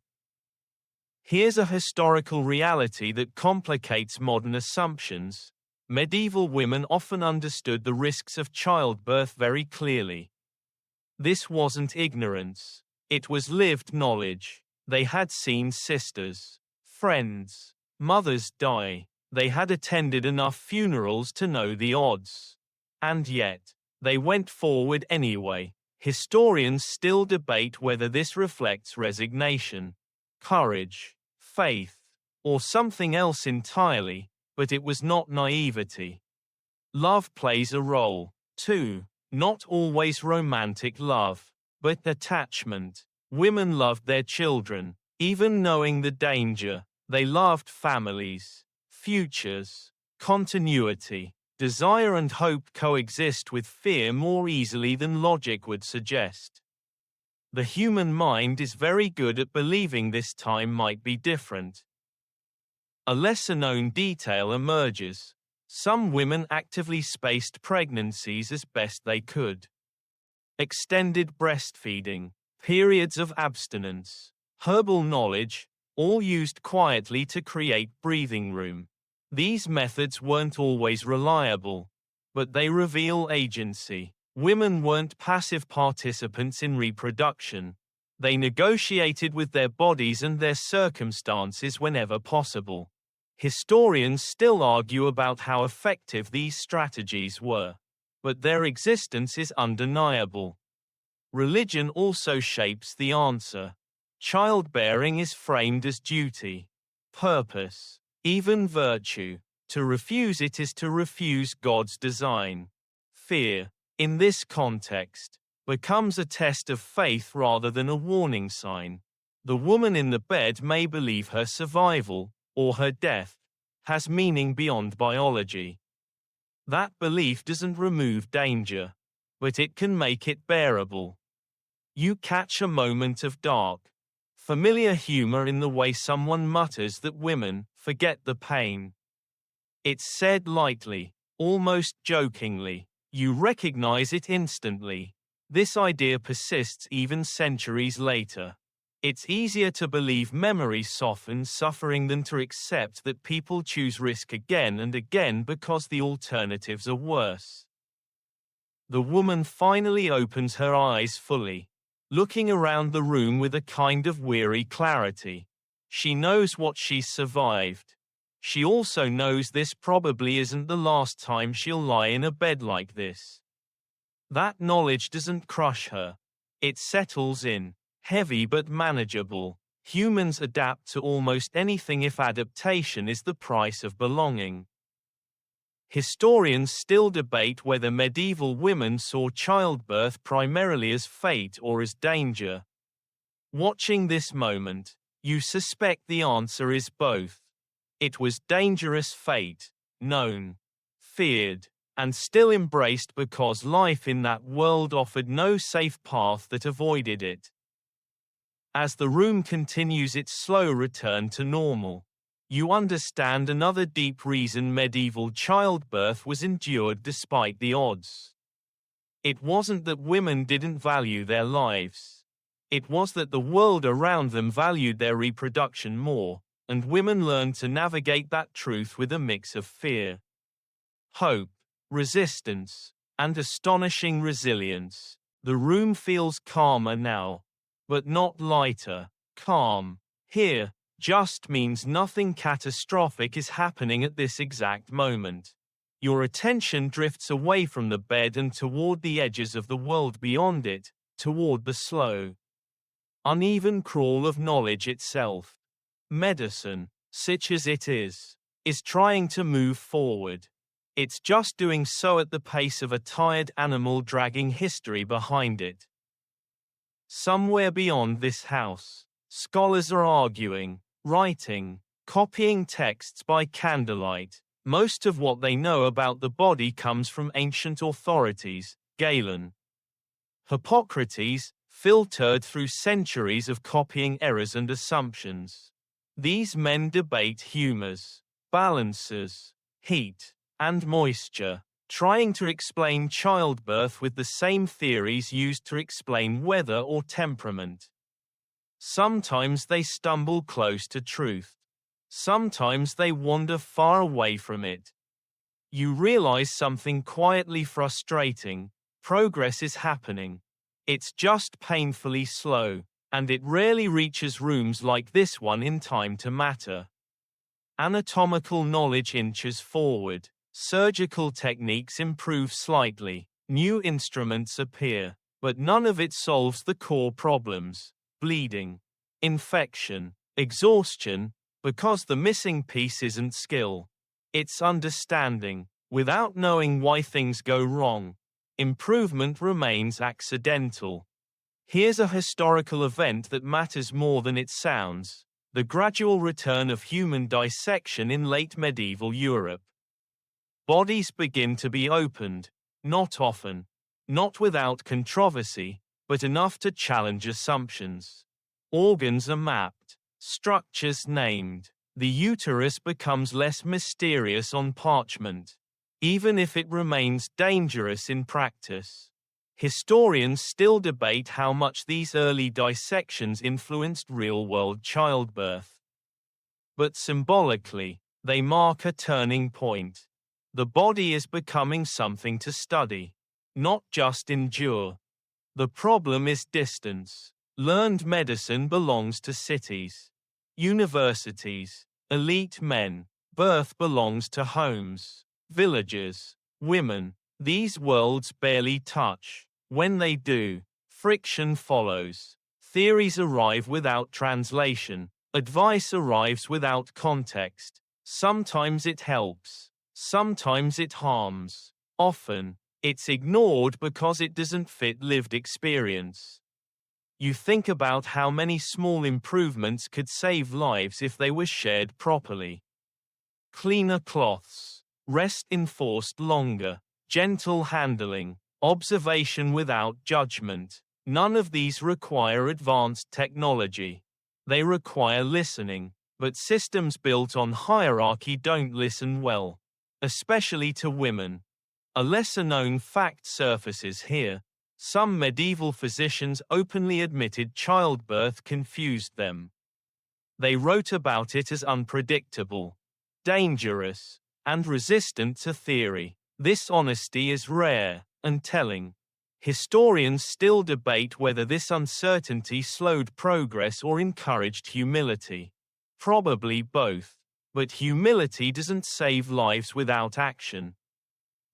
Here's a historical reality that complicates modern assumptions. Medieval women often understood the risks of childbirth very clearly. This wasn't ignorance, it was lived knowledge. They had seen sisters, friends, mothers die. They had attended enough funerals to know the odds. And yet, they went forward anyway. Historians still debate whether this reflects resignation, courage, faith, or something else entirely, but it was not naivety. Love plays a role, too, not always romantic love, but attachment. Women loved their children, even knowing the danger. They loved families, futures, continuity. Desire and hope coexist with fear more easily than logic would suggest. The human mind is very good at believing this time might be different. A lesser-known detail emerges. Some women actively spaced pregnancies as best they could. Extended breastfeeding, periods of abstinence, herbal knowledge, all used quietly to create breathing room. These methods weren't always reliable, but they reveal agency. Women weren't passive participants in reproduction. They negotiated with their bodies and their circumstances whenever possible. Historians still argue about how effective these strategies were, but their existence is undeniable. Religion also shapes the answer. Childbearing is framed as duty, purpose, even virtue. To refuse it is to refuse God's design. Fear, in this context, becomes a test of faith rather than a warning sign. The woman in the bed may believe her survival, or her death, has meaning beyond biology. That belief doesn't remove danger, but it can make it bearable. You catch a moment of dark, familiar humor in the way someone mutters that women forget the pain. It's said lightly, almost jokingly. You recognize it instantly. This idea persists even centuries later. It's easier to believe memory softens suffering than to accept that people choose risk again and again because the alternatives are worse. The woman finally opens her eyes fully, looking around the room with a kind of weary clarity. She knows what she's survived. She also knows this probably isn't the last time she'll lie in a bed like this. That knowledge doesn't crush her. It settles in, heavy but manageable. Humans adapt to almost anything if adaptation is the price of belonging. Historians still debate whether medieval women saw childbirth primarily as fate or as danger. Watching this moment, you suspect the answer is both. It was dangerous fate, known, feared, and still embraced because life in that world offered no safe path that avoided it. As the room continues its slow return to normal, you understand another deep reason medieval childbirth was endured despite the odds. It wasn't that women didn't value their lives. It was that the world around them valued their reproduction more, and women learned to navigate that truth with a mix of fear, hope, resistance, and astonishing resilience. The room feels calmer now, but not lighter. Calm, here, just means nothing catastrophic is happening at this exact moment. Your attention drifts away from the bed and toward the edges of the world beyond it, toward the slow, uneven crawl of knowledge itself. Medicine, such as it is trying to move forward. It's just doing so at the pace of a tired animal dragging history behind it. Somewhere beyond this house, scholars are arguing, writing, copying texts by candlelight. Most of what they know about the body comes from ancient authorities, Galen, Hippocrates, filtered through centuries of copying errors and assumptions. These men debate humors, balances, heat, and moisture, trying to explain childbirth with the same theories used to explain weather or temperament. Sometimes they stumble close to truth. Sometimes they wander far away from it. You realize something quietly frustrating: progress is happening. It's just painfully slow, and it rarely reaches rooms like this one in time to matter. Anatomical knowledge inches forward. Surgical techniques improve slightly. New instruments appear, but none of it solves the core problems: bleeding, infection, exhaustion, because the missing piece isn't skill. It's understanding. Without knowing why things go wrong, improvement remains accidental. Here's a historical event that matters more than it sounds: the gradual return of human dissection in late medieval Europe. Bodies begin to be opened, not often, not without controversy, but enough to challenge assumptions. Organs are mapped, structures named. The uterus becomes less mysterious on parchment, even if it remains dangerous in practice. Historians still debate how much these early dissections influenced real-world childbirth. But symbolically, they mark a turning point. The body is becoming something to study, not just endure. The problem is distance. Learned medicine belongs to cities, universities, elite men. Birth belongs to homes, villages, women. These worlds barely touch. When they do, friction follows. Theories arrive without translation. Advice arrives without context. Sometimes it helps. Sometimes it harms. Often, it's ignored because it doesn't fit lived experience. You think about how many small improvements could save lives if they were shared properly. Cleaner cloths, rest enforced longer, gentle handling, observation without judgment. None of these require advanced technology. They require listening, but systems built on hierarchy don't listen well, especially to women. A lesser-known fact surfaces here. Some medieval physicians openly admitted childbirth confused them. They wrote about it as unpredictable, dangerous, and resistant to theory. This honesty is rare and telling. Historians still debate whether this uncertainty slowed progress or encouraged humility. Probably both. But humility doesn't save lives without action.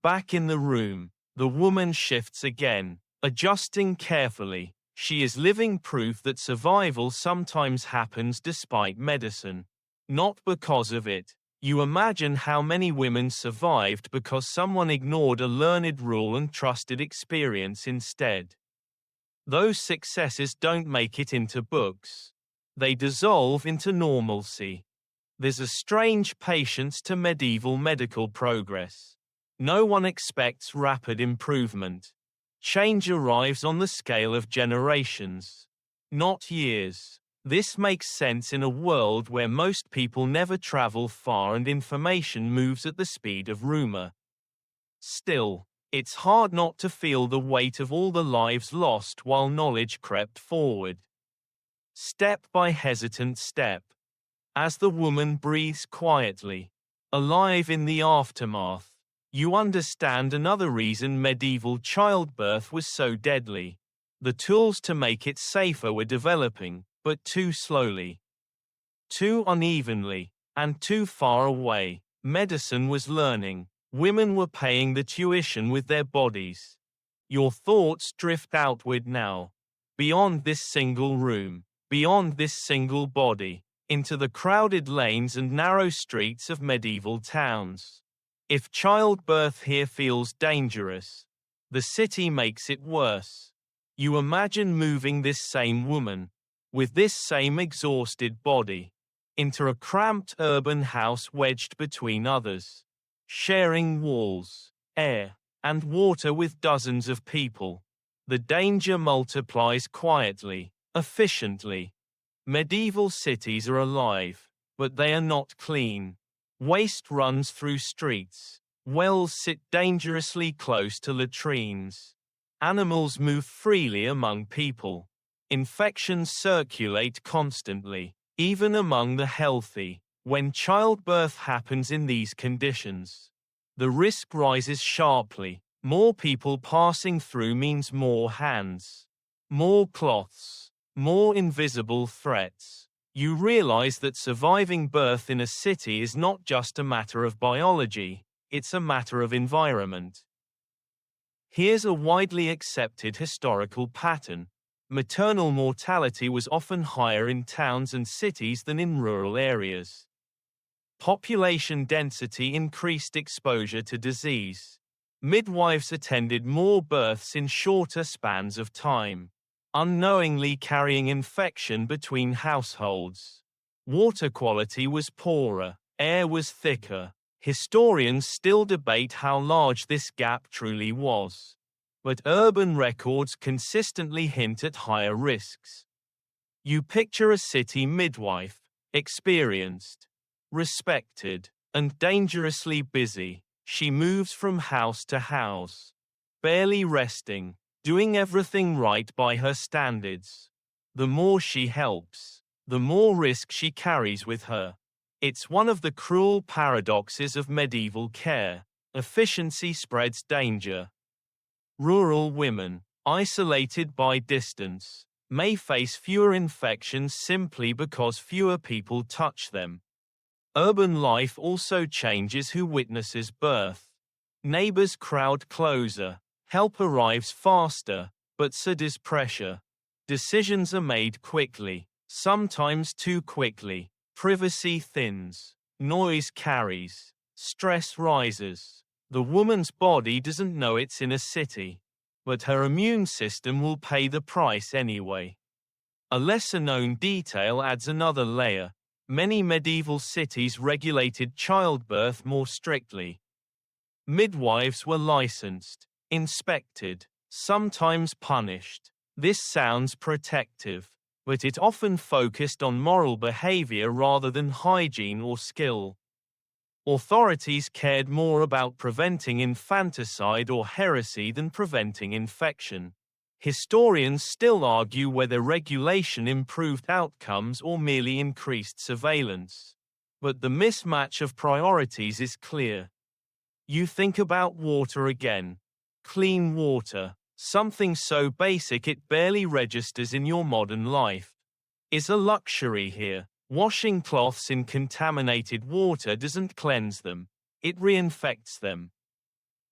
Back in the room, the woman shifts again, adjusting carefully. She is living proof that survival sometimes happens despite medicine. Not because of it. You imagine how many women survived because someone ignored a learned rule and trusted experience instead. Those successes don't make it into books. They dissolve into normalcy. There's a strange patience to medieval medical progress. No one expects rapid improvement. Change arrives on the scale of generations, not years. This makes sense in a world where most people never travel far and information moves at the speed of rumor. Still, it's hard not to feel the weight of all the lives lost while knowledge crept forward. Step by hesitant step. As the woman breathes quietly, alive in the aftermath, you understand another reason medieval childbirth was so deadly. The tools to make it safer were developing, but too slowly, too unevenly, and too far away. Medicine was learning. Women were paying the tuition with their bodies. Your thoughts drift outward now, beyond this single room, beyond this single body, into the crowded lanes and narrow streets of medieval towns. If childbirth here feels dangerous, the city makes it worse. You imagine moving this same woman, with this same exhausted body, into a cramped urban house wedged between others, sharing walls, air, and water with dozens of people. The danger multiplies quietly, efficiently. Medieval cities are alive, but they are not clean. Waste runs through streets. Wells sit dangerously close to latrines. Animals move freely among people. Infections circulate constantly, even among the healthy. When childbirth happens in these conditions, the risk rises sharply. More people passing through means more hands, more cloths, more invisible threats. You realize that surviving birth in a city is not just a matter of biology, it's a matter of environment. Here's a widely accepted historical pattern. Maternal mortality was often higher in towns and cities than in rural areas. Population density increased exposure to disease. Midwives attended more births in shorter spans of time, unknowingly carrying infection between households. Water quality was poorer, air was thicker. Historians still debate how large this gap truly was, but urban records consistently hint at higher risks. You picture a city midwife, experienced, respected, and dangerously busy. She moves from house to house, barely resting, doing everything right by her standards. The more she helps, the more risk she carries with her. It's one of the cruel paradoxes of medieval care. Efficiency spreads danger. Rural women, isolated by distance, may face fewer infections simply because fewer people touch them. Urban life also changes who witnesses birth. Neighbors crowd closer. Help arrives faster, but so does pressure. Decisions are made quickly, sometimes too quickly. Privacy thins. Noise carries. Stress rises. The woman's body doesn't know it's in a city, but her immune system will pay the price anyway. A lesser-known detail adds another layer. Many medieval cities regulated childbirth more strictly. Midwives were licensed, inspected, sometimes punished. This sounds protective, but it often focused on moral behavior rather than hygiene or skill. Authorities cared more about preventing infanticide or heresy than preventing infection. Historians still argue whether regulation improved outcomes or merely increased surveillance. But the mismatch of priorities is clear. You think about water again. Clean water, something so basic it barely registers in your modern life, is a luxury here. Washing cloths in contaminated water doesn't cleanse them, it reinfects them.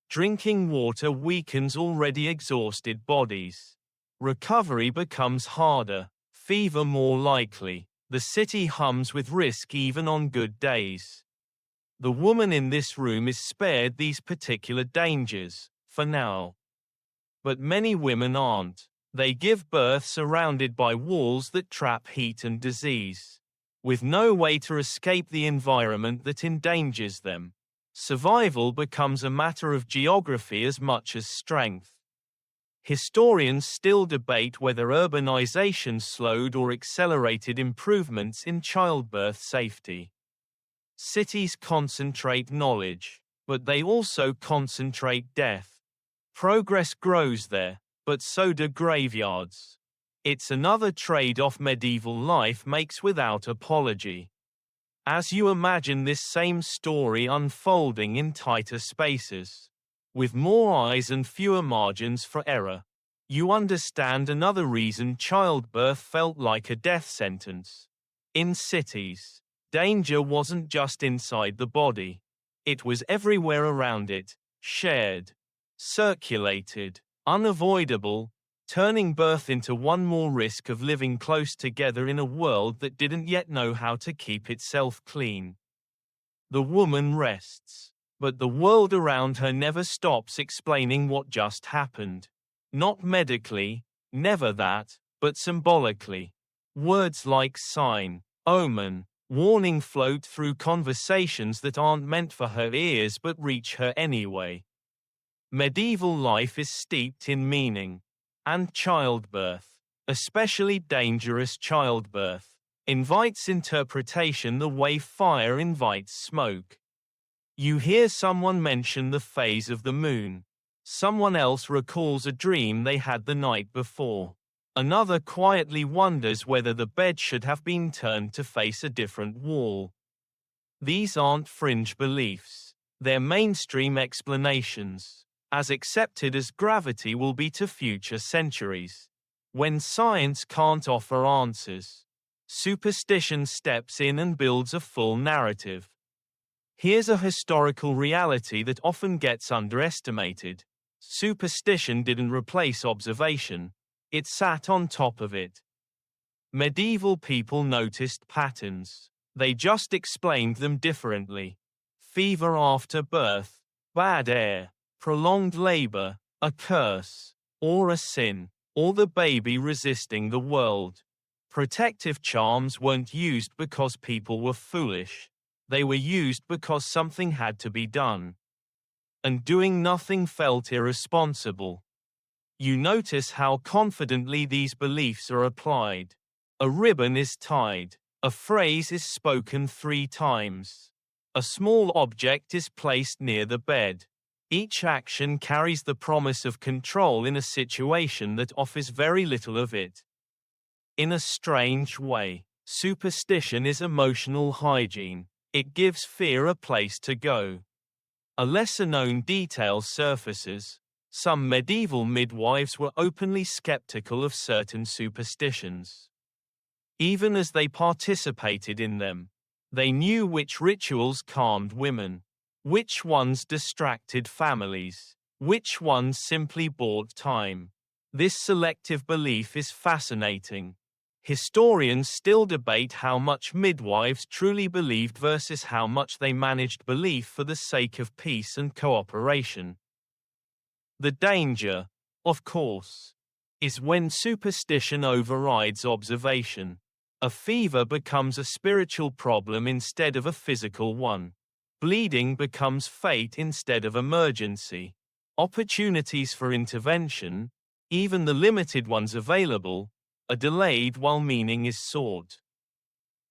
Drinking water weakens already exhausted bodies. Recovery becomes harder, fever more likely. The city hums with risk even on good days. The woman in this room is spared these particular dangers, for now. But many women aren't. They give birth surrounded by walls that trap heat and disease, with no way to escape the environment that endangers them. Survival becomes a matter of geography as much as strength. Historians still debate whether urbanization slowed or accelerated improvements in childbirth safety. Cities concentrate knowledge, but they also concentrate death. Progress grows there, but so do graveyards. It's another trade-off medieval life makes without apology. As you imagine this same story unfolding in tighter spaces, with more eyes and fewer margins for error, you understand another reason childbirth felt like a death sentence. In cities, danger wasn't just inside the body. It was everywhere around it, shared, circulated, unavoidable, turning birth into one more risk of living close together in a world that didn't yet know how to keep itself clean. The woman rests, but the world around her never stops explaining what just happened. Not medically, never that, but symbolically. Words like sign, omen, warning float through conversations that aren't meant for her ears but reach her anyway. Medieval life is steeped in meaning. And childbirth, especially dangerous childbirth, invites interpretation the way fire invites smoke. You hear someone mention the phase of the moon. Someone else recalls a dream they had the night before. Another quietly wonders whether the bed should have been turned to face a different wall. These aren't fringe beliefs. They're mainstream explanations, as accepted as gravity will be to future centuries. When science can't offer answers, superstition steps in and builds a full narrative. Here's a historical reality that often gets underestimated. Superstition didn't replace observation, it sat on top of it. Medieval people noticed patterns. They just explained them differently. Fever after birth, bad air, prolonged labor, a curse, or a sin, or the baby resisting the world. Protective charms weren't used because people were foolish. They were used because something had to be done. And doing nothing felt irresponsible. You notice how confidently these beliefs are applied. A ribbon is tied. A phrase is spoken 3 times. A small object is placed near the bed. Each action carries the promise of control in a situation that offers very little of it. In a strange way, superstition is emotional hygiene. It gives fear a place to go. A lesser-known detail surfaces. Some medieval midwives were openly skeptical of certain superstitions. Even as they participated in them, they knew which rituals calmed women, which ones distracted families, which ones simply bought time. This selective belief is fascinating. Historians still debate how much midwives truly believed versus how much they managed belief for the sake of peace and cooperation. The danger, of course, is when superstition overrides observation. A fever becomes a spiritual problem instead of a physical one. Bleeding becomes fate instead of emergency. Opportunities for intervention, even the limited ones available, are delayed while meaning is sought.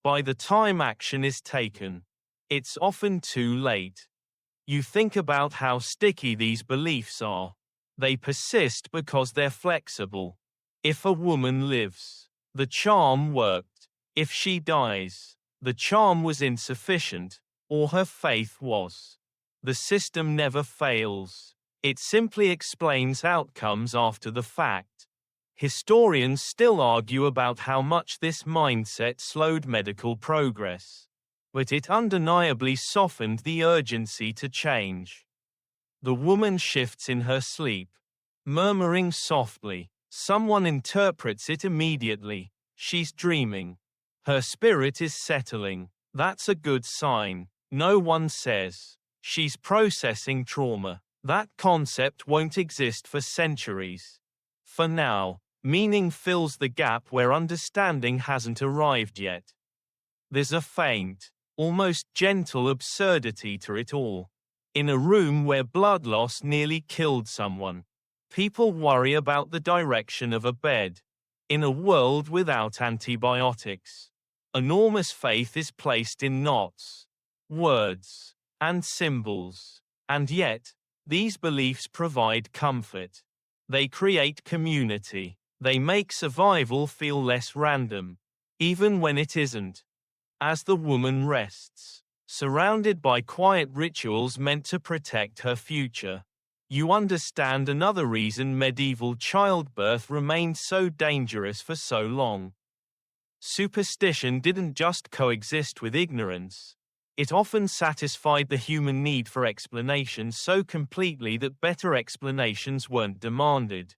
By the time action is taken, it's often too late. You think about how sticky these beliefs are. They persist because they're flexible. If a woman lives, the charm worked. If she dies, the charm was insufficient, or her faith was. The system never fails. It simply explains outcomes after the fact. Historians still argue about how much this mindset slowed medical progress, but it undeniably softened the urgency to change. The woman shifts in her sleep, murmuring softly. Someone interprets it immediately. She's dreaming. Her spirit is settling. That's a good sign. No one says she's processing trauma. That concept won't exist for centuries. For now, meaning fills the gap where understanding hasn't arrived yet. There's a faint, almost gentle absurdity to it all. In a room where blood loss nearly killed someone, people worry about the direction of a bed. In a world without antibiotics, enormous faith is placed in knots, words, and symbols. And yet, these beliefs provide comfort. They create community. They make survival feel less random, even when it isn't. As the woman rests, surrounded by quiet rituals meant to protect her future, you understand another reason medieval childbirth remained so dangerous for so long. Superstition didn't just coexist with ignorance. It often satisfied the human need for explanation so completely that better explanations weren't demanded.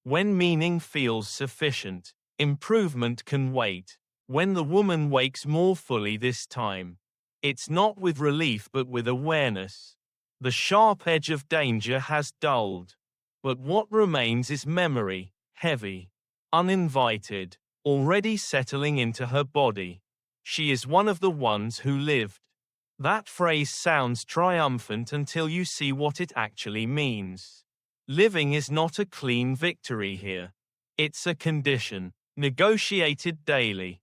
When meaning feels sufficient, improvement can wait. When the woman wakes more fully this time, it's not with relief but with awareness. The sharp edge of danger has dulled. But what remains is memory, heavy, uninvited, already settling into her body. She is one of the ones who lived. That phrase sounds triumphant until you see what it actually means. Living is not a clean victory here. It's a condition, negotiated daily.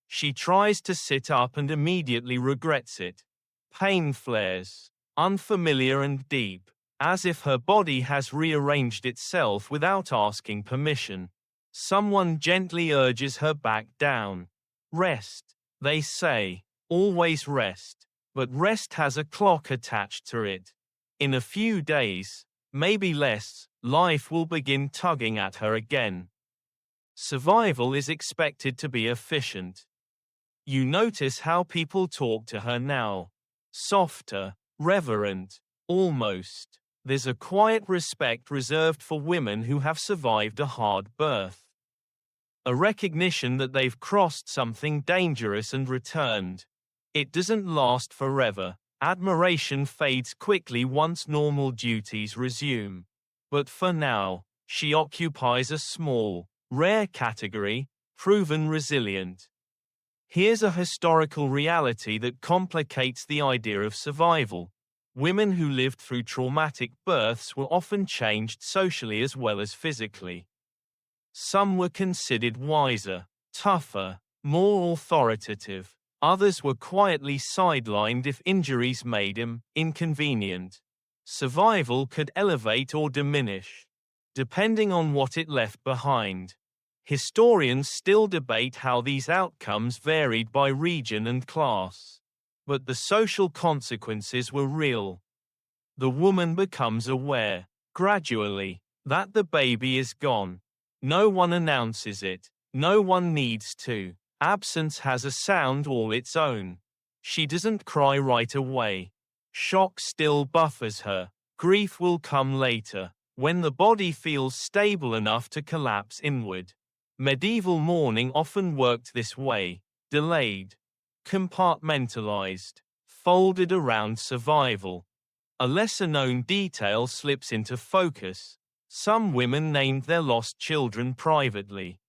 She tries to sit up and immediately regrets it. Pain flares, unfamiliar and deep, as if her body has rearranged itself without asking permission. Someone gently urges her back down. Rest, they say, always rest, but rest has a clock attached to it. In a few days, maybe less, life will begin tugging at her again. Survival is expected to be efficient. You notice how people talk to her now. Softer, reverent, almost. There's a quiet respect reserved for women who have survived a hard birth. A recognition that they've crossed something dangerous and returned. It doesn't last forever. Admiration fades quickly once normal duties resume. But for now, she occupies a small, rare category, proven resilient. Here's a historical reality that complicates the idea of survival. Women who lived through traumatic births were often changed socially as well as physically. Some were considered wiser, tougher, more authoritative. Others were quietly sidelined if injuries made them inconvenient. Survival could elevate or diminish, depending on what it left behind. Historians still debate how these outcomes varied by region and class. But the social consequences were real. The woman becomes aware, gradually, that the baby is gone. No one announces it. No one needs to. Absence has a sound all its own. She doesn't cry right away. Shock still buffers her. Grief will come later. when the body feels stable enough to collapse inward. Medieval mourning often worked this way: delayed, compartmentalized, folded around survival. A lesser-known detail slips into focus. Some women named their lost children privately,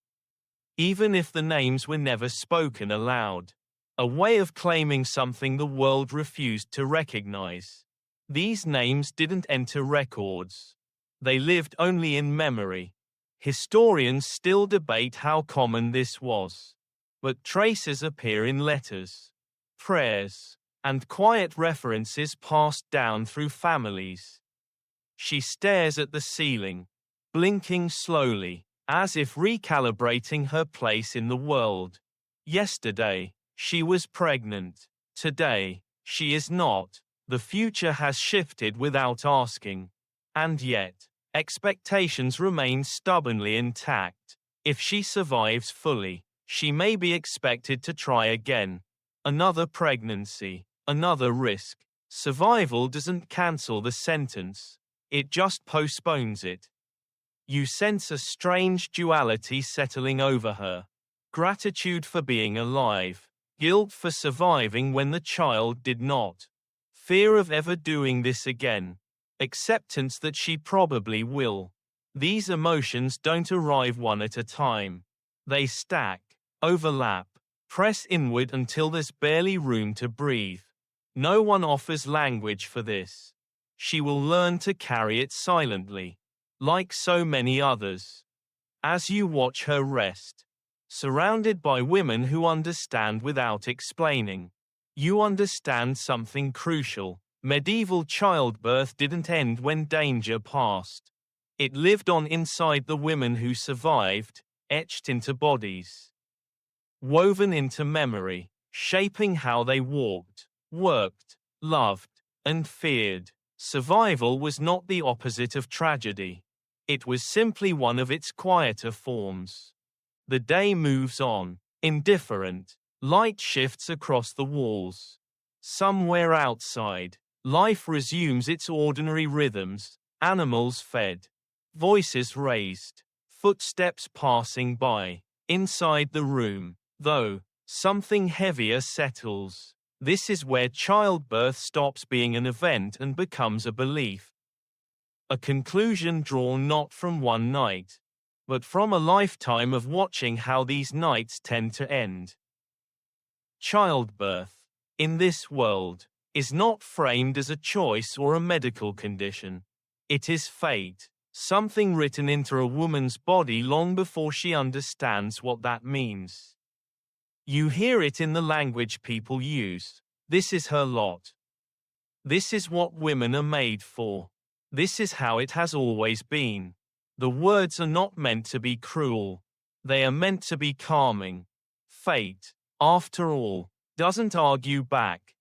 even if the names were never spoken aloud. A way of claiming something the world refused to recognize. These names didn't enter records. They lived only in memory. Historians still debate how common this was, but traces appear in letters, prayers, and quiet references passed down through families. She stares at the ceiling, blinking slowly, as if recalibrating her place in the world. Yesterday, she was pregnant. Today, she is not. The future has shifted without asking. And yet, expectations remain stubbornly intact. If she survives fully, she may be expected to try again. Another pregnancy, another risk. Survival doesn't cancel the sentence. It just postpones it. You sense a strange duality settling over her. Gratitude for being alive. Guilt for surviving when the child did not. Fear of ever doing this again. Acceptance that she probably will. These emotions don't arrive one at a time. They stack, overlap, press inward until there's barely room to breathe. No one offers language for this. She will learn to carry it silently, like so many others. As you watch her rest, surrounded by women who understand without explaining, you understand something crucial. Medieval childbirth didn't end when danger passed. It lived on inside the women who survived, etched into bodies, woven into memory, shaping how they walked, worked, loved, and feared. Survival was not the opposite of tragedy. It was simply one of its quieter forms. The day moves on, indifferent. Light shifts across the walls. Somewhere outside, life resumes its ordinary rhythms, animals fed, voices raised, footsteps passing by. Inside the room, though, something heavier settles. This is where childbirth stops being an event and becomes a belief. A conclusion drawn not from one night, but from a lifetime of watching how these nights tend to end. Childbirth, in this world, is not framed as a choice or a medical condition. It is fate, something written into a woman's body long before she understands what that means. You hear it in the language people use. This is her lot. This is what women are made for. This is how it has always been. The words are not meant to be cruel. They are meant to be calming. Fate, after all, doesn't argue back.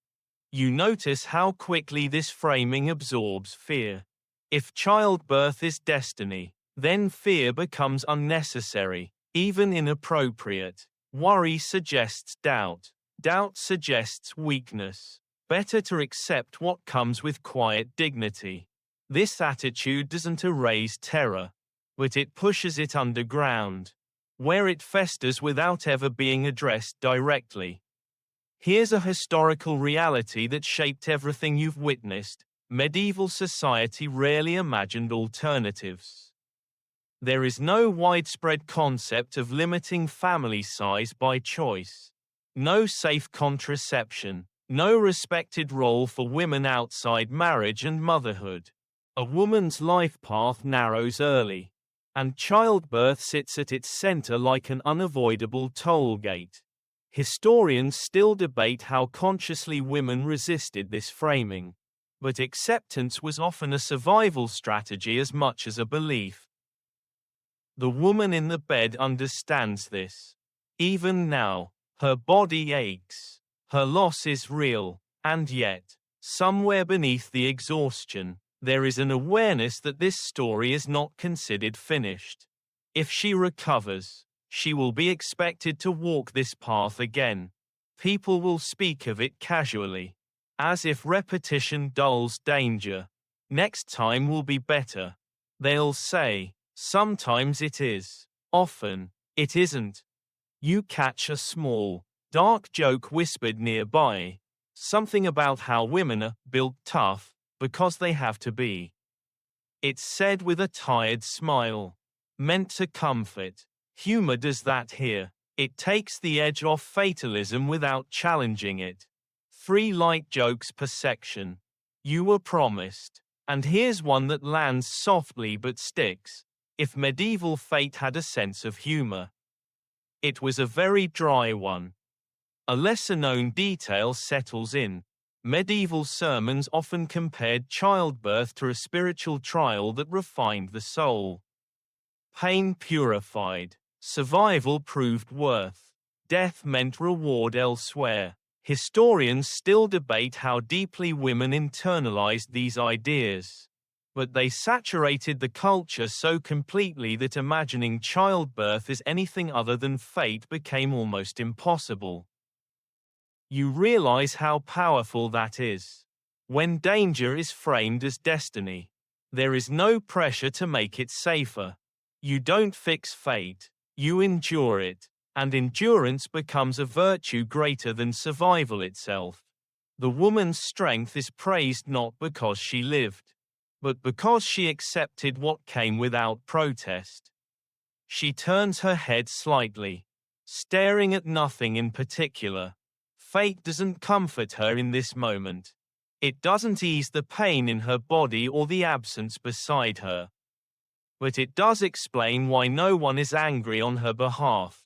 You notice how quickly this framing absorbs fear. If childbirth is destiny, then fear becomes unnecessary, even inappropriate. Worry suggests doubt. Doubt suggests weakness. Better to accept what comes with quiet dignity. This attitude doesn't erase terror, but it pushes it underground, where it festers without ever being addressed directly. Here's a historical reality that shaped everything you've witnessed. Medieval society rarely imagined alternatives. There is no widespread concept of limiting family size by choice. No safe contraception. No respected role for women outside marriage and motherhood. A woman's life path narrows early, and childbirth sits at its center like an unavoidable toll gate. Historians still debate how consciously women resisted this framing, but acceptance was often a survival strategy as much as a belief. The woman in the bed understands this. Even now, her body aches. Her loss is real, and yet, somewhere beneath the exhaustion, there is an awareness that this story is not considered finished. If she recovers, she will be expected to walk this path again. People will speak of it casually, as if repetition dulls danger. Next time will be better. They'll say, sometimes it is, often, it isn't. You catch a small, dark joke whispered nearby, something about how women are built tough, because they have to be. It's said with a tired smile, meant to comfort. Humor does that here. It takes the edge off fatalism without challenging it. 3 light jokes per section. You were promised. And here's one that lands softly but sticks. If medieval fate had a sense of humor. It was a very dry one. A lesser-known detail settles in. Medieval sermons often compared childbirth to a spiritual trial that refined the soul. Pain purified. Survival proved worth. Death meant reward elsewhere. Historians still debate how deeply women internalized these ideas. But they saturated the culture so completely that imagining childbirth as anything other than fate became almost impossible. You realize how powerful that is. When danger is framed as destiny, there is no pressure to make it safer. You don't fix fate, you endure it, and endurance becomes a virtue greater than survival itself. The woman's strength is praised not because she lived, but because she accepted what came without protest. She turns her head slightly, staring at nothing in particular. Fate doesn't comfort her in this moment. It doesn't ease the pain in her body or the absence beside her. But it does explain why no one is angry on her behalf.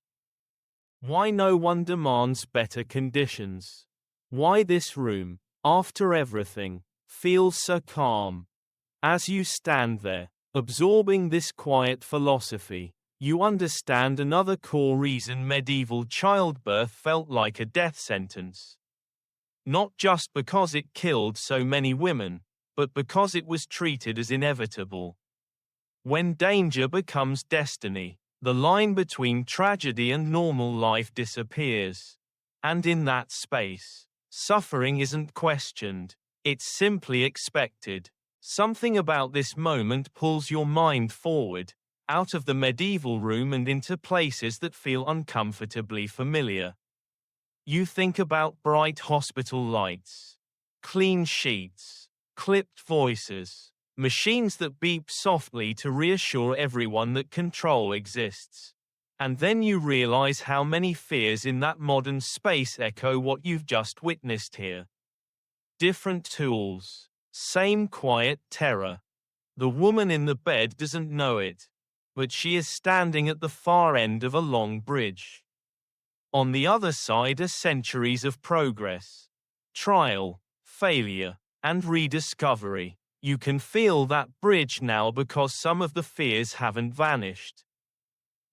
Why no one demands better conditions. Why this room, after everything, feels so calm. As you stand there, absorbing this quiet philosophy, you understand another core reason medieval childbirth felt like a death sentence. Not just because it killed so many women, but because it was treated as inevitable. When danger becomes destiny, the line between tragedy and normal life disappears. And in that space, suffering isn't questioned, it's simply expected. Something about this moment pulls your mind forward, out of the medieval room and into places that feel uncomfortably familiar. You think about bright hospital lights, clean sheets, clipped voices, machines that beep softly to reassure everyone that control exists. And then you realize how many fears in that modern space echo what you've just witnessed here. Different tools, same quiet terror. The woman in the bed doesn't know it, but she is standing at the far end of a long bridge. On the other side are centuries of progress, trial, failure, and rediscovery. You can feel that bridge now because some of the fears haven't vanished.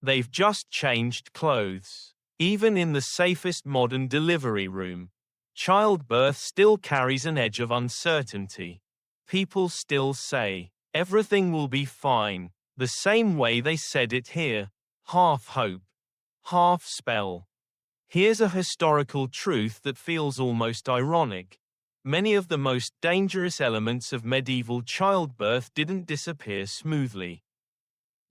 They've just changed clothes. Even in the safest modern delivery room, childbirth still carries an edge of uncertainty. People still say, everything will be fine, the same way they said it here, half hope, half spell. Here's a historical truth that feels almost ironic. Many of the most dangerous elements of medieval childbirth didn't disappear smoothly.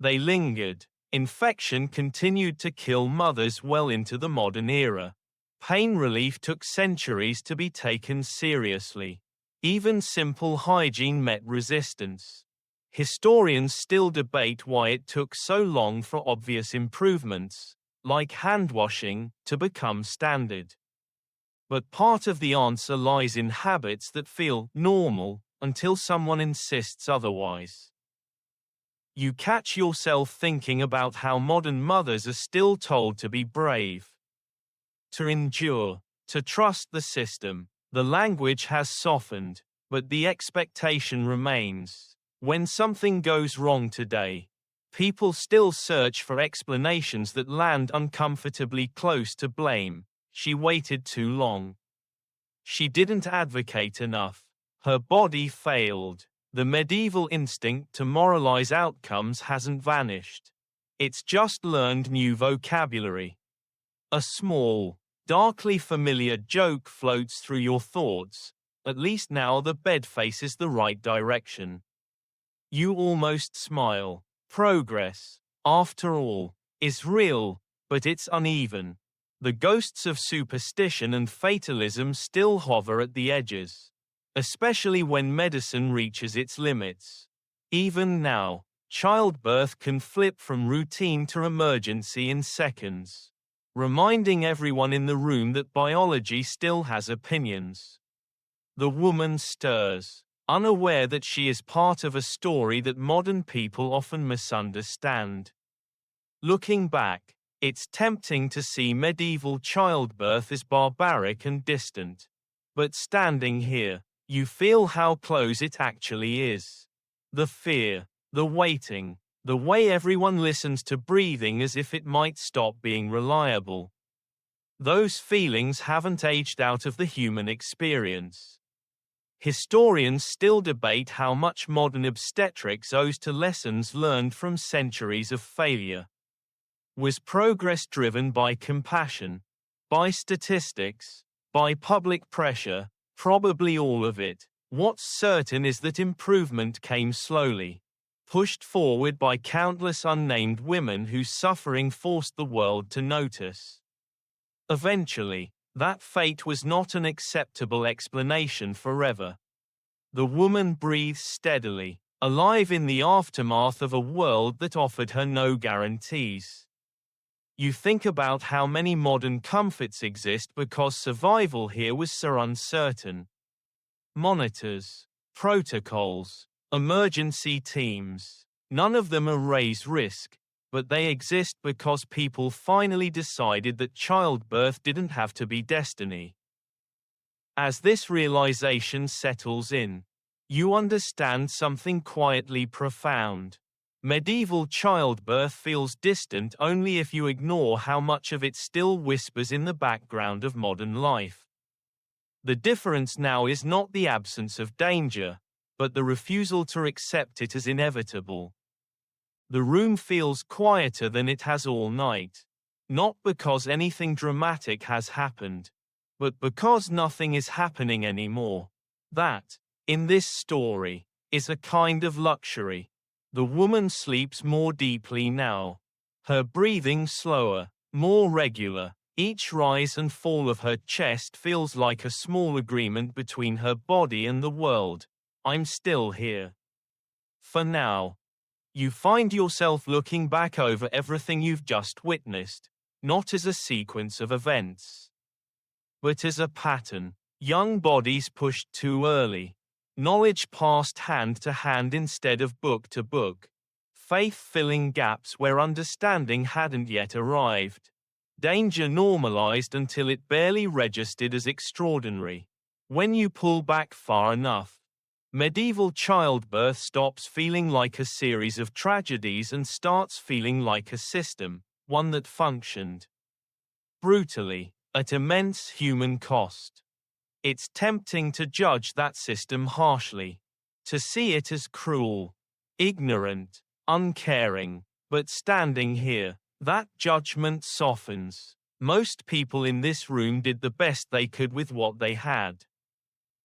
They lingered. Infection continued to kill mothers well into the modern era. Pain relief took centuries to be taken seriously. Even simple hygiene met resistance. Historians still debate why it took so long for obvious improvements, like hand washing, to become standard. But part of the answer lies in habits that feel normal until someone insists otherwise. You catch yourself thinking about how modern mothers are still told to be brave, to endure, to trust the system. The language has softened, but the expectation remains. When something goes wrong today, people still search for explanations that land uncomfortably close to blame. She waited too long. She didn't advocate enough. Her body failed. The medieval instinct to moralize outcomes hasn't vanished. It's just learned new vocabulary. A small, darkly familiar joke floats through your thoughts. At least now the bed faces the right direction. You almost smile. Progress, after all, is real, but it's uneven. The ghosts of superstition and fatalism still hover at the edges, especially when medicine reaches its limits. Even now, childbirth can flip from routine to emergency in seconds, reminding everyone in the room that biology still has opinions. The woman stirs, unaware that she is part of a story that modern people often misunderstand. Looking back, it's tempting to see medieval childbirth as barbaric and distant. But standing here, you feel how close it actually is. The fear, the waiting, the way everyone listens to breathing as if it might stop being reliable. Those feelings haven't aged out of the human experience. Historians still debate how much modern obstetrics owes to lessons learned from centuries of failure. Was progress driven by compassion, by statistics, by public pressure? Probably all of it. What's certain is that improvement came slowly, pushed forward by countless unnamed women whose suffering forced the world to notice. Eventually, that fate was not an acceptable explanation forever. The woman breathes steadily, alive in the aftermath of a world that offered her no guarantees. You think about how many modern comforts exist because survival here was so uncertain. Monitors, protocols, emergency teams. None of them erase risk, but they exist because people finally decided that childbirth didn't have to be destiny. As this realization settles in, you understand something quietly profound. Medieval childbirth feels distant only if you ignore how much of it still whispers in the background of modern life. The difference now is not the absence of danger, but the refusal to accept it as inevitable. The room feels quieter than it has all night, not because anything dramatic has happened, but because nothing is happening anymore. That, in this story, is a kind of luxury. The woman sleeps more deeply now. Her breathing slower, more regular. Each rise and fall of her chest feels like a small agreement between her body and the world. I'm still here. For now. You find yourself looking back over everything you've just witnessed, not as a sequence of events, but as a pattern. Young bodies pushed too early. Knowledge passed hand to hand instead of book to book. Faith filling gaps where understanding hadn't yet arrived. Danger normalized until it barely registered as extraordinary. When you pull back far enough, medieval childbirth stops feeling like a series of tragedies and starts feeling like a system, one that functioned brutally, at immense human cost. It's tempting to judge that system harshly, to see it as cruel, ignorant, uncaring, but standing here, that judgment softens. Most people in this room did the best they could with what they had.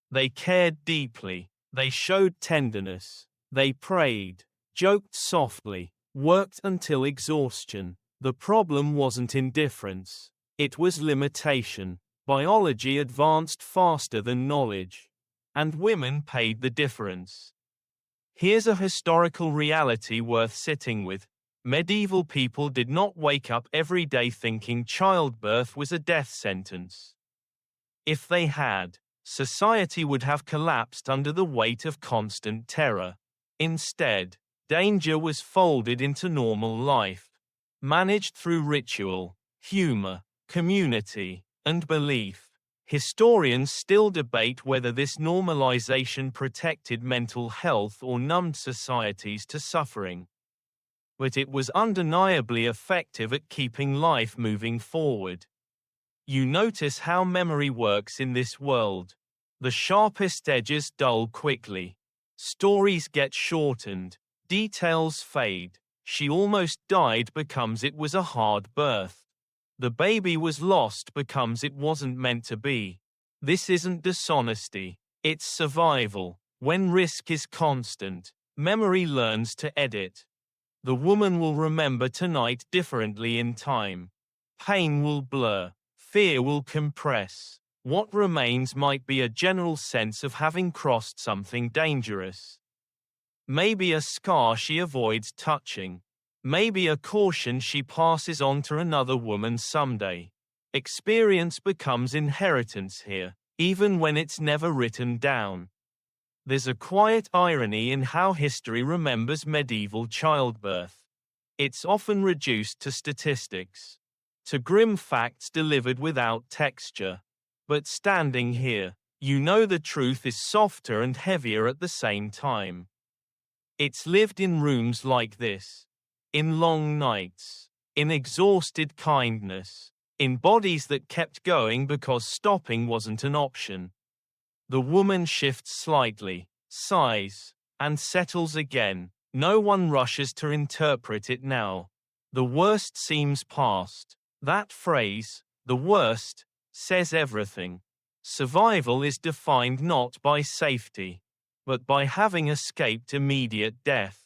They cared deeply, they showed tenderness, they prayed, joked softly, worked until exhaustion. The problem wasn't indifference, it was limitation. Biology advanced faster than knowledge, and women paid the difference. Here's a historical reality worth sitting with. Medieval people did not wake up every day thinking childbirth was a death sentence. If they had, society would have collapsed under the weight of constant terror. Instead, danger was folded into normal life, managed through ritual, humor, community, and belief. Historians still debate whether this normalization protected mental health or numbed societies to suffering. But it was undeniably effective at keeping life moving forward. You notice how memory works in this world. The sharpest edges dull quickly. Stories get shortened. Details fade. She almost died becomes it was a hard birth. The baby was lost becomes it wasn't meant to be. This isn't dishonesty. It's survival. When risk is constant, Memory learns to edit. The woman will remember tonight differently in time. Pain will blur. Fear will compress. What remains might be a general sense of having crossed something dangerous. Maybe a scar she avoids touching. Maybe a caution she passes on to another woman someday. Experience becomes inheritance here, even when it's never written down. There's a quiet irony in how history remembers medieval childbirth. It's often reduced to statistics, to grim facts delivered without texture. But standing here, you know the truth is softer and heavier at the same time. It's lived in rooms like this, in long nights, in exhausted kindness, in bodies that kept going because stopping wasn't an option. The woman shifts slightly, sighs, and settles again. No one rushes to interpret it now. The worst seems past. That phrase, the worst, says everything. Survival is defined not by safety, but by having escaped immediate death.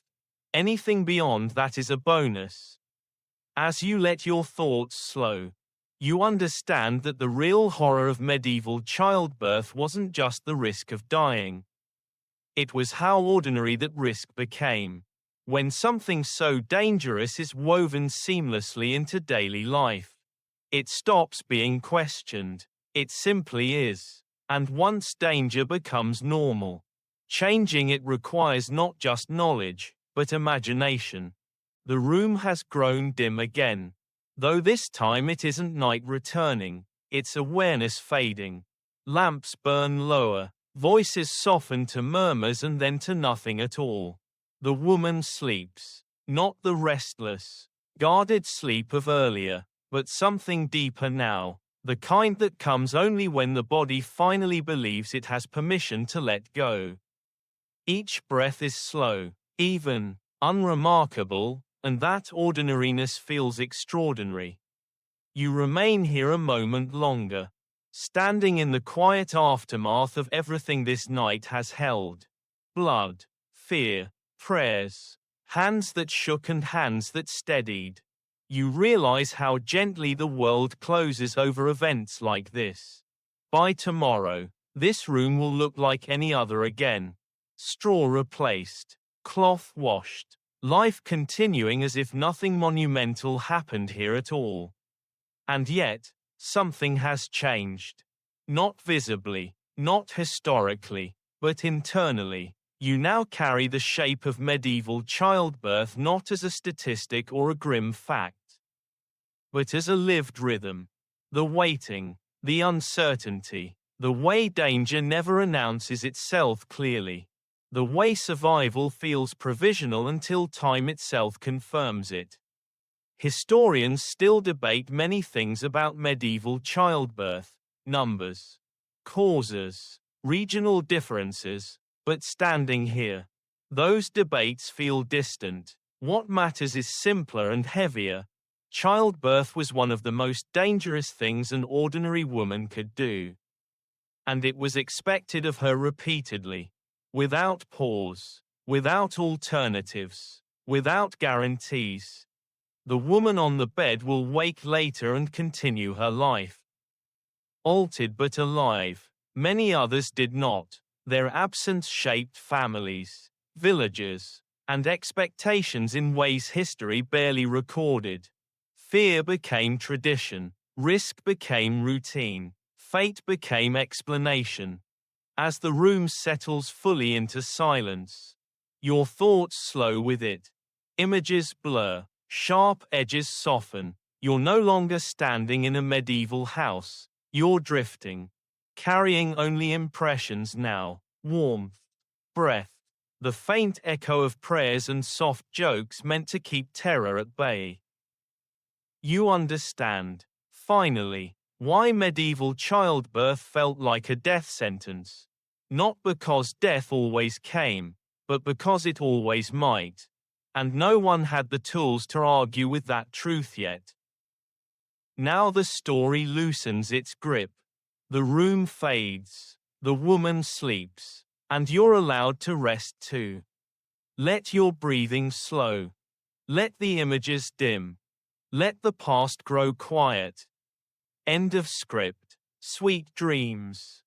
Anything beyond that is a bonus. As you let your thoughts slow, you understand that the real horror of medieval childbirth wasn't just the risk of dying. It was how ordinary that risk became, when something so dangerous is woven seamlessly into daily life. It stops being questioned. It simply is. And once danger becomes normal, changing it requires not just knowledge, but imagination. The room has grown dim again. Though this time it isn't night returning, it's awareness fading. Lamps burn lower, voices soften to murmurs and then to nothing at all. The woman sleeps, not the restless, guarded sleep of earlier, but something deeper now, the kind that comes only when the body finally believes it has permission to let go. Each breath is slow, even, unremarkable, and that ordinariness feels extraordinary. You remain here a moment longer, standing in the quiet aftermath of everything this night has held. Blood, fear, prayers, hands that shook and hands that steadied. You realize how gently the world closes over events like this. By tomorrow, this room will look like any other again. Straw replaced, cloth washed, life continuing as if nothing monumental happened here at all. And yet, something has changed. Not visibly, not historically, but internally. You now carry the shape of medieval childbirth not as a statistic or a grim fact, but as a lived rhythm. The waiting, the uncertainty, the way danger never announces itself clearly. The way survival feels provisional until time itself confirms it. Historians still debate many things about medieval childbirth: numbers, causes, regional differences, but standing here, those debates feel distant. What matters is simpler and heavier. Childbirth was one of the most dangerous things an ordinary woman could do. And it was expected of her repeatedly. Without pause, without alternatives, without guarantees. The woman on the bed will wake later and continue her life. Altered but alive, many others did not. Their absence shaped families, villages, and expectations in ways history barely recorded. Fear became tradition, risk became routine, fate became explanation. As the room settles fully into silence, your thoughts slow with it. Images blur, sharp edges soften. You're no longer standing in a medieval house, you're drifting, carrying only impressions now: warmth, breath, the faint echo of prayers and soft jokes meant to keep terror at bay. You understand, finally, why medieval childbirth felt like a death sentence. Not because death always came, but because it always might. And no one had the tools to argue with that truth yet. Now the story loosens its grip. The room fades, the woman sleeps, and you're allowed to rest too. Let your breathing slow. Let the images dim. Let the past grow quiet. End of script. Sweet dreams.